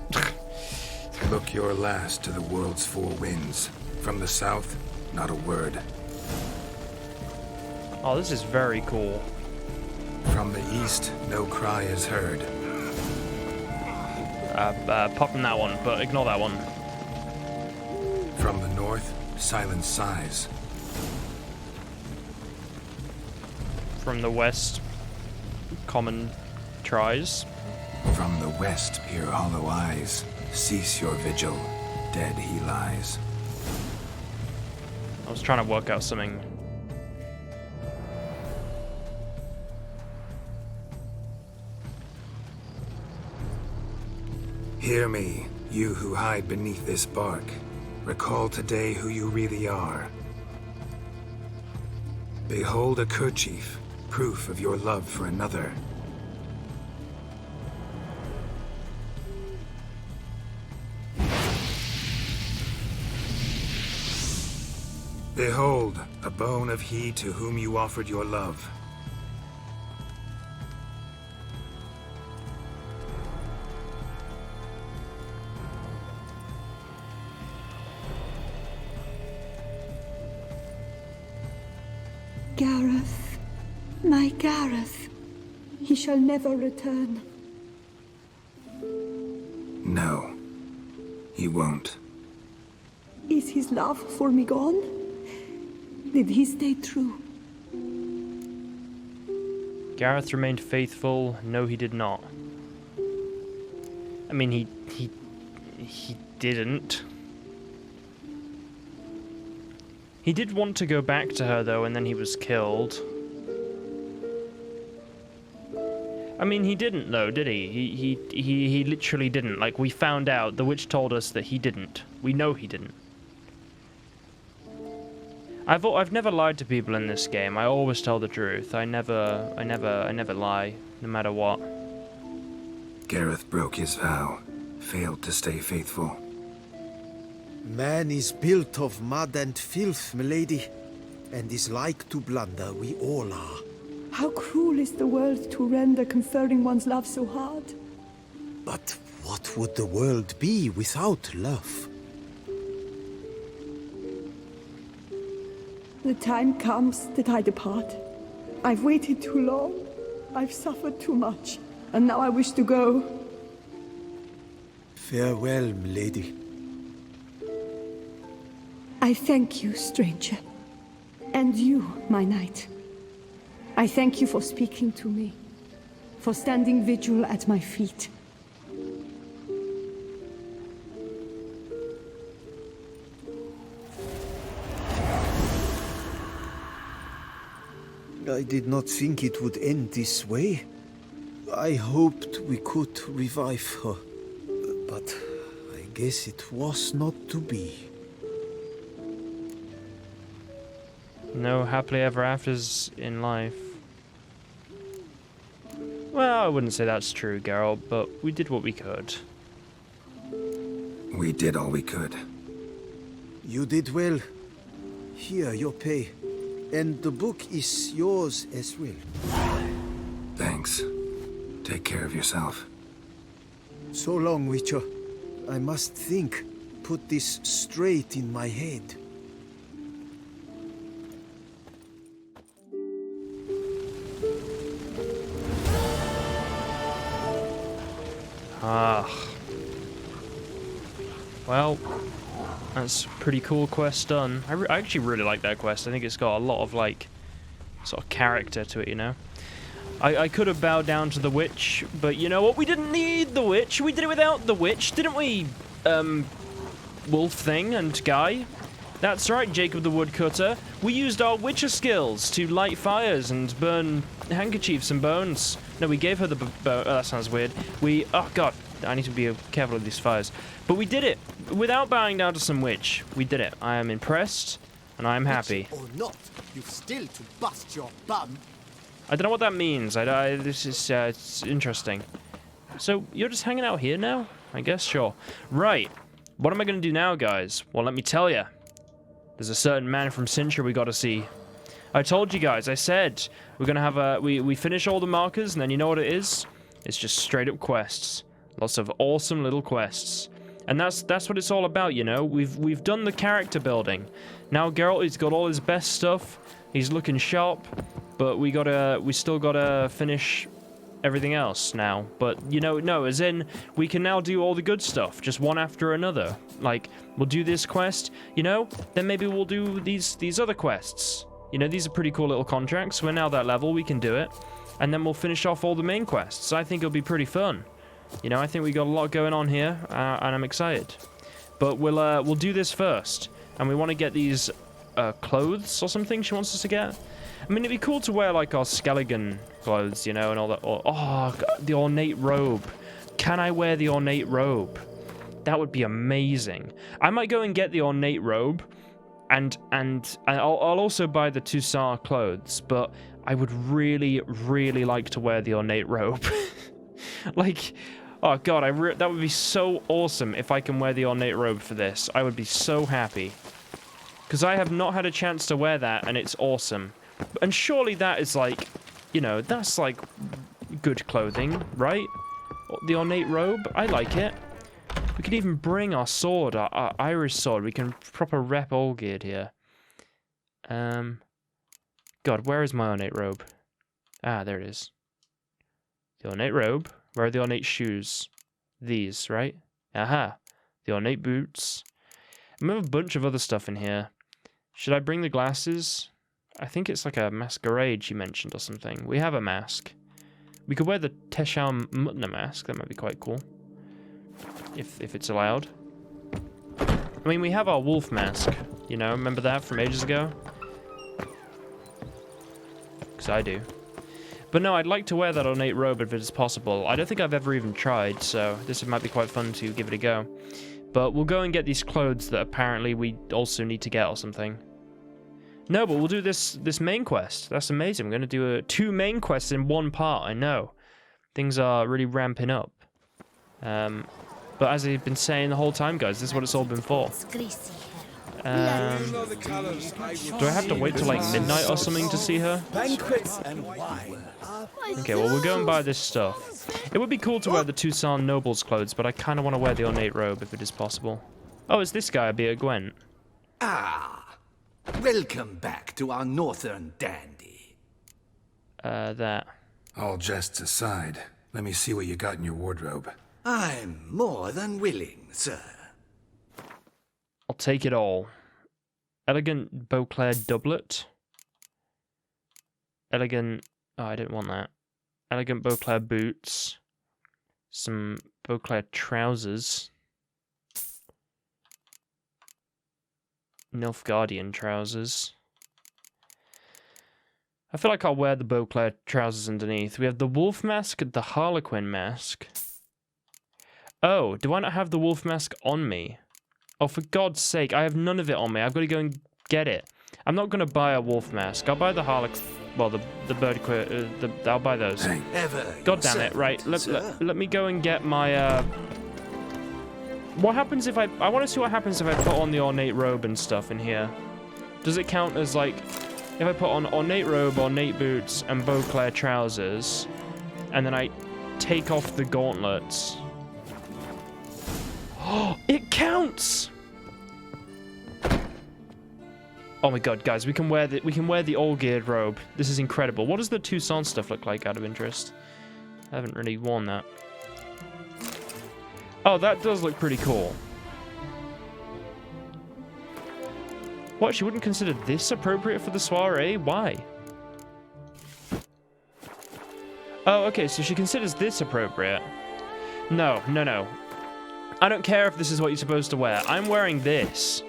Look your last to the world's four winds. From the south, not a word. Oh, this is very cool. From the east, no cry is heard. Apart from that one, but ignore that one. From the north, silence sighs. From the west, common tries. From the west peer hollow eyes. Cease your vigil, dead he lies. I was trying to work out something. Hear me, you who hide beneath this bark. Recall today who you really are. Behold a kerchief, proof of your love for another. Behold, a bone of he to whom you offered your love. Gareth, my Gareth, he shall never return. No, he won't. Is his love for me gone? Did he stay true? Gareth remained faithful. No, he did not. I mean, he didn't. He did want to go back to her, though, and then he was killed. I mean, he didn't, though, did he? He literally didn't. Like, we found out. The witch told us that he didn't. We know he didn't. I've never lied to people in this game. I always tell the truth. I never lie, no matter what. Gareth broke his vow, failed to stay faithful. Man is built of mud and filth, milady, and is like to blunder. We all are. How cruel is the world to render conferring one's love so hard? But what would the world be without love? The time comes that I depart. I've waited too long. I've suffered too much. And now I wish to go. Farewell, milady. I thank you, stranger. And you, my knight. I thank you for speaking to me. For standing vigil at my feet. I did not think it would end this way. I hoped we could revive her. But I guess it was not to be. No happily ever afters in life. Well, I wouldn't say that's true, Geralt, but we did what we could. We did all we could. You did well. Here, your pay. And the book is yours as well. Thanks. Take care of yourself. So long, Witcher. I must think. Put this straight in my head. Ah. Well, that's a pretty cool quest done. I actually really like that quest. I think it's got a lot of, like, sort of character to it, you know? I could have bowed down to the witch, but you know what? We didn't need the witch. We did it without the witch, didn't we, Wolf Thing and Guy? That's right, Jacob the Woodcutter. We used our witcher skills to light fires and burn handkerchiefs and bones. No, we gave her the oh, that sounds weird. Oh god, I need to be careful with these fires. But we did it without bowing down to some witch. We did it. I am impressed. and I'm happy. Or not, you've still to bust your bum. I don't know what that means. This is it's interesting. So you're just hanging out here now? I guess, sure. Right. What am I going to do now, guys? Well, let me tell you. There's a certain man from Cintra we got to see. I told you guys. I said we're going to have a... We finish all the markers, and then you know what it is? It's just straight up quests. Lots of awesome little quests. And that's what it's all about, you know? We've done the character building. Now Geralt, he's got all his best stuff. He's looking sharp. But we still gotta finish everything else now. But, you know, no, as in, we can now do all the good stuff, just one after another. Like, we'll do this quest, you know, then maybe we'll do these other quests. You know, these are pretty cool little contracts. We're now that level, we can do it. And then we'll finish off all the main quests. I think it'll be pretty fun. You know, I think we got a lot going on here, and I'm excited. But we'll do this first. And we want to get these clothes or something she wants us to get. I mean, it'd be cool to wear, like, our Skelligan clothes, you know, and all that. Oh, the ornate robe. Can I wear the ornate robe? That would be amazing. I might go and get the ornate robe, and I'll also buy the Toussaint clothes, but I would really, really like to wear the ornate robe. Like, oh, God, that would be so awesome if I can wear the ornate robe for this. I would be so happy. Because I have not had a chance to wear that, and it's awesome. And surely that is like, you know, that's like good clothing, right? The ornate robe, I like it. We could even bring our sword, our Irish sword. We can proper rep Olgierd here. God, where is my ornate robe? Ah, there it is. The ornate robe. Where are the ornate shoes? These, right? Aha. The ornate boots. And we have a bunch of other stuff in here. Should I bring the glasses? I think it's like a masquerade she mentioned or something. We have a mask. We could wear the Tesham Mutna mask. That might be quite cool. If it's allowed. I mean, we have our wolf mask. You know, remember that from ages ago? Because I do. But no, I'd like to wear that ornate robe if it is possible. I don't think I've ever even tried, so this might be quite fun to give it a go. But we'll go and get these clothes that apparently we also need to get or something. No, but we'll do this main quest. That's amazing. We're going to do 2 main quests in one part, I know. Things are really ramping up. But as I've been saying the whole time, guys, this is what it's all been for. Do I have to wait till like midnight or something to see her? Banquets and wine. Okay, well, we'll go and buy this stuff. It would be cool to wear the Toussaint Noble's clothes, but I kind of want to wear the ornate robe if it is possible. Oh, it's this guy, Beer Gwent. Ah, welcome back to our northern dandy. That. All jests aside, let me see what you got in your wardrobe. I'm more than willing, sir. I'll take it all. Elegant Beauclair doublet. Elegant... Oh, I didn't want that. Elegant Beauclair boots. Some Beauclair trousers. Nilfgaardian trousers. I feel like I'll wear the Beauclair trousers underneath. We have the wolf mask, the harlequin mask. Oh, do I not have the wolf mask on me? Oh, for God's sake, I have none of it on me. I've got to go and get it. I'm not going to buy a wolf mask. I'll buy the harlequin... Well, the bird... I'll buy those. God damn it. Right, let me go and get my... What happens if I want to see what happens if I put on the ornate robe and stuff in here. Does it count as, like... If I put on ornate robe, ornate boots, and Beauclair trousers, and then I take off the gauntlets... Oh, it counts! Oh my God, guys, we can wear the Olgierd robe. This is incredible. What does the Toussaint stuff look like out of interest? I haven't really worn that. Oh, that does look pretty cool. What, she wouldn't consider this appropriate for the soiree? Why? Oh, okay, so she considers this appropriate. No. I don't care if this is what you're supposed to wear. I'm wearing this.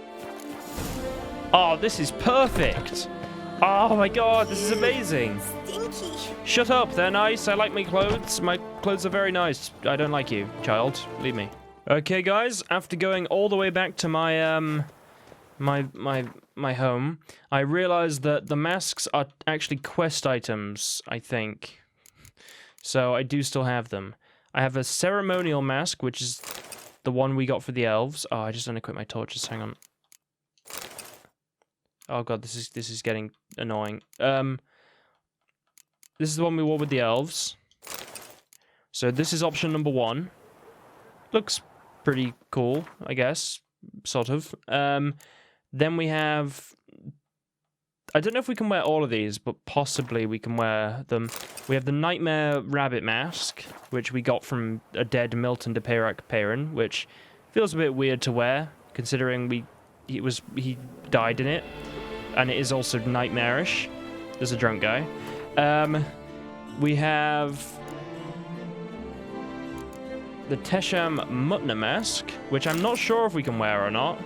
Oh, this is perfect. Oh my God, this is amazing. Stinky. Shut up, they're nice. I like my clothes. My clothes are very nice. I don't like you, child. Leave me. Okay, guys, after going all the way back to my my home, I realized that the masks are actually quest items, I think. So I do still have them. I have a Ceremonial Mask, which is the one we got for the elves. Oh, I just unequipped my torches. Hang on. Oh god, this is getting annoying. This is the one we wore with the elves. So this is option number 1. Looks pretty cool, I guess. Sort of. Then we have... I don't know if we can wear all of these, but possibly we can wear them. We have the Nightmare Rabbit Mask, which we got from a dead Milton de Peyrac-Perrin, which feels a bit weird to wear, considering he died in it. And it is also nightmarish. There's a drunk guy. We have the Tesham Mutna Mask, which I'm not sure if we can wear or not,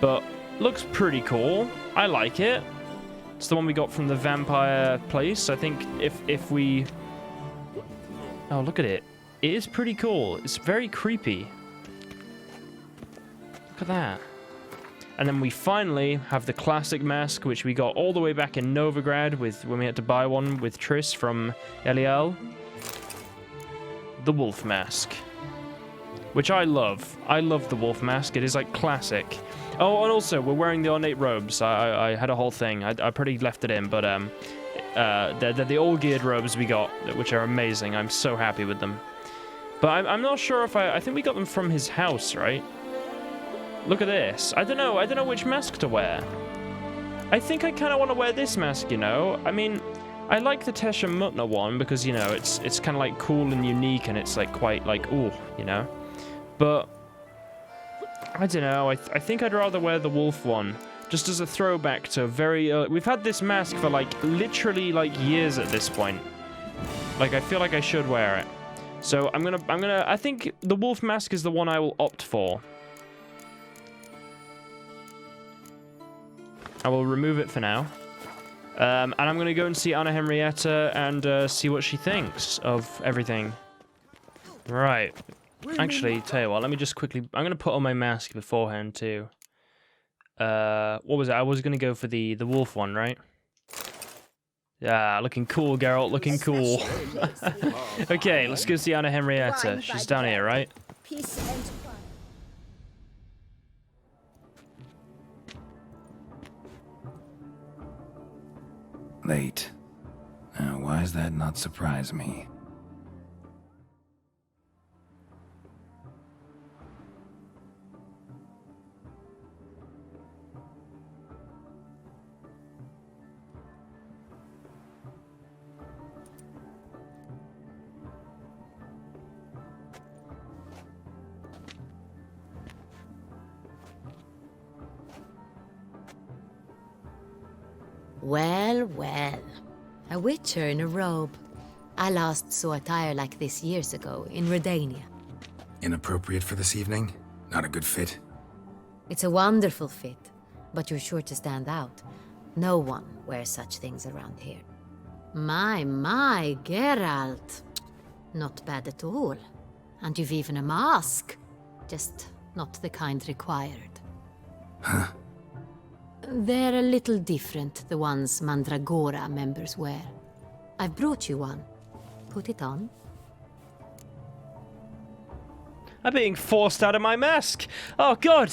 but looks pretty cool. I like it. It's the one we got from the vampire place. I think if we... Oh, look at it. It is pretty cool. It's very creepy. Look at that. And then we finally have the classic mask, which we got all the way back in Novigrad when we had to buy one with Triss from Eliel. The wolf mask, which I love. I love the wolf mask. It is like classic. Oh, and also we're wearing the ornate robes. I had a whole thing. I pretty left it in, but they're the all geared robes we got, which are amazing. I'm so happy with them. But I'm not sure if I think we got them from his house, right? Look at this. I don't know which mask to wear. I think I kind of want to wear this mask, you know? I mean, I like the Tesha Mutna one because, you know, it's kind of like cool and unique and it's like quite like, ooh, you know? But, I don't know. I think I'd rather wear the wolf one just as a throwback to very... we've had this mask for like literally like years at this point. Like, I feel like I should wear it. So I think the wolf mask is the one I will opt for. I will remove it for now. And I'm going to go and see Anna Henrietta and see what she thinks of everything. Right. Actually, tell you what, let me just quickly... I'm going to put on my mask beforehand, too. What was it? I was going to go for the wolf one, right? Yeah, looking cool, Geralt, looking cool. Okay, let's go see Anna Henrietta. She's down here, right? Peace and Late. Now, why does that not surprise me? Well, well. A witcher in a robe. I last saw attire like this years ago in Redania. Inappropriate for this evening? Not a good fit? It's a wonderful fit, but you're sure to stand out. No one wears such things around here. My, Geralt. Not bad at all. And you've even a mask. Just not the kind required. Huh? They're a little different, the ones Mandragora members wear. I've brought you one. Put it on. I'm being forced out of my mask. Oh god.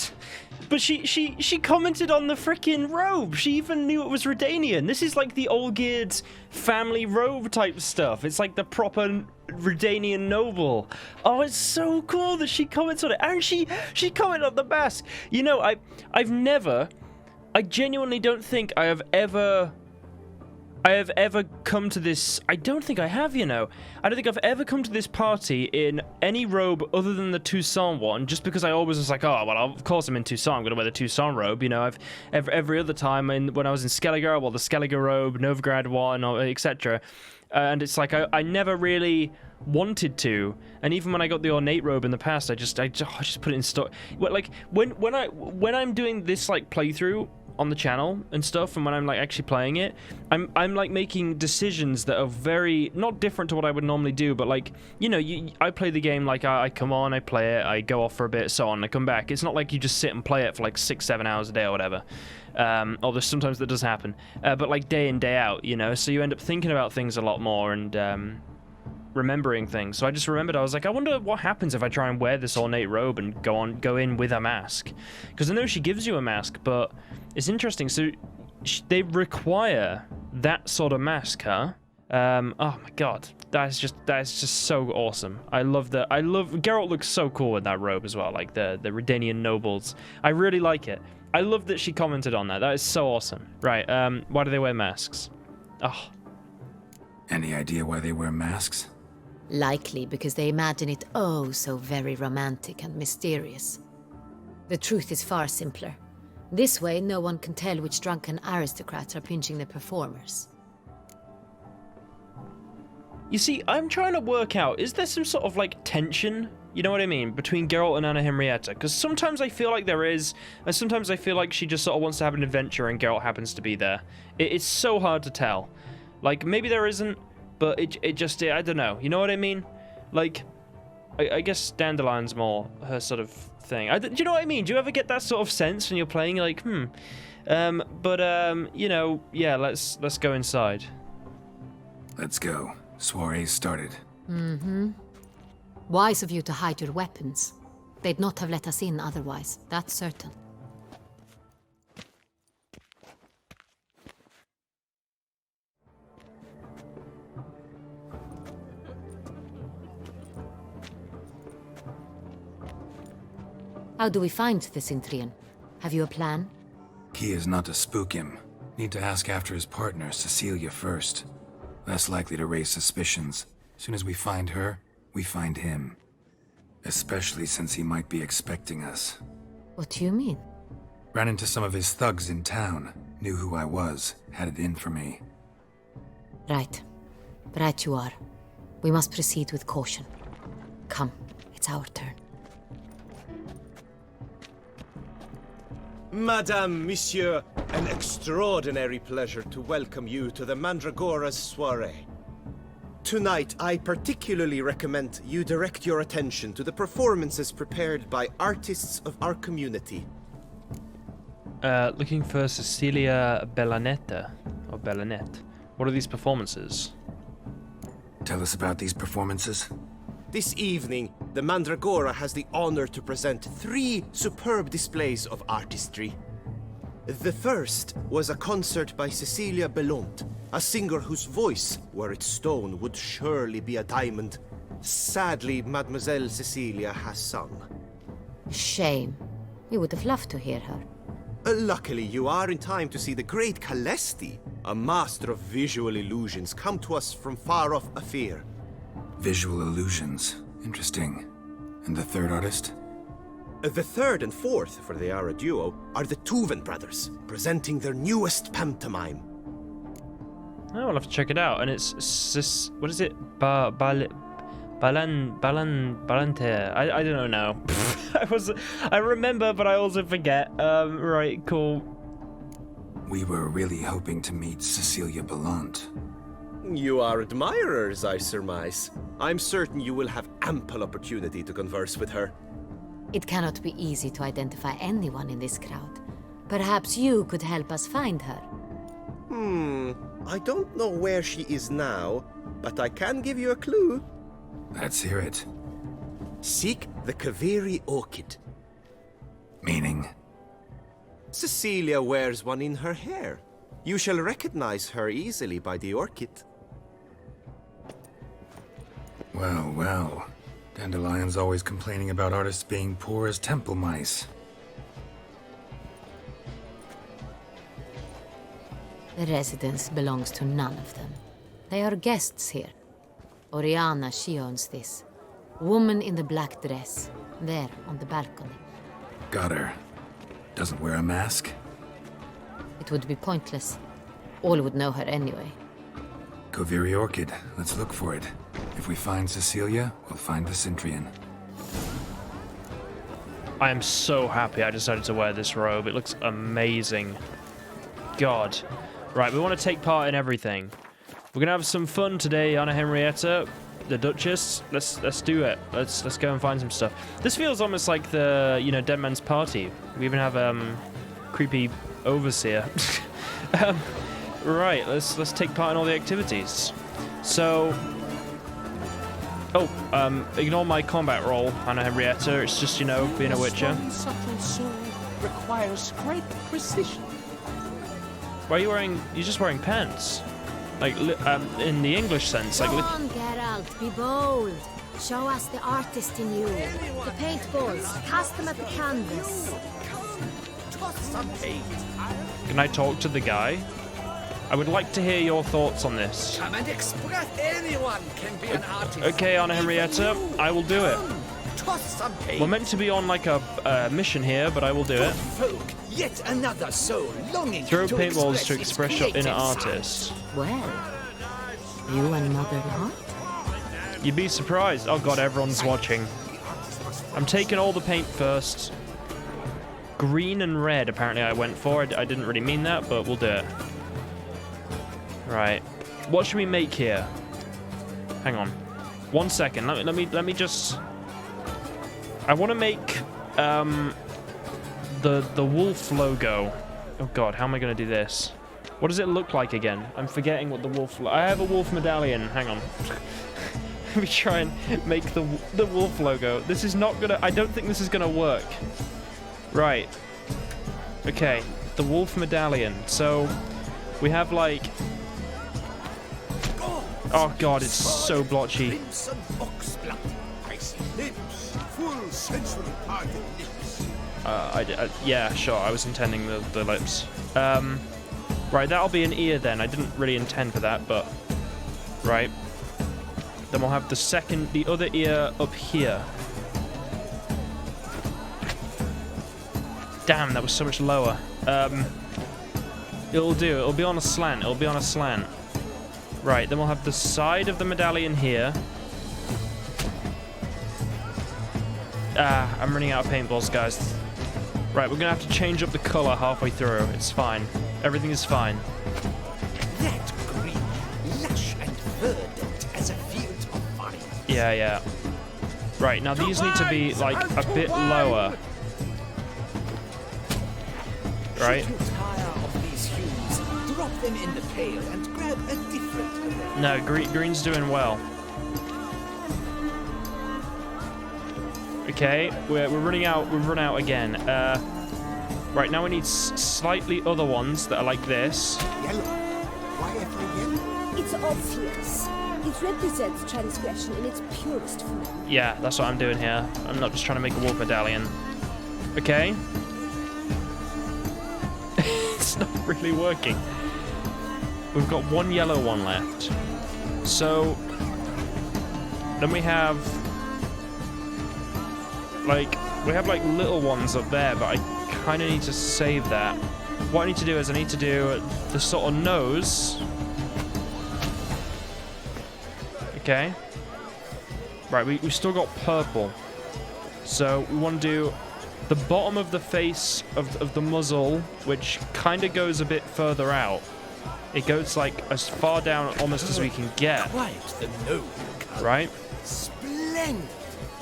But she commented on the freaking robe. She even knew it was Redanian. This is like the old geared family robe type stuff. It's like the proper Redanian noble. Oh, it's so cool that she comments on it. And she commented on the mask. You know, I genuinely don't think I have ever come to this... I don't think I have, you know. I don't think I've ever come to this party in any robe other than the Toussaint one, just because I always was like, oh, well, of course I'm in Toussaint, I'm going to wear the Toussaint robe, you know. Every other time, when I was in Skellige, well, the Skellige robe, Novigrad one, etc. And it's like, I never really wanted to, and even when I got the ornate robe in the past, I just put it in stock. Like, when I'm doing this, like, playthrough on the channel and stuff, and when I'm like actually playing it, I'm like making decisions that are very not different to what I would normally do, but like, you know, I play the game like I come on, I play it, I go off for a bit, so on, I come back. It's not like you just sit and play it for like 6-7 hours a day or whatever. Although sometimes that does happen, but like day in, day out, you know, so you end up thinking about things a lot more and remembering things. So I just remembered, I was like, I wonder what happens if I try and wear this ornate robe and go in with a mask, because I know she gives you a mask, but it's interesting. So they require that sort of mask, huh? Oh my god, that's just so awesome. I love Geralt looks so cool with that robe as well, like the Redanian nobles. I really like it. I love that she commented on that. That is so awesome. Right, why do they wear masks? Oh. Any idea why they wear masks? Likely because they imagine it oh so very romantic and mysterious. The truth is far simpler. This way, no one can tell which drunken aristocrats are pinching the performers. You see, I'm trying to work out, is there some sort of like tension, you know what I mean, between Geralt and Anna Henrietta? Because sometimes I feel like there is, and sometimes I feel like she just sort of wants to have an adventure and Geralt happens to be there. It's so hard to tell. Like, maybe there isn't, but it just, I don't know, you know what I mean? Like, I guess Dandelion's more her sort of thing. Do you know what I mean? Do you ever get that sort of sense when you're playing, you're like, you know, yeah, let's go inside. Let's go. Soiree's started. Mm-hmm. Wise of you to hide your weapons. They'd not have let us in otherwise, that's certain. How do we find the Cintrian? Have you a plan? Key is not to spook him. Need to ask after his partner, Cecilia, first. Less likely to raise suspicions. Soon as we find her, we find him. Especially since he might be expecting us. What do you mean? Ran into some of his thugs in town. Knew who I was. Had it in for me. Right. Right you are. We must proceed with caution. Come, it's our turn. Madame, Monsieur, an extraordinary pleasure to welcome you to the Mandragora's soiree. Tonight, I particularly recommend you direct your attention to the performances prepared by artists of our community. Looking for Cecilia Bellanetta, or Bellanet. What are these performances? Tell us about these performances. This evening, the Mandragora has the honor to present 3 superb displays of artistry. The first was a concert by Cecilia Bellont, a singer whose voice, were it stone, would surely be a diamond. Sadly, Mademoiselle Cecilia has sung. Shame. We would have loved to hear her. Luckily, you are in time to see the great Calesti, a master of visual illusions, come to us from far off Afir. Visual illusions. Interesting. And the third artist? The third and fourth, for they are a duo, are the Tuven brothers, presenting their newest pantomime. Oh, I'll have to check it out. And it's what is it? Balante. I don't know. I remember, but I also forget. Right, cool. We were really hoping to meet Cecilia Bellont. You are admirers, I surmise. I'm certain you will have ample opportunity to converse with her. It cannot be easy to identify anyone in this crowd. Perhaps you could help us find her. I don't know where she is now, but I can give you a clue. Let's hear it. Seek the Kaveri orchid. Meaning? Cecilia wears one in her hair. You shall recognize her easily by the orchid. Well, well. Dandelion's always complaining about artists being poor as temple mice. The residence belongs to none of them. They are guests here. Oriana, she owns this. Woman in the black dress, there on the balcony. Got her. Doesn't wear a mask? It would be pointless. All would know her anyway. Kaveri orchid. Let's look for it. If we find Cecilia, we'll find the Cintrian. I am so happy I decided to wear this robe. It looks amazing. God. Right, we want to take part in everything. We're gonna have some fun today, Anna Henrietta, the Duchess. Let's do it. Let's go and find some stuff. This feels almost like the Dead Man's Party. We even have creepy overseer. Right, let's take part in all the activities. So, ignore my combat role, Anna Henrietta. It's just being a witcher. Subtle sword requires great precision. Why are you wearing? You're just wearing pants. Like, in the English sense, like. Come on, Geralt, be bold. Show us the artist in you. The paintballs, cast them at the canvas. Toss some paint. Can I talk to the guy? I would like to hear your thoughts on this. Come and express. Anyone can be an artist. Okay, Anna Henrietta, I will do it. Toss some paint. We're meant to be on like a mission here, but I will do it. Folk, yet another soul longing Throw to paintballs to its express your inner creative side. artist. Well, you and Mother not? You'd be surprised. Oh god, everyone's watching. I'm taking all the paint first. Green and red, apparently I went for. I didn't really mean that, but we'll do it. Right. What should we make here? Hang on. 1 second. Let me just. I want to make the wolf logo. Oh god, how am I going to do this? What does it look like again? I'm forgetting what the wolf. I have a wolf medallion. Hang on. Let me try and make the wolf logo. This is not gonna. I don't think this is gonna work. Right. Okay. The wolf medallion. So we have like. Oh god, it's so blotchy. Yeah, sure. I was intending the lips. Right, that'll be an ear then. I didn't really intend for that, but right. Then we'll have the other ear up here. Damn, that was so much lower. It'll do. It'll be on a slant. It'll be on a slant. Right, then we'll have the side of the medallion here. I'm running out of paintballs, guys. Right, we're gonna have to change up the color halfway through. It's fine. Everything is fine. That green, lush and verdant as a field of vine. Yeah. Right, now these need to be, like, a bit lower. Right? Should you tire of these hues, drop them in the pail and grab a different color. No, green's doing well. Okay, we're running out. We've run out again. Right, now we need slightly other ones that are like this. Yellow. Why every yellow? It's obvious. It represents transgression in its purest form. Yeah, that's what I'm doing here. I'm not just trying to make a wolf medallion. Okay. It's not really working. We've got one yellow one left. So then we have like little ones up there, but I kind of need to save that. What I need to do is I need to do the sort of nose. Okay. Right, we still got purple. So we want to do the bottom of the face of the muzzle, which kind of goes a bit further out. It goes like as far down almost as we can get. Quite the noble color. Right? Splendid.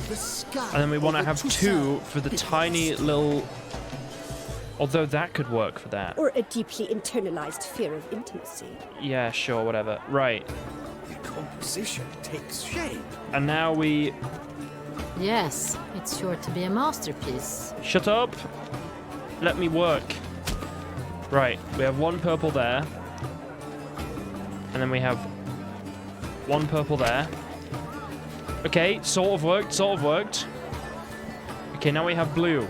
The sky. And then we want to have two for the tiny little. Although that could work for that. Or a deeply internalized fear of intimacy. Yeah, sure, whatever. Right. The composition takes shape. And now we. Yes, it's sure to be a masterpiece. Shut up. Let me work. Right, we have one purple there. And then we have one purple there. Okay, sort of worked. Okay, now we have blue.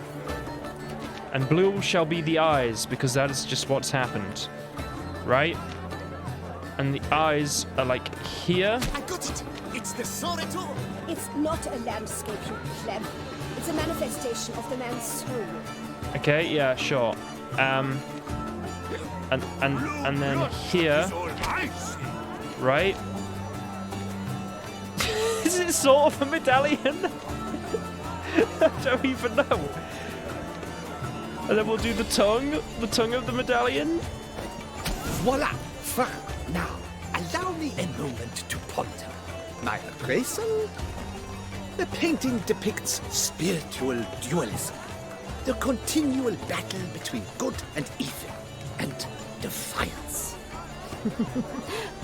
And blue shall be the eyes, because that is just what's happened. Right? And the eyes are like here. I got it. It's the Soritor. It's not a landscape, you pleb. It's a manifestation of the man's soul. Okay, yeah, sure. And then here. Right? Is it sort of a medallion? I don't even know. And then we'll do the tongue of the medallion. Voila! Fine. Now, allow me a moment to ponder. My appraisal? The painting depicts spiritual dualism. The continual battle between good and evil. And defiance.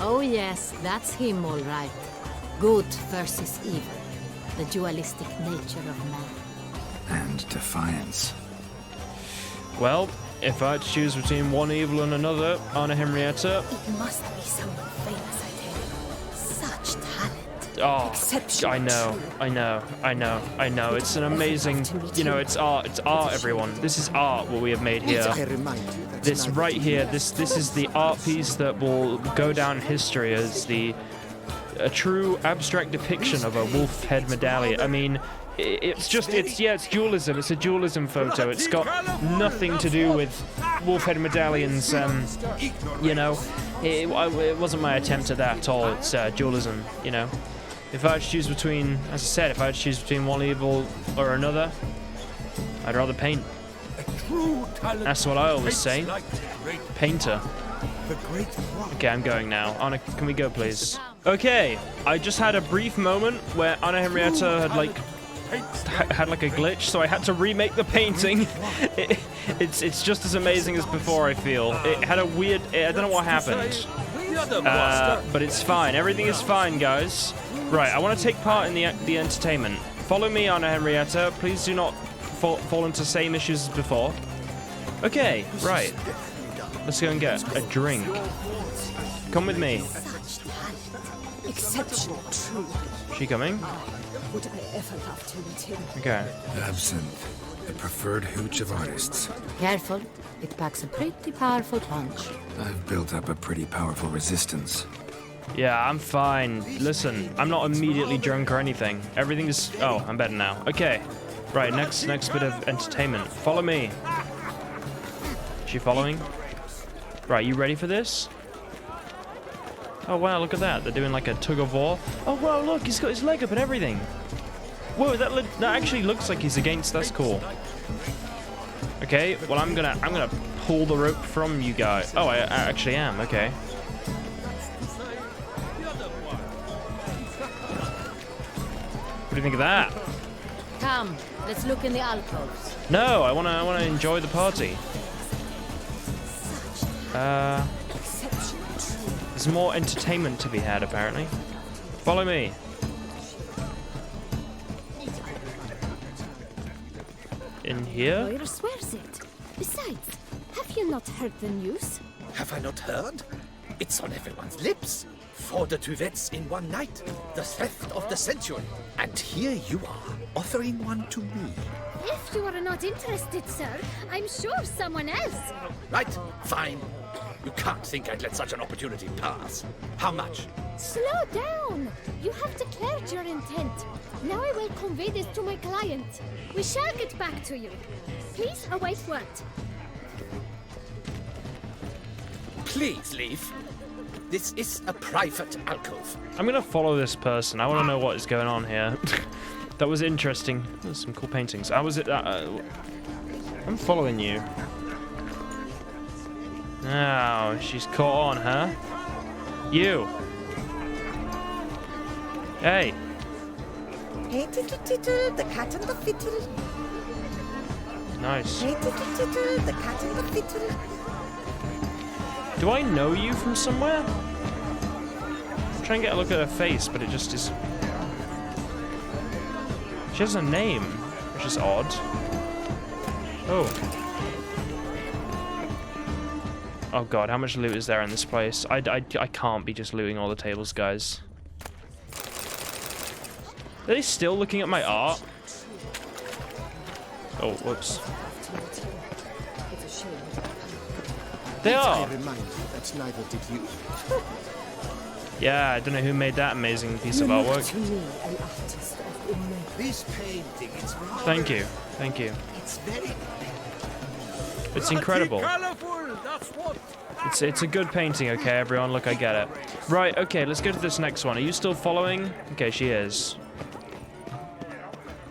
Oh yes, that's him all right. Good versus evil. The dualistic nature of man. And defiance. Well, if I had to choose between one evil and another, Anna Henrietta. It must be someone famous, I tell you. Such talent. Oh, Exceptional. I know. It's an amazing, you know, it's art, everyone. This is art, what we have made here. I remind you that This right here, this is the art piece that will go down in history as a true abstract depiction of a wolf head medallion. I mean, it's dualism. It's a dualism photo. It's got nothing to do with wolf head medallions. You know, it wasn't my attempt at that at all. It's dualism. You know, if I had to choose between, as I said, if I had to choose between one evil or another, I'd rather paint. That's what I always say. Painter. Okay, I'm going now. Anna, can we go, please? Okay, I just had a brief moment where Anna Henrietta had like a glitch, so I had to remake the painting. It's just as amazing as before, I feel. It had a weird... I don't know what happened. But it's fine. Everything is fine, guys. Right, I want to take part in the entertainment. Follow me, Anna Henrietta. Please do not fall into the same issues as before. Okay, right. Let's go and get a drink. Come with me. Exceptional, true. She coming? Would I ever love to meet him? Okay. Absinthe, the preferred hooch of artists. Careful, it packs a pretty powerful punch. I've built up a pretty powerful resistance. Yeah, I'm fine. Listen, I'm not immediately drunk or anything. Everything is... Oh, I'm better now. Okay. Right, next bit of entertainment. Follow me. Is she following? Right, you ready for this? Oh wow, look at that. They're doing like a tug of war. Oh wow, look, he's got his leg up and everything. Whoa, that actually looks like he's against. That's cool. Okay, well I'm gonna pull the rope from you guys. Oh, I actually am. Okay. What do you think of that? Come, let's look in the alcoves. No, I wanna enjoy the party. There's more entertainment to be had, apparently. Follow me. In here? Lawyer swears it. Besides, have you not heard the news? Have I not heard? It's on everyone's lips. 4 duets in one night. The theft of the century. And here you are, offering one to me. If you are not interested, sir, I'm sure someone else. Right, fine. You can't think I'd let such an opportunity pass. How much? Slow down. You have declared your intent. Now I will convey this to my client. We shall get back to you. Please await word. Please leave. This is a private alcove. I'm gonna follow this person. I want to know what is going on here. That was interesting. There's some cool paintings. How was it? I'm following you. Now, she's caught on, huh? You. Hey. Hey, tittle, tittle, the cat and the fiddle. Nice. Hey, tittle, tittle, the cat and the fiddle. Do I know you from somewhere? I'm trying to get a look at her face, but it just is... She has a name, which is odd. Oh. Oh god, how much loot is there in this place? I can't be just looting all the tables, guys. Are they still looking at my art? Oh, whoops. They are! I remind you that neither did you. Yeah, I don't know who made that amazing piece of artwork. This painting, it's Thank you, thank you. It's very... It's incredible. It's a good painting, okay, everyone? Look, I get it. Right, okay, let's go to this next one. Are you still following? Okay, she is.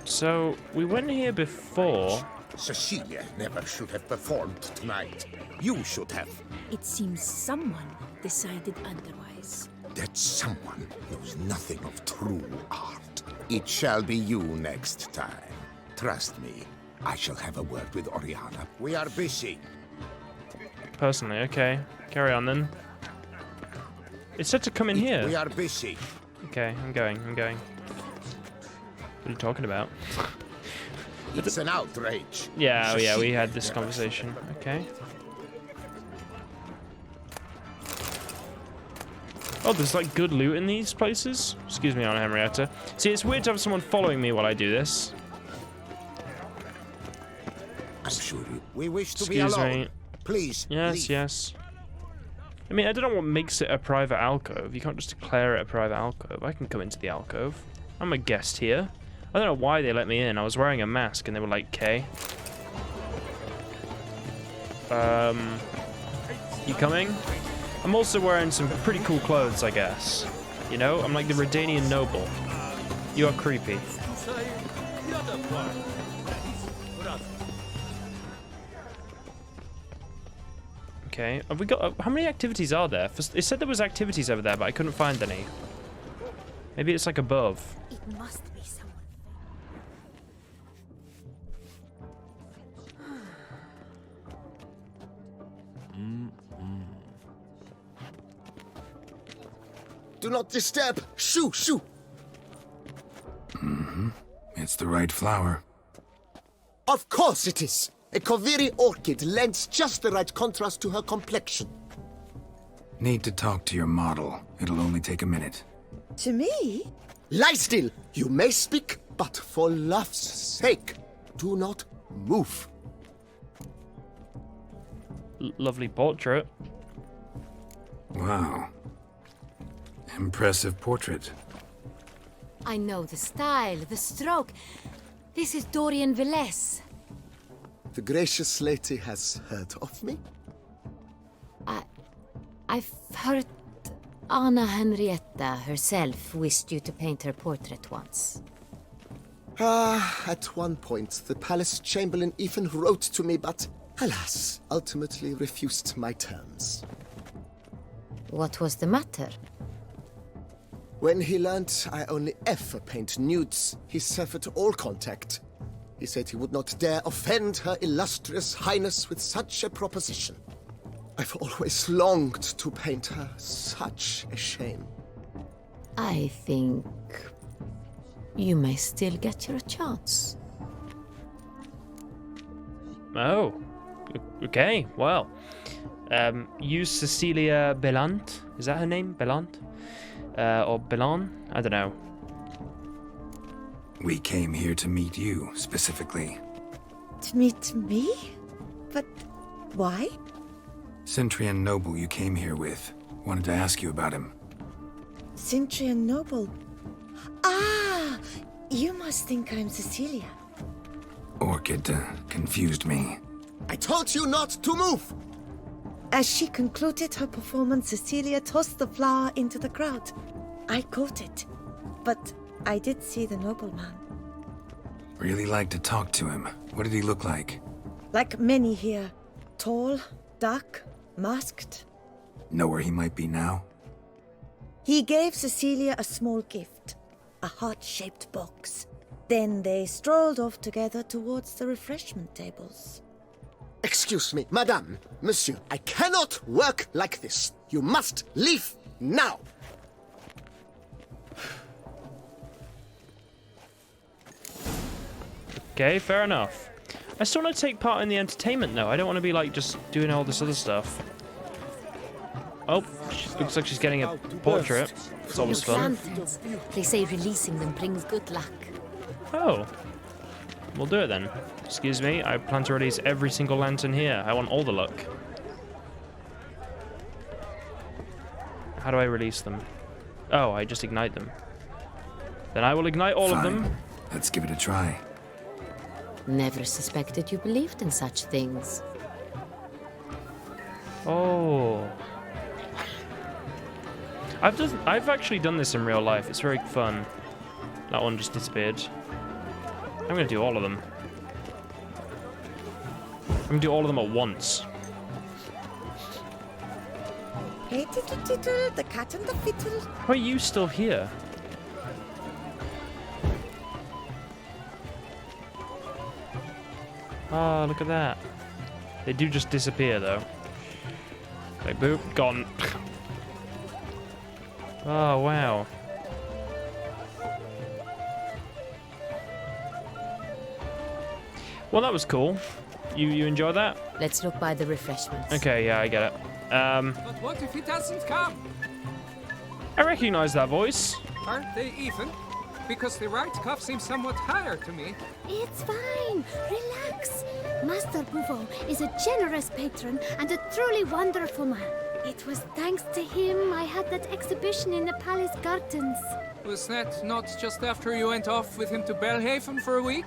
So, we went here before. Cecilia never should have performed tonight. You should have. It seems someone decided otherwise. That someone knows nothing of true art. It shall be you next time. Trust me, I shall have a word with Oriana. We are busy. Personally, okay. Carry on then. It said to come in here. We are busy. Okay, I'm going. What are you talking about? It's an outrage. Yeah, oh yeah, we had this conversation. Okay. Oh, there's like good loot in these places? Excuse me, Anna Henrietta. See, it's weird to have someone following me while I do this. I'm sure we wish to Excuse be alone. me. Please. Yes, leave. yes. I mean, I don't know what makes it a private alcove. You can't just declare it a private alcove. I can come into the alcove. I'm a guest here. I don't know why they let me in. I was wearing a mask and they were like, "K." You coming? I'm also wearing some pretty cool clothes, I guess. You know, I'm like the Redanian noble. You are creepy. Okay, have we got... how many activities are there? It said there was activities over there, but I couldn't find any. Maybe it's like above. It must be someone. Do not disturb! Shoo! Shoo! It's the right flower. Of course it is! A Koviri orchid lends just the right contrast to her complexion. Need to talk to your model. It'll only take a minute. To me? Lie still! You may speak, but for love's sake, do not move. Lovely portrait. Wow. Impressive portrait. I know the style, the stroke. This is Dorian Velez. The gracious lady has heard of me? I've heard Anna Henrietta herself wished you to paint her portrait once. At one point, the palace chamberlain even wrote to me, but alas, ultimately refused my terms. What was the matter? When he learned I only ever paint nudes, he severed all contact. He said he would not dare offend her illustrious highness with such a proposition. I've always longed to paint her. Such a shame. I think you may still get your chance. Oh. Okay, well. Use Cecilia Belant. Is that her name? Belant? Or Belan? I don't know. We came here to meet you, specifically. To meet me? But why? Centrian noble you came here with. Wanted to ask you about him. Centrian noble. Ah! You must think I'm Cecilia. Orchid confused me. I told you not to move! As she concluded her performance, Cecilia tossed the flower into the crowd. I caught it, but I did see the nobleman. Really like to talk to him. What did he look like? Like many here. Tall, dark, masked. Know where he might be now? He gave Cecilia a small gift, a heart-shaped box. Then they strolled off together towards the refreshment tables. Excuse me, madame, monsieur, I cannot work like this. You must leave now. Okay, fair enough. I still want to take part in the entertainment, though. I don't want to be, like, just doing all this other stuff. Oh, looks like she's getting a portrait. It's always fun. Lanterns. They say releasing them brings good luck. Oh. We'll do it then. Excuse me, I plan to release every single lantern here. I want all the luck. How do I release them? Oh, I just ignite them. Then I will ignite all of them. Let's give it a try. Never suspected you believed in such things. Oh. I've actually done this in real life. It's very fun. That one just disappeared. I'm gonna do all of them. I can do all of them at once. Hey, tittle, tittle, the cat and the fiddle. How are you still here? Oh, look at that. They do just disappear, though. Like, boop, gone. Oh, wow. Well, that was cool. You enjoy that? Let's look by the refreshments. Okay, yeah, I get it. But what if he doesn't come? I recognize that voice. Aren't they even? Because the right cuff seems somewhat higher to me. It's fine. Relax. Master Bouveau is a generous patron and a truly wonderful man. It was thanks to him I had that exhibition in the palace gardens. Was that not just after you went off with him to Belhaven for a week?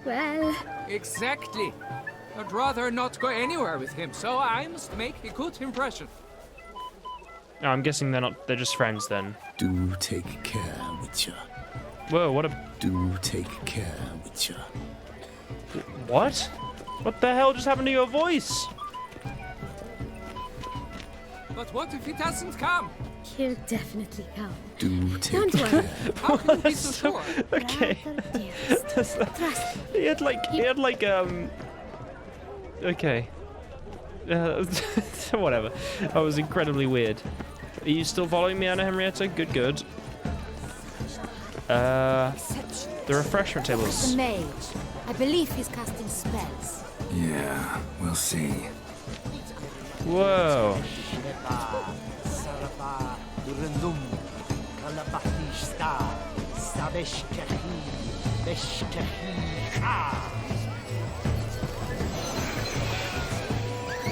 Well... Exactly. I'd rather not go anywhere with him, so I must make a good impression. No, I'm guessing they're just friends then. Do take care, Witcher. Whoa, what a... Do take care, Witcher. What? What the hell just happened to your voice? But what if he doesn't come? He'll definitely come. Do take Don't care. worry. How can you be so sure? Okay. Trust. He had like, okay. Whatever. That was incredibly weird. Are you still following me, Anna Henrietta? Good, good. The refreshment tables. The mage. I believe he's casting spells. Yeah, we'll see. Whoa.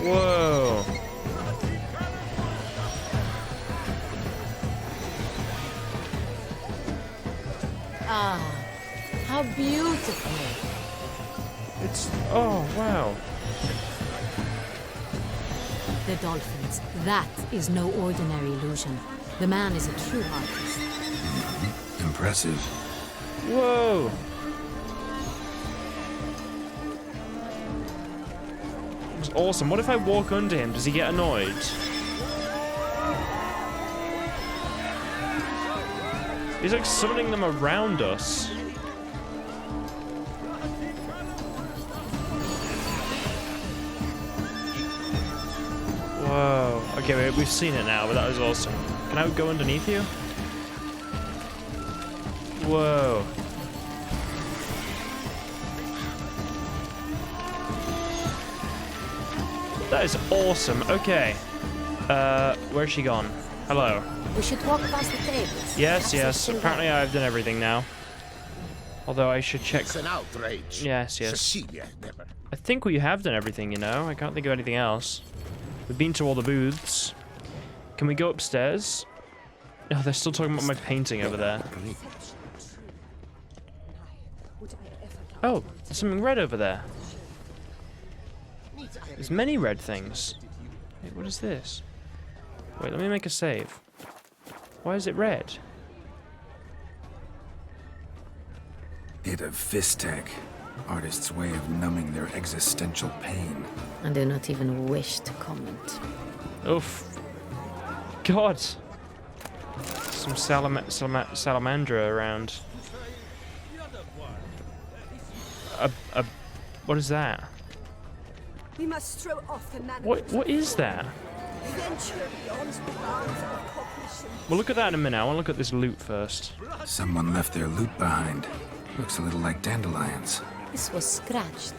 Whoa. Ah, how beautiful. It's... Oh, wow. The dolphins. That is no ordinary illusion. The man is a true artist. Impressive. Whoa. It's awesome. What if I walk under him? Does he get annoyed? He's like summoning them around us. Whoa. Okay, we've seen it now, but that was awesome. Can I go underneath you? Whoa. That is awesome. Okay. Where's she gone? Hello. We should walk past the tables. Yes, yes. Apparently I've done everything now. Although I should check. It's an outrage. Yes, yes. Cecilia never. I think we have done everything, you know. I can't think of anything else. We've been to all the booths. Can we go upstairs? Oh, they're still talking about my painting over there. Oh, there's something red over there. There's many red things. Wait, what is this? Wait, let me make a save. Why is it red? Bit of Fistek. Artist's way of numbing their existential pain. I do not even wish to comment. Oof. God. Some salamandra around. What is that? We must throw off the What is that? We'll look at that in a minute. I want to look at this loot first. Someone left their loot behind. Looks a little like dandelions. This was scratched.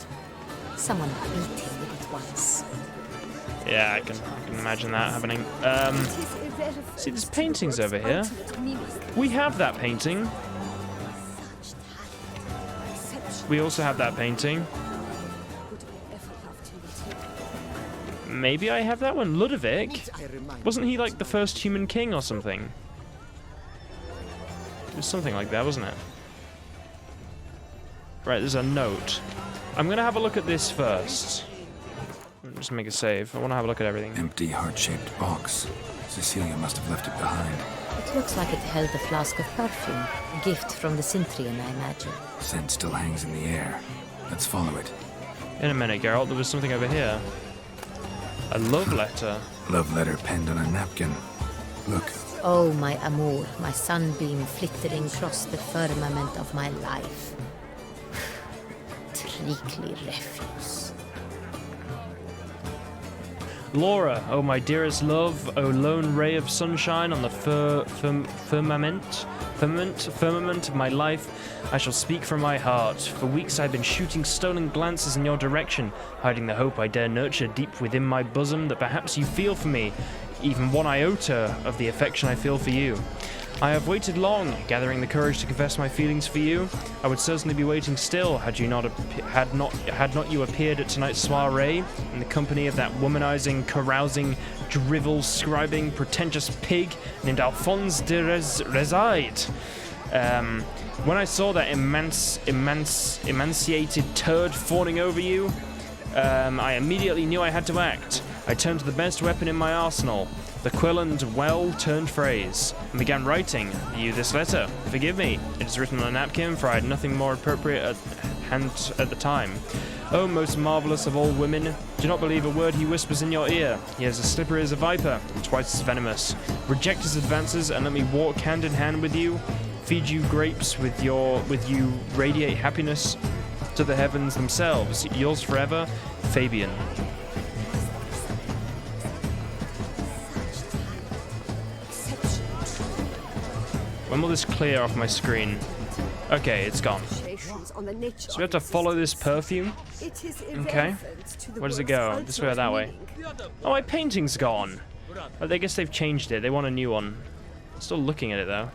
Someone beat him with it once. Yeah, I can imagine that happening. See, there's paintings over here. We have that painting. We also have that painting. Maybe I have that one. Ludovic? Wasn't he like the first human king or something? It was something like that, wasn't it? Right, there's a note. I'm gonna have a look at this first. Just make a save. I want to have a look at everything. Empty heart-shaped box. Cecilia must have left it behind. It looks like it held a flask of perfume. A gift from the Cintrian, I imagine. Scent still hangs in the air. Let's follow it. In a minute, Geralt. There was something over here. A love letter. Love letter penned on a napkin. Look. Oh, my amour, my sunbeam flittering across the firmament of my life. Treacly refuse. Laura, oh my dearest love, oh lone ray of sunshine on the firmament of my life, I shall speak from my heart. For weeks I've been shooting stolen glances in your direction, hiding the hope I dare nurture deep within my bosom that perhaps you feel for me, even one iota of the affection I feel for you. I have waited long, gathering the courage to confess my feelings for you. I would certainly be waiting still had not you appeared at tonight's soiree in the company of that womanizing, carousing, drivel-scribing, pretentious pig named Alphonse de Reside. When I saw that emaciated turd fawning over you, I immediately knew I had to act. I turned to the best weapon in my arsenal, the quill and well-turned phrase, and began writing you this letter. Forgive me, it is written on a napkin, for I had nothing more appropriate at hand at the time. Oh, most marvelous of all women, do not believe a word he whispers in your ear. He is as slippery as a viper, and twice as venomous. Reject his advances, and let me walk hand in hand with you, feed you grapes with you radiate happiness to the heavens themselves. Yours forever, Fabian. When will this clear off my screen? Okay, it's gone. So we have to follow this perfume? Okay. Where does it go? This way or that way? Oh, my painting's gone! Oh, I guess they've changed it. They want a new one. Still looking at it, though.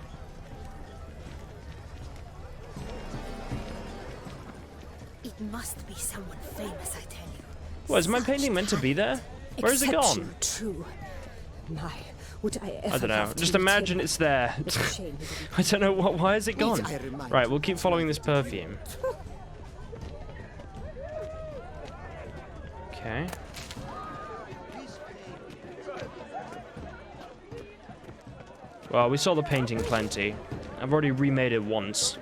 It must be someone famous, I tell you. What, is my painting meant to be there? Where is it gone? True. My, would I ever I don't know. Just imagine it's there. I don't know what. Why is it gone? Right, we'll keep following this perfume. Okay. Well, we saw the painting plenty. I've already remade it once.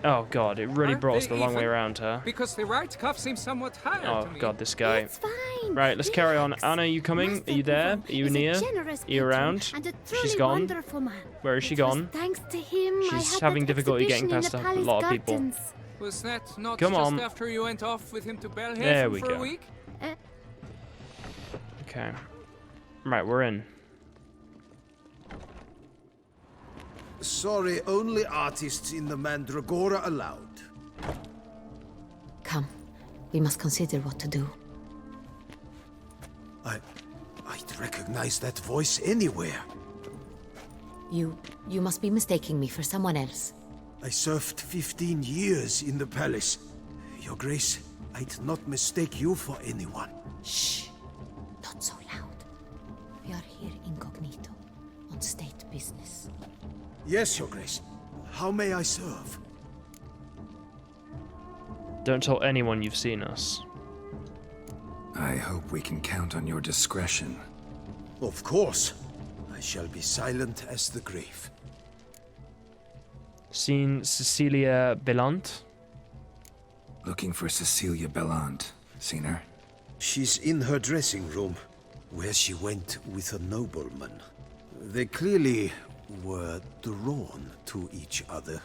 Oh god, it really brought us the long way around, huh? Because the right cuff seems somewhat higher Oh to me. god, this guy. It's fine. Right, let's carry on. Anna, are you coming? Are you there? Are you near? Are you around? She's gone. Where is she gone? Thanks to him, She's having difficulty getting past a lot of people. Was that not Come just on. after you went off with him to Belhaven There we for go. a week? Okay. Right, we're in. Sorry, only artists in the Mandragora allowed. Come, we must consider what to do. I'd recognize that voice anywhere. You must be mistaking me for someone else. I served 15 years in the palace. Your Grace, I'd not mistake you for anyone. Shh! Not so loud. We are here incognito, on state business. Yes, Your Grace. How may I serve? Don't tell anyone you've seen us. I hope we can count on your discretion. Of course. I shall be silent as the grave. Seen Cecilia Belant? Looking for Cecilia Bellant. Seen her? She's in her dressing room, where she went with a nobleman. They clearly were drawn to each other.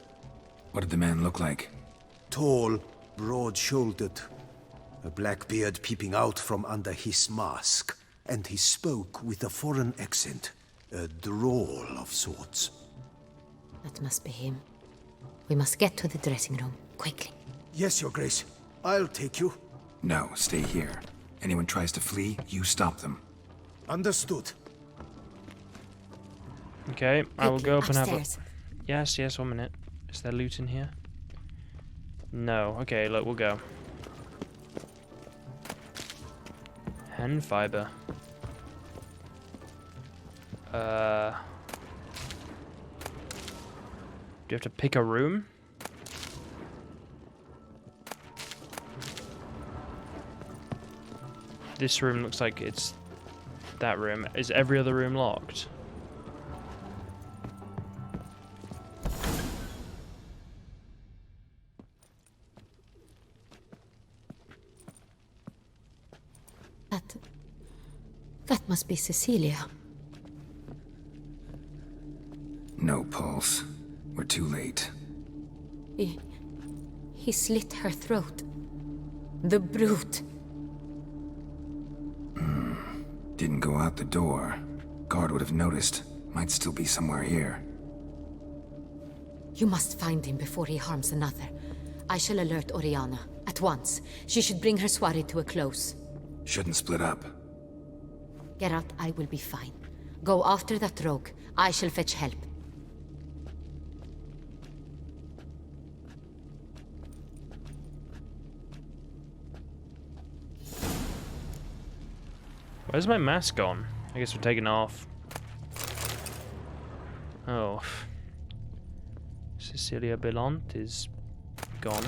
What did the man look like? Tall, broad-shouldered, a black beard peeping out from under his mask, and he spoke with a foreign accent, a drawl of sorts. That must be him. We must get to the dressing room, quickly. Yes, Your Grace. I'll take you. No, stay here. Anyone tries to flee, you stop them. Understood. Okay, I will go up and have a... Upstairs. Yes, 1 minute. Is there loot in here? No. Okay, look, we'll go. Hen fiber. Do you have to pick a room? This room looks like it's that room. Is every other room locked? That must be Cecilia. No pulse. We're too late. He slit her throat. The brute. Didn't go out the door. Guard would have noticed. Might still be somewhere here. You must find him before he harms another. I shall alert Oriana. At once. She should bring her soirée to a close. Shouldn't split up. Geralt, I will be fine. Go after that rogue. I shall fetch help. Where's my mask gone? I guess we're taking it off. Oh. Cecilia Belant is gone.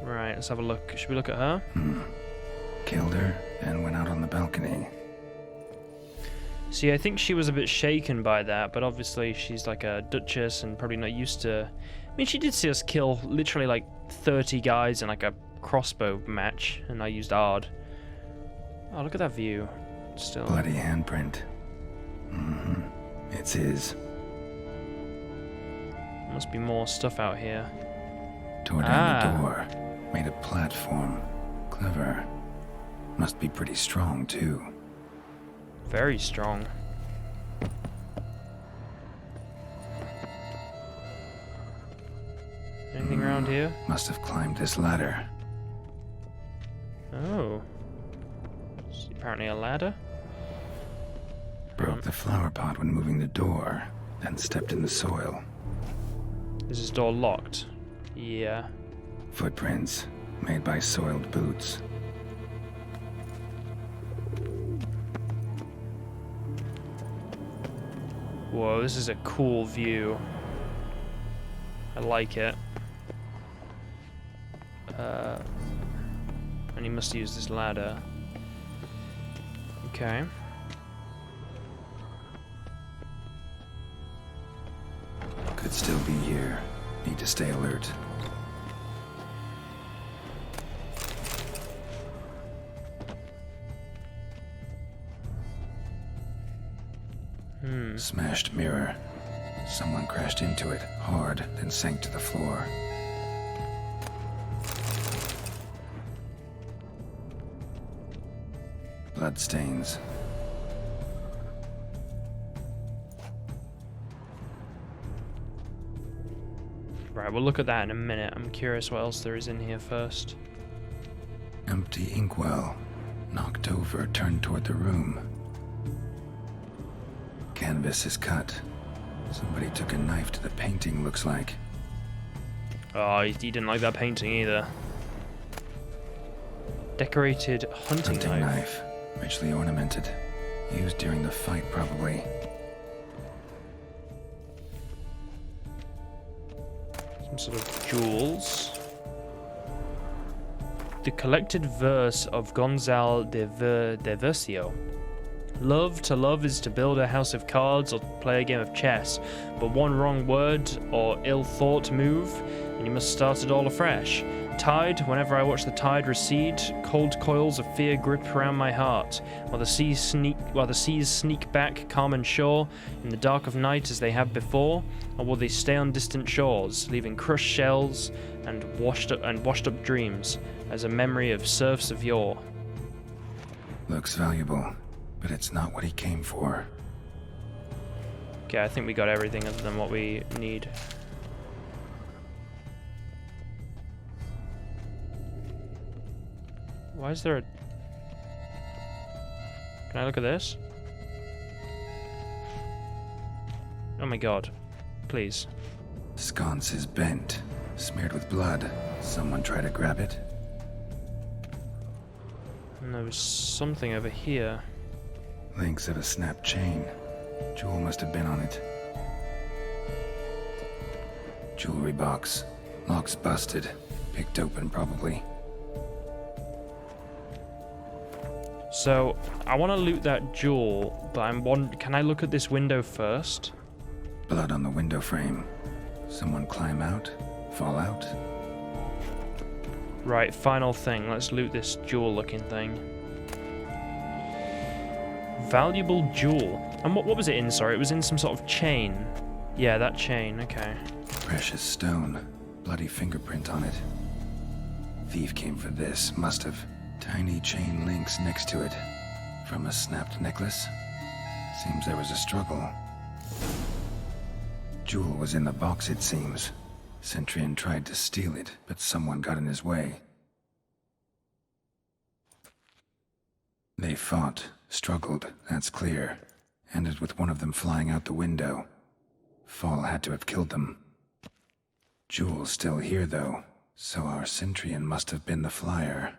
Right, let's have a look. Should we look at her? Killed her and went out on the balcony. See, I think she was a bit shaken by that, but obviously she's like a duchess and probably not used to... I mean, she did see us kill literally like 30 guys in like a crossbow match, and I used Ard. Oh, look at that view. Still. Bloody handprint. It's his. Must be more stuff out here. Tore down the door. Made a platform. Clever. Must be pretty strong, too. Very strong. Anything around here? Must have climbed this ladder. Oh. It's apparently a ladder. Broke the flower pot when moving the door, then stepped in the soil. Is this door locked? Yeah. Footprints, made by soiled boots. Whoa, this is a cool view. I like it. And he must use this ladder. Okay. Could still be here. Need to stay alert. Smashed mirror. Someone crashed into it hard, then sank to the floor. Bloodstains. Right, we'll look at that in a minute. I'm curious what else there is in here first. Empty inkwell. Knocked over, turned toward the room. Canvas is cut. Somebody took a knife to the painting, looks like. Oh, he didn't like that painting either. Decorated hunting knife. Richly ornamented. Used during the fight, probably. Some sort of jewels. The collected verse of Gonzalo de Versio. Love to love is to build a house of cards or play a game of chess, but one wrong word or ill-thought move, and you must start it all afresh. Tide, whenever I watch the tide recede, cold coils of fear grip around my heart, while the seas sneak back calm and sure in the dark of night as they have before, or will they stay on distant shores, leaving crushed shells and washed up dreams as a memory of serfs of yore. Looks valuable, but it's not what he came for. Okay, I think we got everything other than what we need. Why is there a... Can I look at this? Oh my god. Please. Sconce is bent, smeared with blood. Someone try to grab it? And there was something over here. Links of a snapped chain. Jewel must have been on it. Jewelry box. Lock's busted. Picked open, probably. So, I want to loot that jewel, but can I look at this window first? Blood on the window frame. Someone climb out? Fall out? Right, final thing. Let's loot this jewel-looking thing. Valuable jewel. And what was it in, sorry? It was in some sort of chain. Yeah, that chain, okay. Precious stone. Bloody fingerprint on it. Thief came for this, must have. Tiny chain links next to it. From a snapped necklace? Seems there was a struggle. Jewel was in the box, it seems. Centurion tried to steal it, but someone got in his way. They fought, struggled, that's clear. Ended with one of them flying out the window. Fall had to have killed them. Jewel's still here, though, so our Centurion must have been the flyer.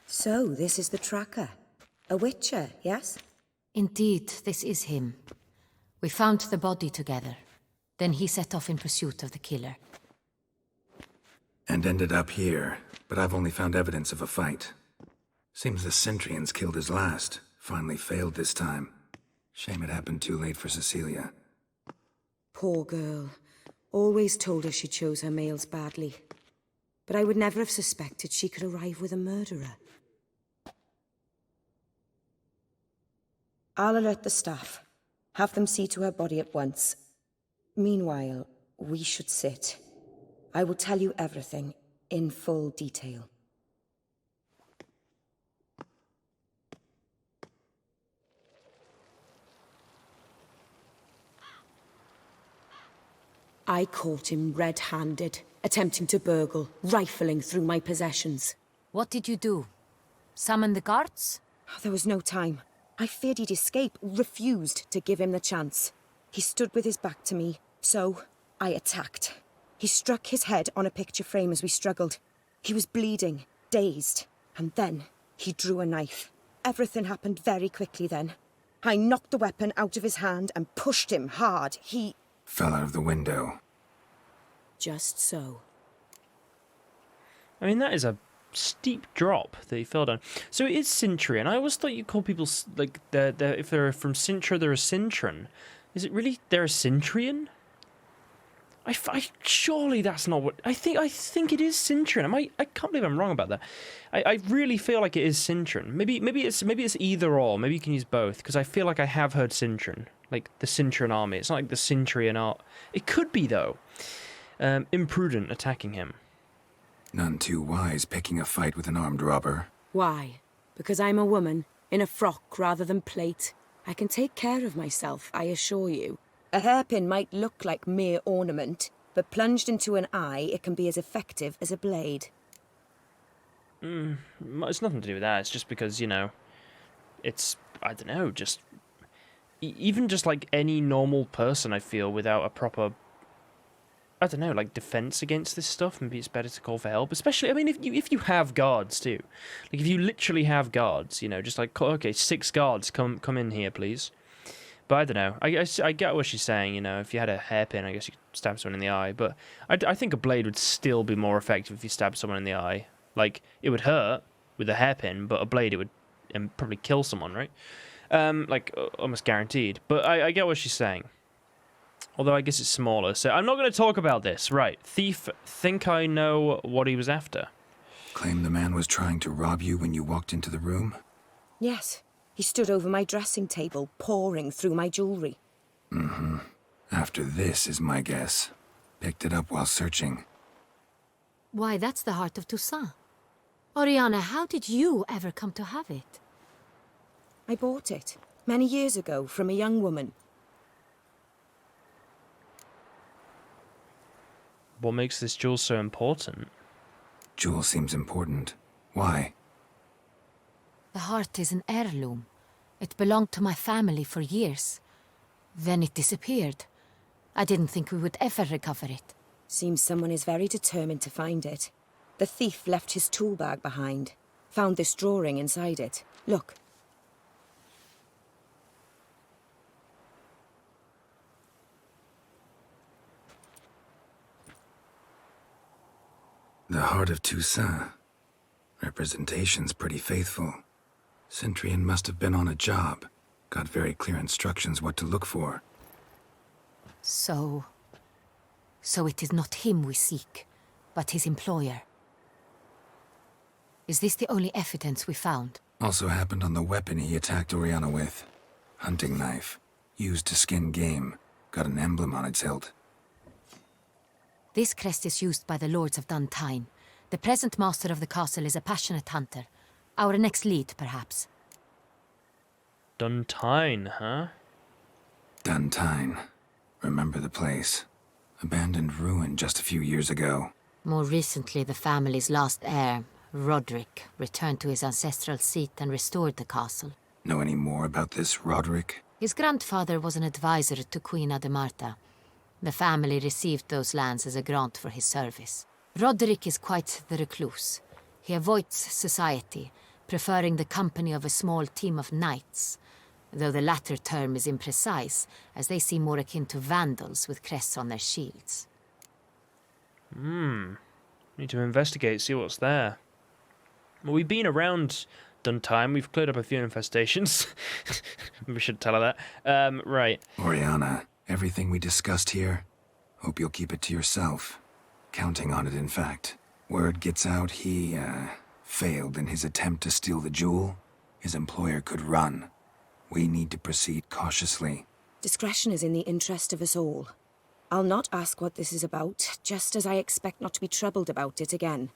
So, this is the tracker. A witcher, yes? Indeed, this is him. We found the body together. Then he set off in pursuit of the killer. And ended up here, but I've only found evidence of a fight. Seems the Centurions killed his last. Finally failed this time. Shame it happened too late for Cecilia. Poor girl. Always told her she chose her males badly. But I would never have suspected she could arrive with a murderer. I'll alert the staff. Have them see to her body at once. Meanwhile, we should sit. I will tell you everything, in full detail. I caught him red-handed, attempting to burgle, rifling through my possessions. What did you do? Summon the guards? There was no time. I feared he'd escape, refused to give him the chance. He stood with his back to me, so I attacked. He struck his head on a picture frame as we struggled. He was bleeding, dazed, and then he drew a knife. Everything happened very quickly then. I knocked the weapon out of his hand and pushed him hard. He fell out of the window. Just so. I mean, that is a steep drop that he fell down. So it is Centurion. I always thought you call people, like, if they're from Cintra, they're a Cintran. Is it really they're a Centurion? I surely that's not what... I think it is Cintran. I can't believe I'm wrong about that. I really feel like it is Cintran. Maybe it's either or. Maybe you can use both, because I feel like I have heard Cintran. Like, the Cintran army. It's not like the Centurion art. It could be, though. Imprudent attacking him. None too wise picking a fight with an armed robber. Why? Because I'm a woman, in a frock rather than plate. I can take care of myself, I assure you. A hairpin might look like mere ornament, but plunged into an eye, it can be as effective as a blade. It's nothing to do with that. It's just because, you know, it's, I don't know, just... Even just like any normal person, I feel, without a proper... I don't know, like, defense against this stuff, maybe it's better to call for help. Especially, I mean, if you have guards, too. Like, if you literally have guards, you know, just like, okay, 6 guards, come in here, please. But I don't know. I get what she's saying, you know. If you had a hairpin, I guess you could stab someone in the eye. But I think a blade would still be more effective if you stabbed someone in the eye. Like, it would hurt with a hairpin, but a blade, it would probably kill someone, right? Like, almost guaranteed. But I get what she's saying. Although I guess it's smaller. So I'm not going to talk about this. Right. Thief, think I know what he was after. Claim the man was trying to rob you when you walked into the room? Yes. He stood over my dressing table, pouring through my jewelry. Mm-hmm. After this is my guess. Picked it up while searching. Why, that's the heart of Toussaint. Oriana, how did you ever come to have it? I bought it, many years ago, from a young woman. What makes this jewel so important? Jewel seems important. Why? The heart is an heirloom. It belonged to my family for years. Then it disappeared. I didn't think we would ever recover it. Seems someone is very determined to find it. The thief left his tool bag behind. Found this drawing inside it. Look. The heart of Toussaint. Representation's pretty faithful. Centurion must have been on a job. Got very clear instructions what to look for. So it is not him we seek, but his employer. Is this the only evidence we found? Also happened on the weapon he attacked Oriana with. Hunting knife. Used to skin game. Got an emblem on its hilt. This crest is used by the Lords of Duntine. The present master of the castle is a passionate hunter. Our next lead, perhaps. Duntine, huh? Duntine. Remember the place. Abandoned ruin just a few years ago. More recently, the family's last heir, Roderick, returned to his ancestral seat and restored the castle. Know any more about this Roderick? His grandfather was an advisor to Queen Ademarta. The family received those lands as a grant for his service. Roderick is quite the recluse. He avoids society, preferring the company of a small team of knights, though the latter term is imprecise, as they seem more akin to vandals with crests on their shields. Need to investigate, see what's there. Well, we've been around Duntime. We've cleared up a few infestations. We should tell her that. Right. Oriana, everything we discussed here, hope you'll keep it to yourself. Counting on it, in fact. Word gets out he, failed in his attempt to steal the jewel. His employer could run. We need to proceed cautiously. Discretion is in the interest of us all. I'll not ask what this is about, just as I expect not to be troubled about it again.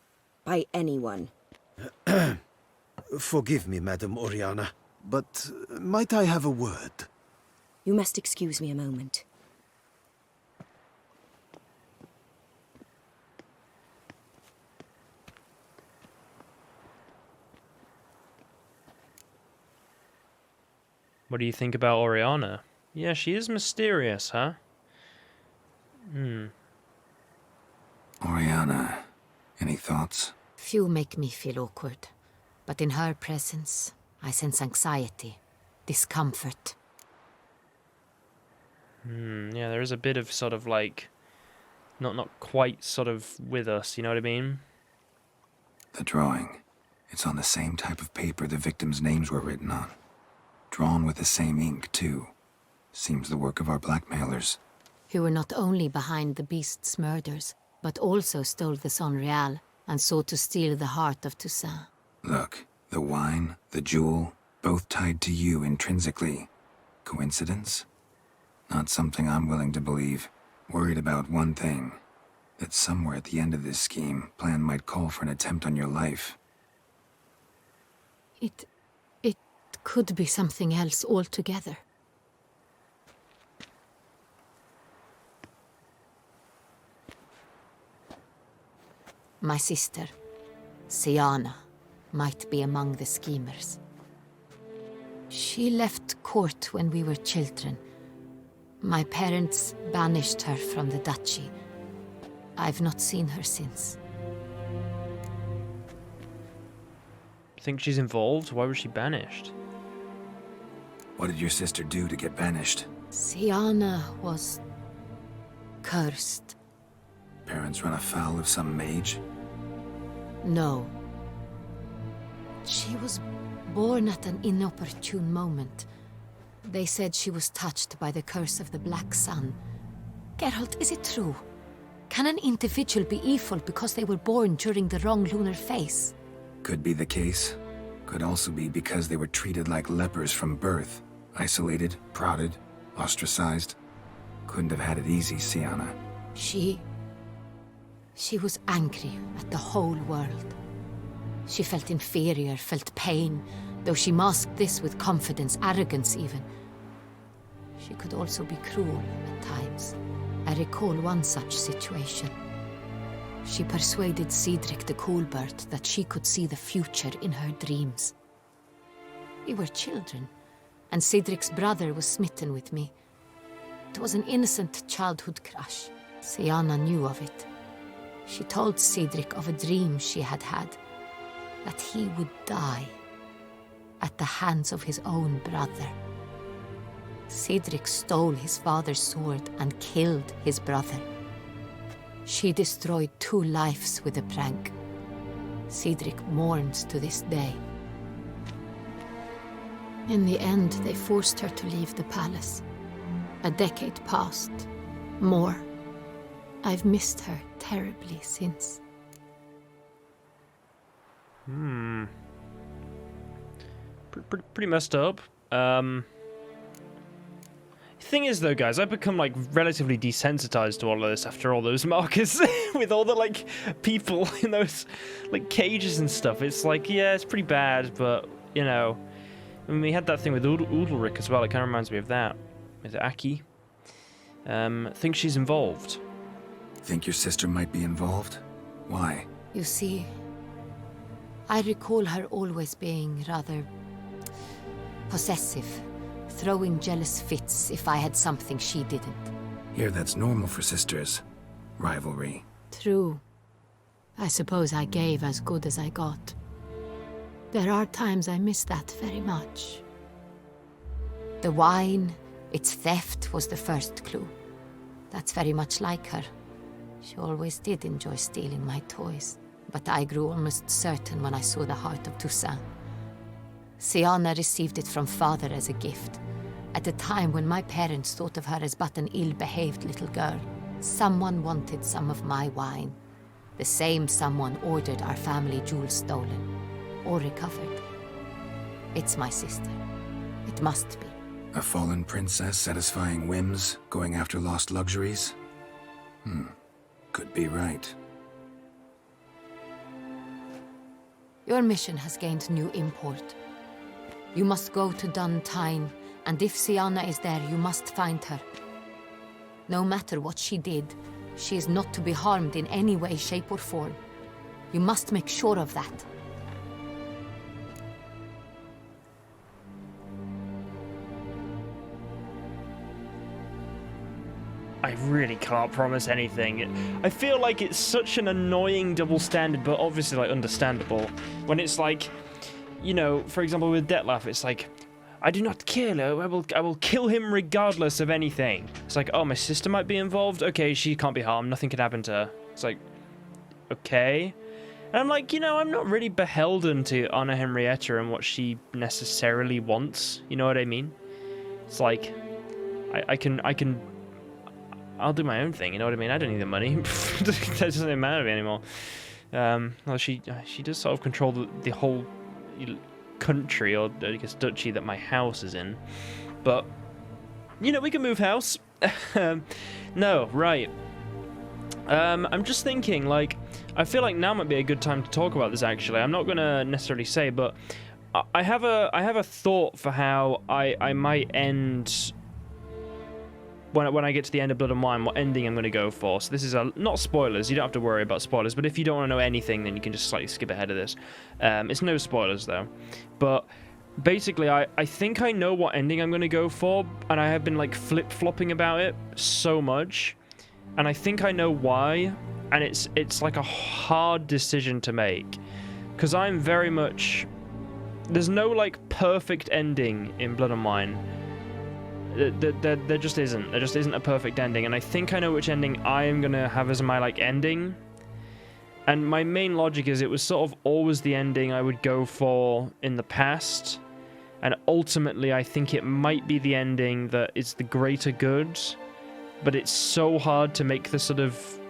By anyone. Forgive me, Madam Oriana, but might I have a word? You must excuse me a moment. What do you think about Oriana? Yeah, she is mysterious, huh? Oriana, any thoughts? Few make me feel awkward, but in her presence, I sense anxiety, discomfort. Yeah, there is a bit of sort of like, not quite sort of with us, you know what I mean? The drawing. It's on the same type of paper the victims' names were written on. Drawn with the same ink, too. Seems the work of our blackmailers. Who were not only behind the beast's murders, but also stole the Sonreal and sought to steal the heart of Toussaint. Look, the wine, the jewel, both tied to you intrinsically. Coincidence? Not something I'm willing to believe. Worried about one thing. That somewhere at the end of this scheme, plan might call for an attempt on your life. It could be something else altogether. My sister, Siana, might be among the schemers. She left court when we were children. My parents banished her from the duchy. I've not seen her since. Think she's involved? Why was she banished? What did your sister do to get banished? Siana was cursed. Parents run afoul of some mage? No. She was born at an inopportune moment. They said she was touched by the curse of the Black Sun. Geralt, is it true? Can an individual be evil because they were born during the wrong lunar phase? Could be the case. Could also be because they were treated like lepers from birth. Isolated, prodded, ostracized. Couldn't have had it easy, Siana. She was angry at the whole world. She felt inferior, felt pain, though she masked this with confidence, arrogance even. She could also be cruel at times. I recall one such situation. She persuaded Cedric the Coolbird that she could see the future in her dreams. We were children, and Cedric's brother was smitten with me. It was an innocent childhood crush. Siana knew of it. She told Cedric of a dream she had had, that he would die at the hands of his own brother. Cedric stole his father's sword and killed his brother. She destroyed 2 lives with a prank. Cedric mourns to this day. In the end, they forced her to leave the palace. A decade passed. More. I've missed her terribly since. Pretty messed up. Thing is, though, guys, I've become, like, relatively desensitized to all of this after all those markers with all the, like, people in those, like, cages and stuff. It's like, yeah, it's pretty bad, but, you know, I mean, we had that thing with Udalric as well. It kind of reminds me of that. Is it Aki? Think she's involved. Think your sister might be involved? Why? You see, I recall her always being rather possessive, throwing jealous fits if I had something she didn't. Here, that's normal for sisters. Rivalry. True. I suppose I gave as good as I got. There are times I miss that very much. The wine, its theft, was the first clue. That's very much like her. She always did enjoy stealing my toys, but I grew almost certain when I saw the heart of Toussaint. Siana received it from father as a gift. At a time when my parents thought of her as but an ill-behaved little girl, someone wanted some of my wine. The same someone ordered our family jewels stolen, or recovered. It's my sister. It must be. A fallen princess satisfying whims, going after lost luxuries? Could be right. Your mission has gained new import. You must go to Duntine, and if Siana is there, you must find her. No matter what she did, she is not to be harmed in any way, shape, or form. You must make sure of that. I really can't promise anything. I feel like it's such an annoying double standard, but obviously, like, understandable. When it's like, you know, for example, with Detlef, it's like, I do not kill her. I will kill him regardless of anything. It's like, oh, my sister might be involved. Okay, she can't be harmed. Nothing can happen to her. It's like, okay. And I'm like, you know, I'm not really beholden to Anna Henrietta and what she necessarily wants. You know what I mean? It's like, I'll do my own thing, you know what I mean? I don't need the money. That doesn't matter to me anymore. Well, she does sort of control the whole country, or I guess duchy that my house is in. But, you know, we can move house. No, right. I'm just thinking, like, I feel like now might be a good time to talk about this, actually. I'm not going to necessarily say, but I have a thought for how I might end... When I get to the end of Blood and Wine, what ending I'm going to go for. So this is not spoilers. You don't have to worry about spoilers. But if you don't want to know anything, then you can just slightly skip ahead of this. It's no spoilers, though. But basically, I think I know what ending I'm going to go for. And I have been, like, flip-flopping about it so much. And I think I know why. And it's like a hard decision to make. Because I'm very much... There's no, like, perfect ending in Blood and Wine. There just isn't. There just isn't a perfect ending, and I think I know which ending I am gonna have as my, like, ending. And my main logic is it was sort of always the ending I would go for in the past, and ultimately I think it might be the ending that is the greater good, but it's so hard to make the sort of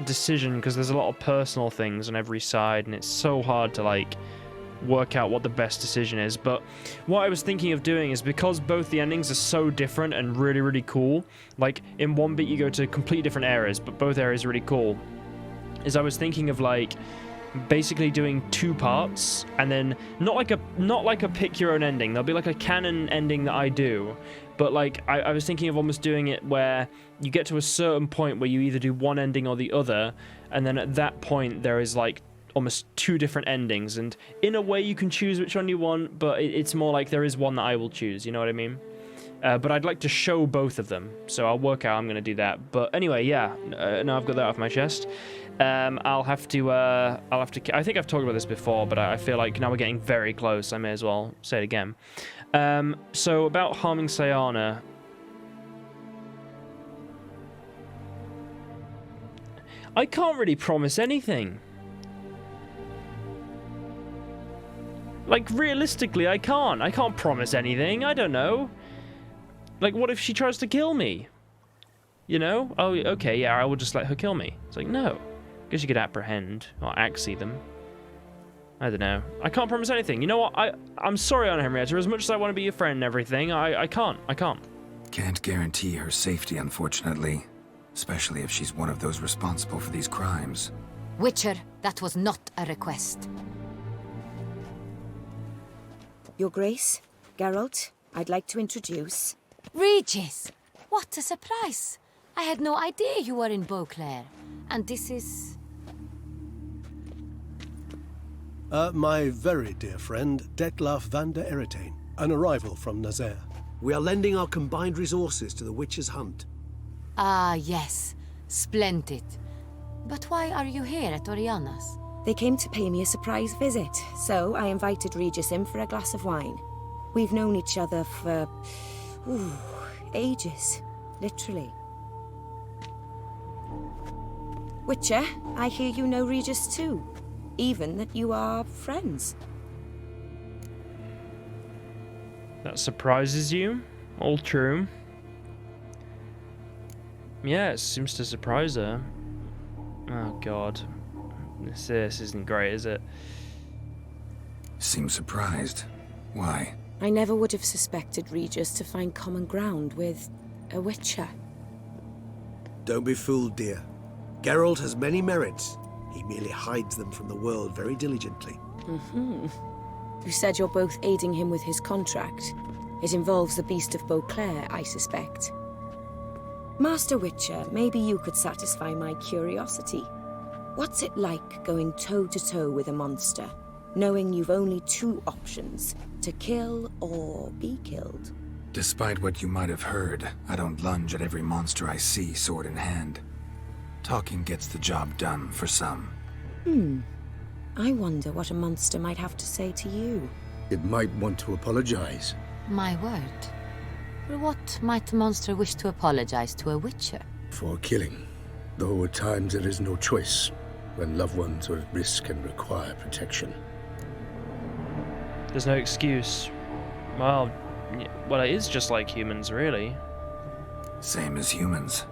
decision because there's a lot of personal things on every side, and it's so hard to, like, work out what the best decision is. But what I was thinking of doing is, because both the endings are so different and really, really cool, like, in one bit you go to completely different areas, but both areas are really cool, is I was thinking of, like, basically doing 2 parts, and then not like a pick your own ending. There'll be like a canon ending that I do, but, like, I was thinking of almost doing it where you get to a certain point where you either do one ending or the other, and then at that point there is, like, almost 2 different endings, and in a way you can choose which one you want, but it's more like there is one that I will choose, you know what I mean? But I'd like to show both of them, so I'll work out how I'm going to do that. But anyway, yeah, now I've got that off my chest. I'll have to, I think I've talked about this before, but I feel like now we're getting very close, I may as well say it again. So about harming Sayana, I can't really promise anything. Like, realistically, I can't. I can't promise anything. I don't know. Like, what if she tries to kill me? You know? Oh, okay, yeah, I will just let her kill me. It's like, no. Guess you could apprehend or axie them. I don't know. I can't promise anything. You know what? I'm sorry, Aunt Henrietta. As much as I want to be your friend and everything, I can't. I can't. Can't guarantee her safety, unfortunately. Especially if she's one of those responsible for these crimes. Witcher, that was not a request. Your Grace, Geralt, I'd like to introduce... Regis! What a surprise! I had no idea you were in Beauclair. And this is... My very dear friend, Detlaf van der Eretain, an arrival from Nazaire. We are lending our combined resources to the Witcher's hunt. Ah, yes. Splendid. But why are you here at Oriana's? They came to pay me a surprise visit, so I invited Regis in for a glass of wine. We've known each other for... ages. Literally. Witcher, I hear you know Regis too. Even that you are friends. That surprises you? All true. Yeah, it seems to surprise her. Oh god. This isn't great, is it? Seems surprised. Why? I never would have suspected Regis to find common ground with a Witcher. Don't be fooled, dear. Geralt has many merits. He merely hides them from the world very diligently. You said you're both aiding him with his contract. It involves the Beast of Beauclair, I suspect. Master Witcher, maybe you could satisfy my curiosity. What's it like going toe-to-toe with a monster, knowing you've only two options, to kill or be killed? Despite what you might have heard, I don't lunge at every monster I see sword in hand. Talking gets the job done for some. I wonder what a monster might have to say to you. It might want to apologize. My word. For what might a monster wish to apologize to a Witcher? For killing. Though at times there is no choice, when loved ones are at risk and require protection. There's no excuse. Well, it is just like humans, really. Same as humans.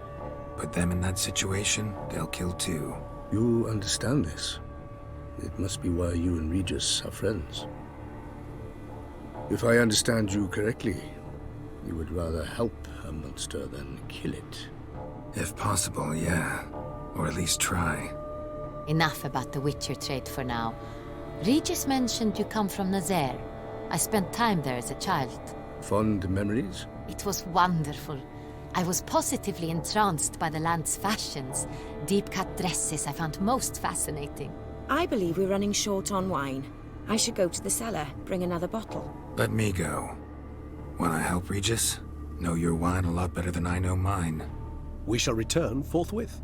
Put them in that situation, they'll kill too. You understand this. It must be why you and Regis are friends. If I understand you correctly, you would rather help a monster than kill it. If possible, yeah. Or at least try. Enough about the Witcher trade for now. Regis mentioned you come from Nazaire. I spent time there as a child. Fond memories? It was wonderful. I was positively entranced by the land's fashions. Deep-cut dresses I found most fascinating. I believe we're running short on wine. I should go to the cellar, bring another bottle. Let me go. Wanna help, Regis? Know your wine a lot better than I know mine. We shall return forthwith.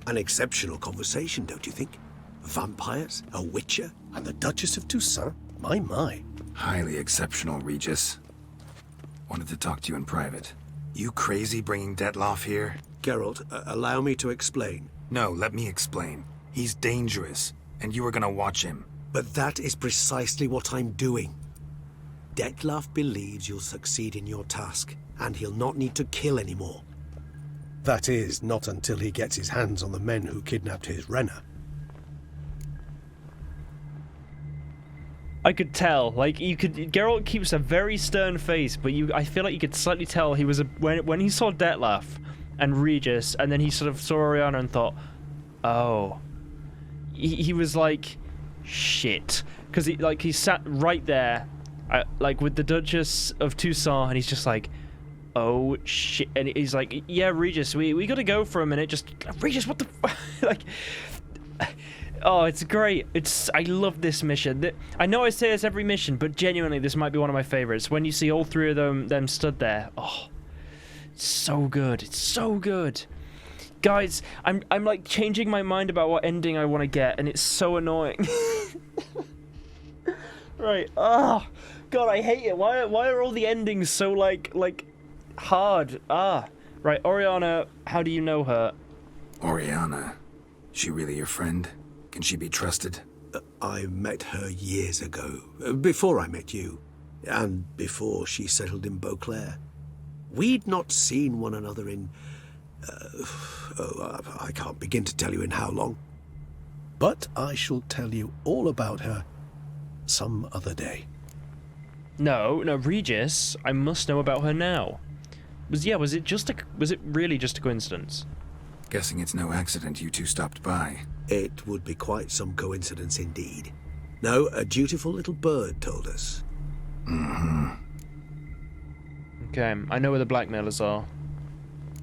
An exceptional conversation, don't you think? Vampires, a Witcher, and the Duchess of Toussaint? My. Highly exceptional, Regis. Wanted to talk to you in private. You crazy bringing Detlaf here? Geralt, allow me to explain. No, let me explain. He's dangerous, and you are gonna watch him. But that is precisely what I'm doing. Detlaf believes you'll succeed in your task, and he'll not need to kill anymore. That is, not until he gets his hands on the men who kidnapped his Renner. I could tell, like, Geralt keeps a very stern face, but I feel like you could slightly tell he was, when he saw Detlaf and Regis, and then he sort of saw Oriana and thought, oh. He was like, shit. Because he sat right there, like, with the Duchess of Toussaint, and he's just like, oh, shit. And he's like, yeah, Regis, we gotta go for a minute, just, Regis, what the like... Oh, it's great. I love this mission. I know I say this every mission, but genuinely, this might be one of my favorites. When you see all three of them stood there. Oh, it's so good. It's so good. Guys, I'm like changing my mind about what ending I want to get, and it's so annoying. Right. Oh, God, I hate it. Why are all the endings so like hard? Right, Oriana, how do you know her? Oriana? She really your friend? Can she be trusted? I met her years ago, before I met you, and before she settled in Beauclair. We'd not seen one another in... I can't begin to tell you in how long. But I shall tell you all about her some other day. No, Regis, I must know about her now. Was it really just a coincidence? Guessing it's no accident you two stopped by. It would be quite some coincidence indeed. No, a dutiful little bird told us. Mm-hmm. Okay, I know where the blackmailers are.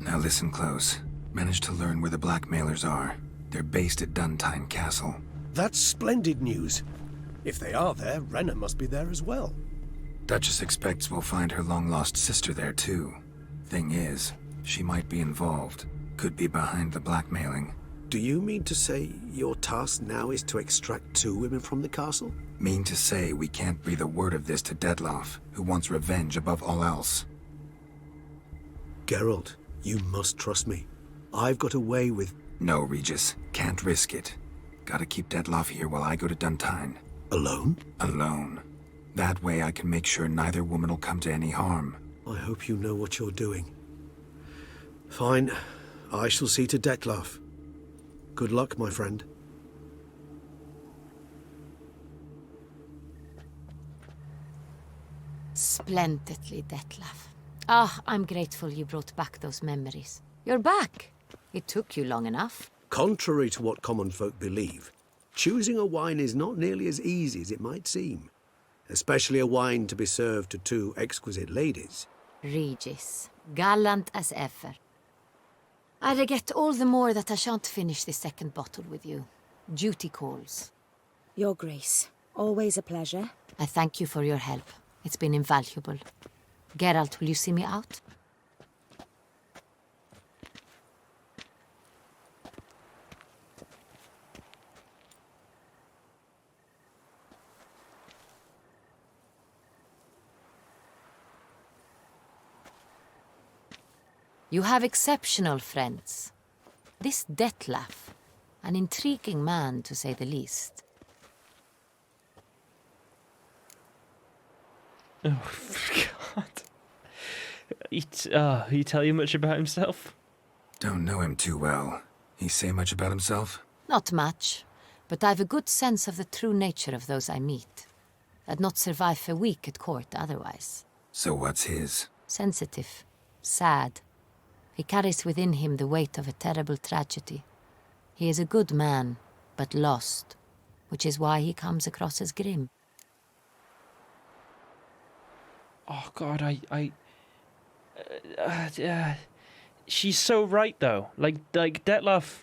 Now listen close. Managed to learn where the blackmailers are. They're based at Duntine Castle. That's splendid news. If they are there, Renna must be there as well. Duchess expects we'll find her long-lost sister there, too. Thing is, she might be involved. Could be behind the blackmailing. Do you mean to say your task now is to extract 2 women from the castle? Mean to say we can't breathe a word of this to Dettlaff, who wants revenge above all else. Geralt, you must trust me. I've got away with... No, Regis. Can't risk it. Gotta keep Dettlaff here while I go to Duntine. Alone? Alone. That way I can make sure neither woman will come to any harm. I hope you know what you're doing. Fine. I shall see to Dettlaff. Good luck, my friend. Splendidly, Dettlaff. Ah, I'm grateful you brought back those memories. You're back. It took you long enough. Contrary to what common folk believe, choosing a wine is not nearly as easy as it might seem. Especially a wine to be served to 2 exquisite ladies. Regis, gallant as ever. I regret all the more that I shan't finish this second bottle with you. Duty calls. Your Grace, always a pleasure. I thank you for your help. It's been invaluable. Geralt, will you see me out? You have exceptional friends. This Dettlaff, an intriguing man to say the least. Oh, God. He tell you much about himself? Don't know him too well. He say much about himself? Not much, but I've a good sense of the true nature of those I meet. I'd not survive a week at court otherwise. So what's his? Sensitive, sad. He carries within him the weight of a terrible tragedy. He is a good man, but lost, which is why he comes across as grim. Oh God, she's so right though. Like Dettlaff,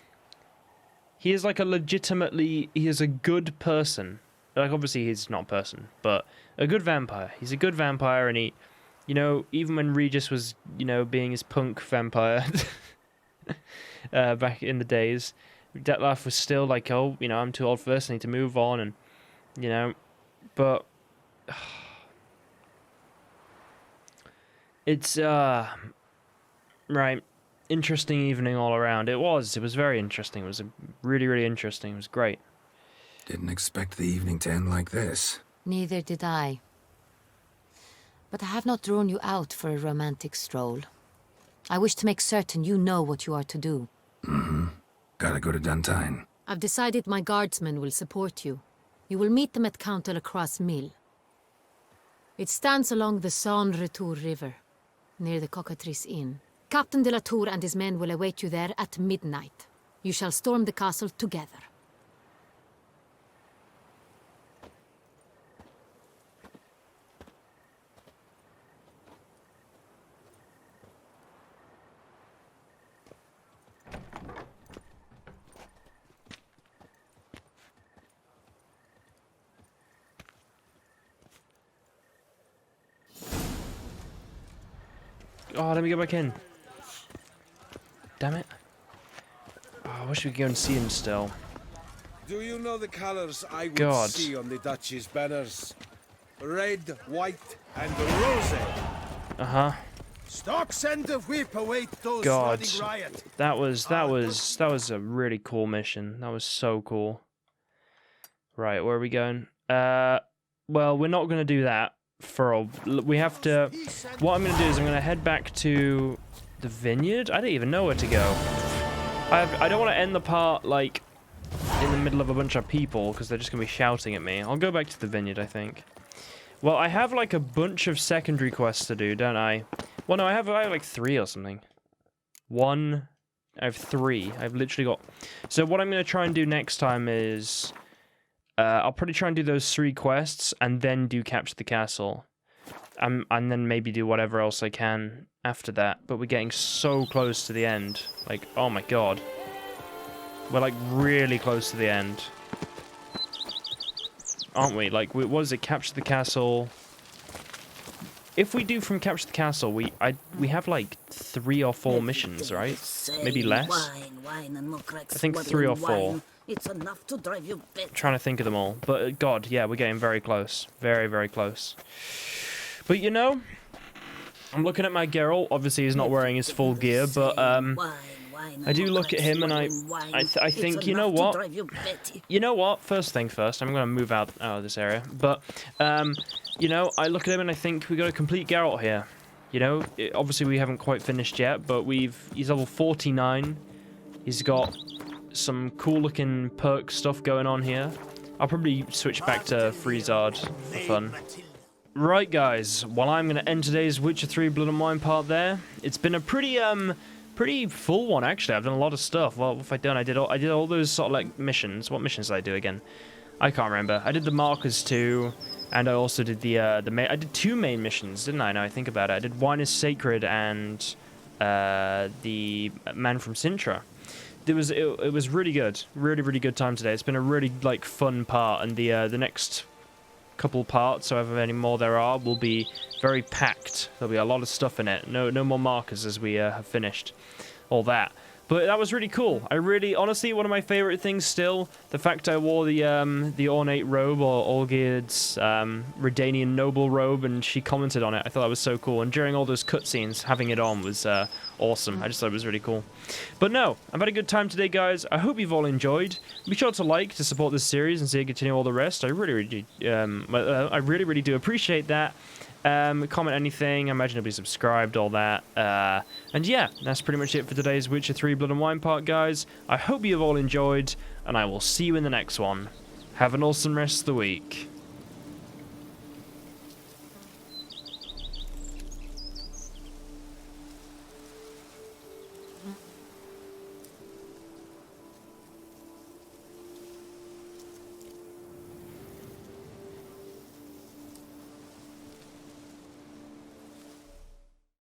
he is like he is a good person. Like obviously he's not a person, but a good vampire. He's a good vampire, and he, you know, even when Regis was, you know, being his punk vampire back in the days, Dettlaff was still like, oh, you know, I'm too old for this, I need to move on, and, you know, but it's, right, interesting evening all around. It was very interesting. It was really, really interesting. It was great. Didn't expect the evening to end like this. Neither did I. But I have not drawn you out for a romantic stroll. I wish to make certain you know what you are to do. Mm-hmm. Gotta go to Duntine. I've decided my guardsmen will support you. You will meet them at Count Delacroix' mill. It stands along the Saône Retour River, near the Cockatrice Inn. Captain de la Tour and his men will await you there at midnight. You shall storm the castle together. Oh, let me get back in. Damn it. Oh, I wish we could go and see him still. Do you know the colors I would God. see on the Duchy's banners? Red, white, and rose. Uh-huh. Stocks and the whip await those God, running riot. that was a really cool mission. That was so cool. Right, where are we going? Well, we're not gonna do that for a. We have to. What I'm gonna do is I'm gonna head back to the vineyard. I don't even know where to go. I don't want to end the part like in the middle of a bunch of people because they're just gonna be shouting at me. I'll go back to the vineyard, I think. Well, I have like a bunch of secondary quests to do, don't I? Well, no, I have like 3 or something. I have 3. I've literally got. So what I'm gonna try and do next time is. I'll probably try and do those 3 quests and then do Capture the Castle. And then maybe do whatever else I can after that. But we're getting so close to the end. Like, oh my god. We're like really close to the end. Aren't we? Like, what is it? Capture the Castle. If we do from Capture the Castle, we have like 3 or 4 missions, right? Maybe less? I think 3 or 4. It's enough to drive you I'm trying to think of them all. But, God, yeah, we're getting very close. Very, very close. But, you know, I'm looking at my Geralt. Obviously, he's not wearing his full gear, but I do look at him and I think, you know what? You know what? First thing first, I'm going to move out of this area. But, you know, I look at him and I think we got a complete Geralt here. You know, obviously we haven't quite finished yet, but he's level 49. He's got some cool-looking perk stuff going on here. I'll probably switch back to Friezard for fun. Right, guys. Well, I'm going to end today's Witcher 3 Blood and Wine part there. It's been a pretty full one, actually. I've done a lot of stuff. Well, what have I done? I did all those sort of like missions. What missions did I do again? I can't remember. I did the Markers too, and I also did I did 2 main missions, didn't I? Now I think about it. I did Wine is Sacred and the Man from Sintra. It was really good, really good time today. It's been a really like fun part, and the next couple parts, however many more there are, will be very packed. There'll be a lot of stuff in it. No more markers as we have finished all that. But that was really cool. Honestly, one of my favorite things still, the fact I wore the ornate robe, or Olgierd's Redanian noble robe, and she commented on it. I thought that was so cool. And during all those cutscenes, having it on was awesome. I just thought it was really cool. But no, I've had a good time today, guys. I hope you've all enjoyed. Be sure to like to support this series and see it continue all the rest. I really do appreciate that. Comment anything, I imagine it'll be subscribed, all that. And yeah, that's pretty much it for today's Witcher 3 Blood and Wine part, guys. I hope you've all enjoyed, and I will see you in the next one. Have an awesome rest of the week.